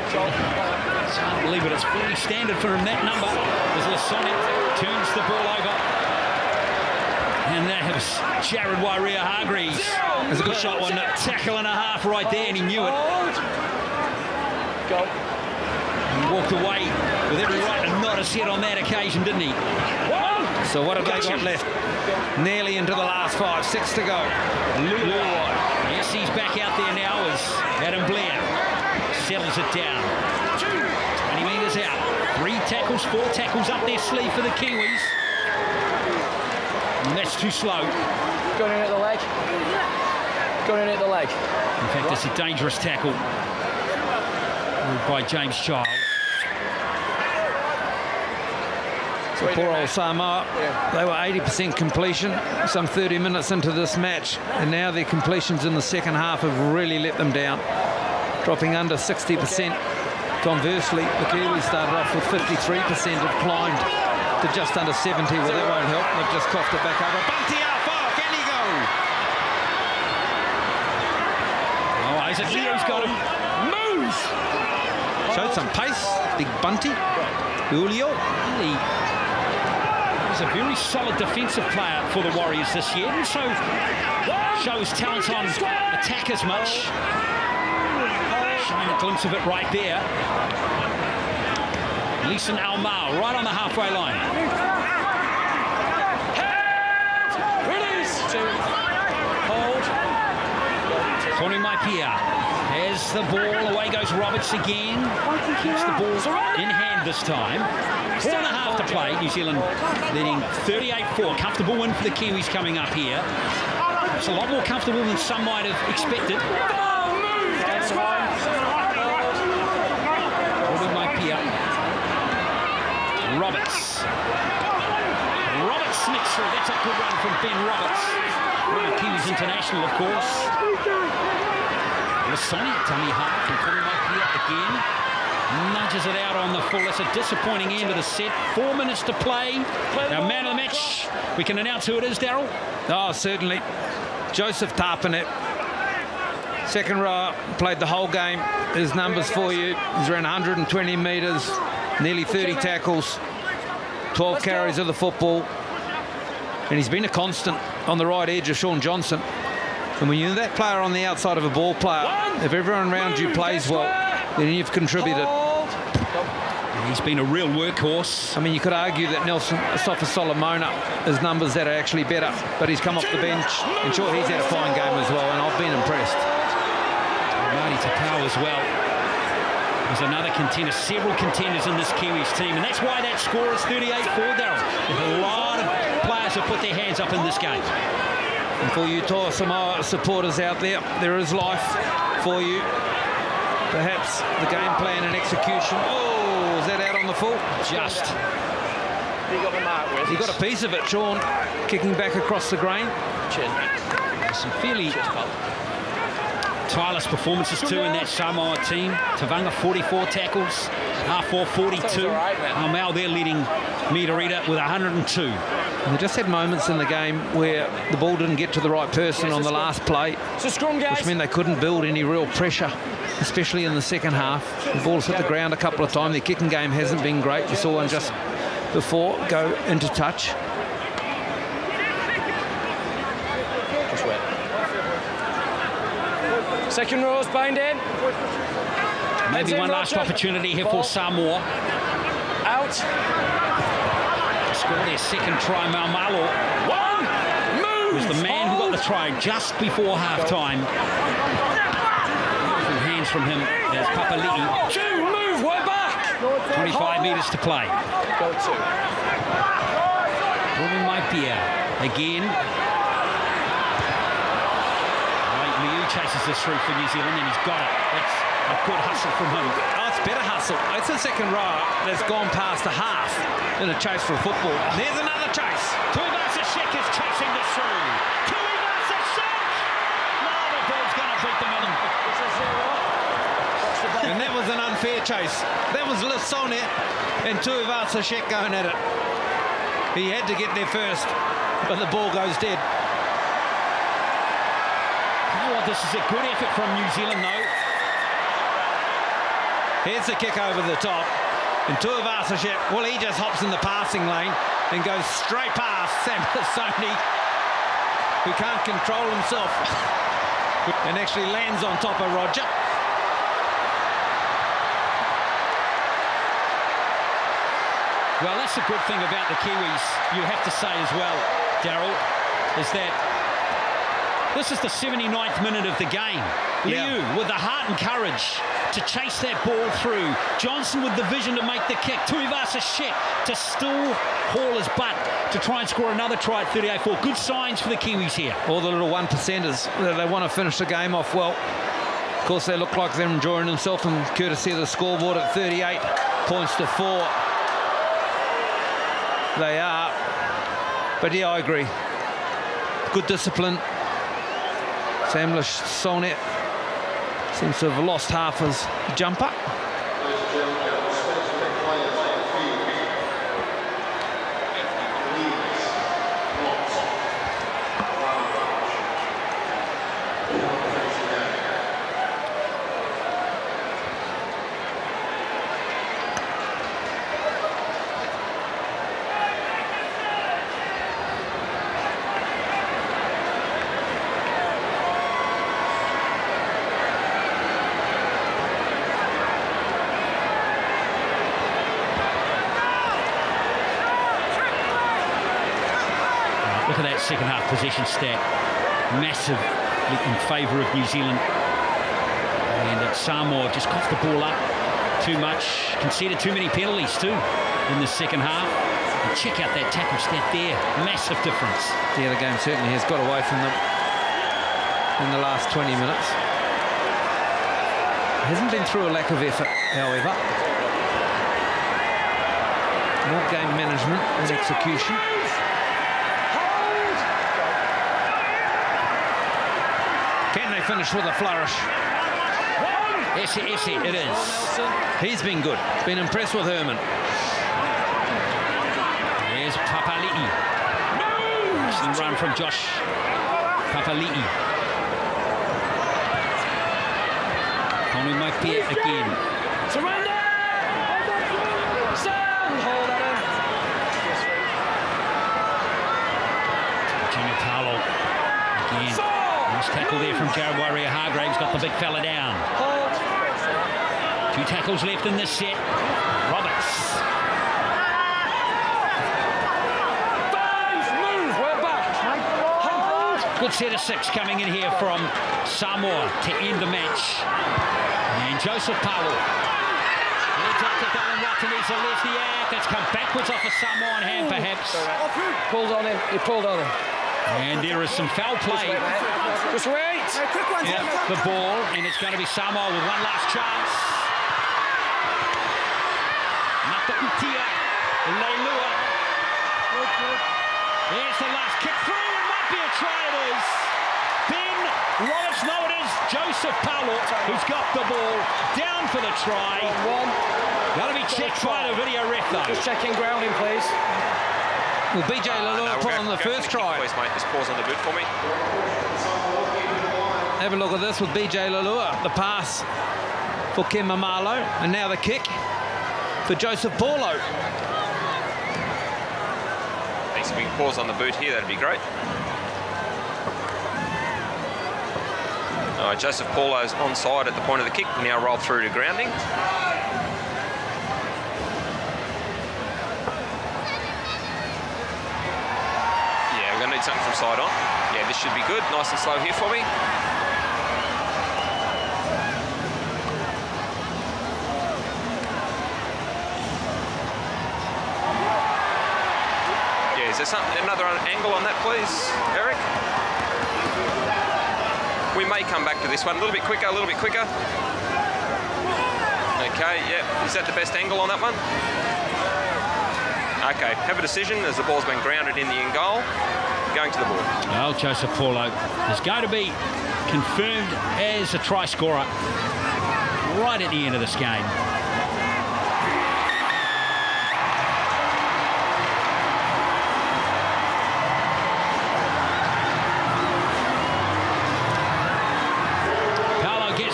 [SPEAKER 9] I can't believe it, it's fairly standard for him, that number, as Lasonic turns the ball over. And that was Jared Waerea-Hargreaves.
[SPEAKER 10] That's a good shot, wasn't it?
[SPEAKER 9] Tackle and a half right there, and he knew it.
[SPEAKER 13] Go.
[SPEAKER 9] He walked away with every right to nod his head on that occasion, didn't he?
[SPEAKER 10] So what have they got left? Nearly into the last 5, 6 to go.
[SPEAKER 9] Luai. Yes, he's back out there now as Adam Blair settles it down. 20 metres out. 3 tackles, 4 tackles up their sleeve for the Kiwis. And that's too slow.
[SPEAKER 13] Going in at the leg. Going in at the leg.
[SPEAKER 9] In fact, it's a dangerous tackle by James Child.
[SPEAKER 10] So poor old Samoa, they were 80% completion some 30 minutes into this match, and now their completions in the second half have really let them down, dropping under 60%. Conversely, the Kiwis started off with 53%, have climbed to just under 70. Well, that won't help. They've just coughed it back over. Bunty out far. Can he go?
[SPEAKER 9] Oh, is it Leo's got him?
[SPEAKER 10] Moves! Showed some pace. Big Bunty. Julio.
[SPEAKER 9] He's a very solid defensive player for the Warriors this year. And so shows talent on attack as much. Showing a glimpse of it right there. Leeson Almao right on the halfway line.
[SPEAKER 13] Release. 2. Hold.
[SPEAKER 9] Tony Maipia has the ball. Away goes Roberts again. Keeps the ball in hand this time. 4.5 to play. New Zealand leading 38-4. Comfortable win for the Kiwis coming up here. It's a lot more comfortable than some might have expected. Tony Maipia. Roberts sneaks through. That's a good run from Ben Roberts. Kiwis international, of course. Lasoni, dummy half from Tony Maipia again. Nudges it out on the full. That's a disappointing end of the set. 4 minutes to play. Now, man of the match. We can announce who it is, Daryl.
[SPEAKER 10] Oh, certainly. Joseph Tapane. Second row, played the whole game. His numbers for you. He's around 120 metres, nearly 30 tackles, 12 carries of the football. And he's been a constant on the right edge of Sean Johnson. And when you're that player on the outside of a ball player, if everyone around you plays well, then you've contributed.
[SPEAKER 9] He's been a real workhorse.
[SPEAKER 10] I mean, you could argue that Nelson Sofa-Solomona, his numbers that are actually better, but he's come off the bench. And sure, he's had a fine game as well, and I've been impressed.
[SPEAKER 9] Marty Tapau as well. There's another contender, several contenders in this Kiwis team, and that's why that score is 38-4, Darryl. There's a lot of players who put their hands up in this game.
[SPEAKER 10] And for you Toa Samoa supporters out there, there is life for you. Perhaps the game plan and execution. Oh, is that out on the full?
[SPEAKER 9] Just.
[SPEAKER 15] You got the mark with.
[SPEAKER 10] You got a piece of it, Sean, kicking back across the grain.
[SPEAKER 15] Chin.
[SPEAKER 9] Some fairly tireless performances too in that Samoa team. Tavanga 44 tackles, R4 42. Now they're leading Mitarita with 102.
[SPEAKER 10] And they just had moments in the game where the ball didn't get to the right person on the last play, which meant they couldn't build any real pressure, especially in the second half. The ball's hit the ground a couple of times. Their kicking game hasn't been great. We saw one just before go into touch.
[SPEAKER 15] Just wet.
[SPEAKER 13] Second row's bind in.
[SPEAKER 9] Maybe one last opportunity here for Samoa.
[SPEAKER 13] Out.
[SPEAKER 9] Score their second try. Maumalo was the man who got the try just before half-time. Some hands from him as Papali'i.
[SPEAKER 13] Move, way back.
[SPEAKER 9] 25 metres to play.
[SPEAKER 15] Go two.
[SPEAKER 9] Ruben Maipia again. Liu chases this through for New Zealand and he's got it. That's a good hustle from him.
[SPEAKER 10] Oh, it's better hustle. It's the second row that's gone past the half in a chase for football. There's another chase.
[SPEAKER 9] Tuivasa-Sheck is chasing this through. Tuivasa-Sheck! Now the ball's going to beat them in.
[SPEAKER 10] And that was an unfair chase. That was Lissone and Tuivasa-Sheck going at it. He had to get there first, but the ball goes dead.
[SPEAKER 9] This is a good effort from New Zealand, though.
[SPEAKER 10] Here's the kick over the top. And Tuivasa-Sheck, well, he just hops in the passing lane and goes straight past Sam Lissone, who can't control himself, and actually lands on top of Roger.
[SPEAKER 9] Well, that's the good thing about the Kiwis, you have to say as well, Darryl, is that this is the 79th minute of the game. Liu with the heart and courage to chase that ball through. Johnson with the vision to make the kick. Tuivasa-Sheck to still haul his butt to try and score another try at 38-4. Good signs for the Kiwis here.
[SPEAKER 10] All the little one-percenters, they want to finish the game off well. Of course, they look like they're enjoying themselves, and courtesy of the scoreboard at 38 points to 4. They are. But yeah, I agree. Good discipline. Sam Lissone seems to have lost half his jumper.
[SPEAKER 9] Look at that second half possession stat. Massively in favour of New Zealand. And Samoa just coughed the ball up too much. Conceded too many penalties too in the second half. And check out that tackle stat there. Massive difference.
[SPEAKER 10] Yeah, the game certainly has got away from them in the last 20 minutes. Hasn't been through a lack of effort, however. More game management and execution. Can they finish with a flourish?
[SPEAKER 9] Yes, it is.
[SPEAKER 10] He's been good. Been impressed with Herman.
[SPEAKER 9] There's Papali'i. Excellent run from Josh Papali'i. Tony Maipia again.
[SPEAKER 13] Surrender! Stand! Hold that in.
[SPEAKER 9] Jimmy Talo again. Nice tackle there from Jared Warrior-Hargraves, got the big fella down. 2 tackles left in this set. Roberts. Good set of 6 coming in here from Samoa to end the match. And Joseph Paulo. Leads up to Dylan Rutten. He's a Lesniak. That's come backwards off a Samoan hand, perhaps.
[SPEAKER 13] Pulled on him. He pulled on him.
[SPEAKER 9] And there is some foul play.
[SPEAKER 13] Just wait.
[SPEAKER 9] Yeah, the ball, and it's going to be Samoa with one last chance. Matautia Leilua. There's the last kick through. It might be a try. It is. Ben Roberts. No, it is Joseph Paulo who's got the ball down for the try. Got to be checked by the video ref, though.
[SPEAKER 13] Just checking grounding, please.
[SPEAKER 10] Well, BJ Leilua put on the first try.
[SPEAKER 14] Please, mate, just pause on the boot for me.
[SPEAKER 10] Have a look at this with BJ Leilua. The pass for Ken Mamalo, and now the kick for Joseph Paulo.
[SPEAKER 14] Thanks. If we can pause on the boot here, that'd be great. All right, Joseph Paulo's onside at the point of the kick. Now roll through to grounding. Yeah, we're going to need something from side on. Yeah, this should be good. Nice and slow here for me. Yeah, is there another angle on that, please, Eric? We may come back to this one a little bit quicker, a little bit quicker. Okay, yeah. Is that the best angle on that one? Okay, have a decision as the ball's been grounded in the in goal. Going to the ball.
[SPEAKER 9] Well, Joseph Paulo is going to be confirmed as a try scorer right at the end of this game.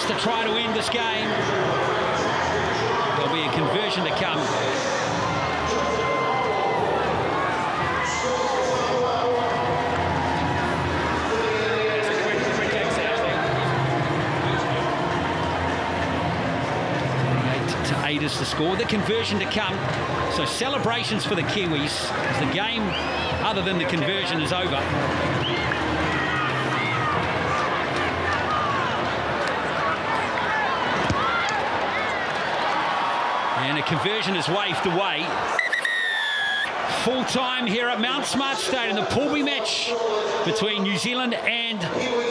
[SPEAKER 9] To try to end this game. There'll be a conversion to come. To 8 is the score. The conversion to come. So celebrations for the Kiwis as the game, other than the conversion, is over. And a conversion is waved away. Full time here at Mount Smart Stadium. The pool B match between New Zealand and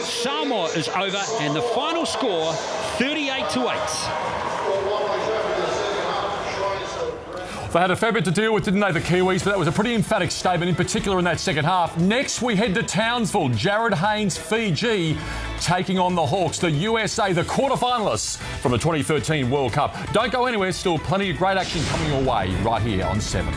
[SPEAKER 9] Samoa is over, and the final score 38-8.
[SPEAKER 1] They had a fair bit to deal with, didn't they, the Kiwis? But that was a pretty emphatic statement, in particular in that second half. Next, we head to Townsville. Jared Haynes, Fiji, taking on the Hawks, the USA, the quarterfinalists from the 2013 World Cup. Don't go anywhere, still plenty of great action coming your way right here on 7.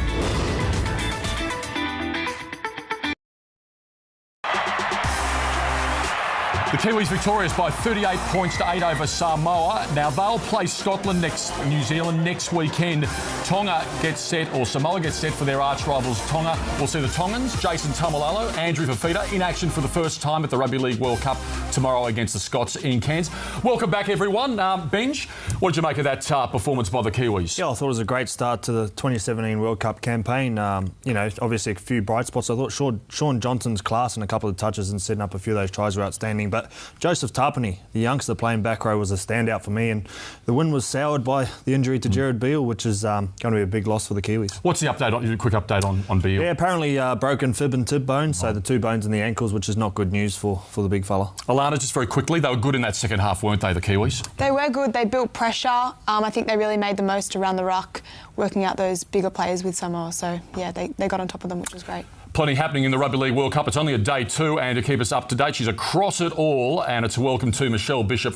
[SPEAKER 1] The Kiwis victorious by 38 points to 8 over Samoa. Now they'll play Scotland New Zealand next weekend. Tonga gets set, or Samoa gets set for their arch rivals Tonga. We'll see the Tongans, Jason Taumalolo, Andrew Fafita in action for the first time at the Rugby League World Cup tomorrow against the Scots in Cairns. Welcome back, everyone. Benj, what did you make of that performance by the Kiwis?
[SPEAKER 6] Yeah, I thought it was a great start to the 2017 World Cup campaign. You know, obviously a few bright spots. I thought Sean Johnson's class and a couple of touches and setting up a few of those tries were outstanding. But Joseph Tapine, the youngster playing back row, was a standout for me, and the win was soured by the injury to Jared Beale, which is going to be a big loss for the Kiwis. What's the update? Quick update on Beale? Yeah, apparently broken fib and tib bones, so the 2 bones in the ankles, which is not good news for the big fella. Alana, just very quickly, they were good in that second half, weren't they, the Kiwis?
[SPEAKER 8] They were good. They built pressure. I think they really made the most around the ruck, working out those bigger players with Samoa. So yeah, they got on top of them, which was great.
[SPEAKER 1] Plenty happening in the Rugby League World Cup. It's only a day 2, and to keep us up to date, she's across it all, and it's a welcome to Michelle Bishop.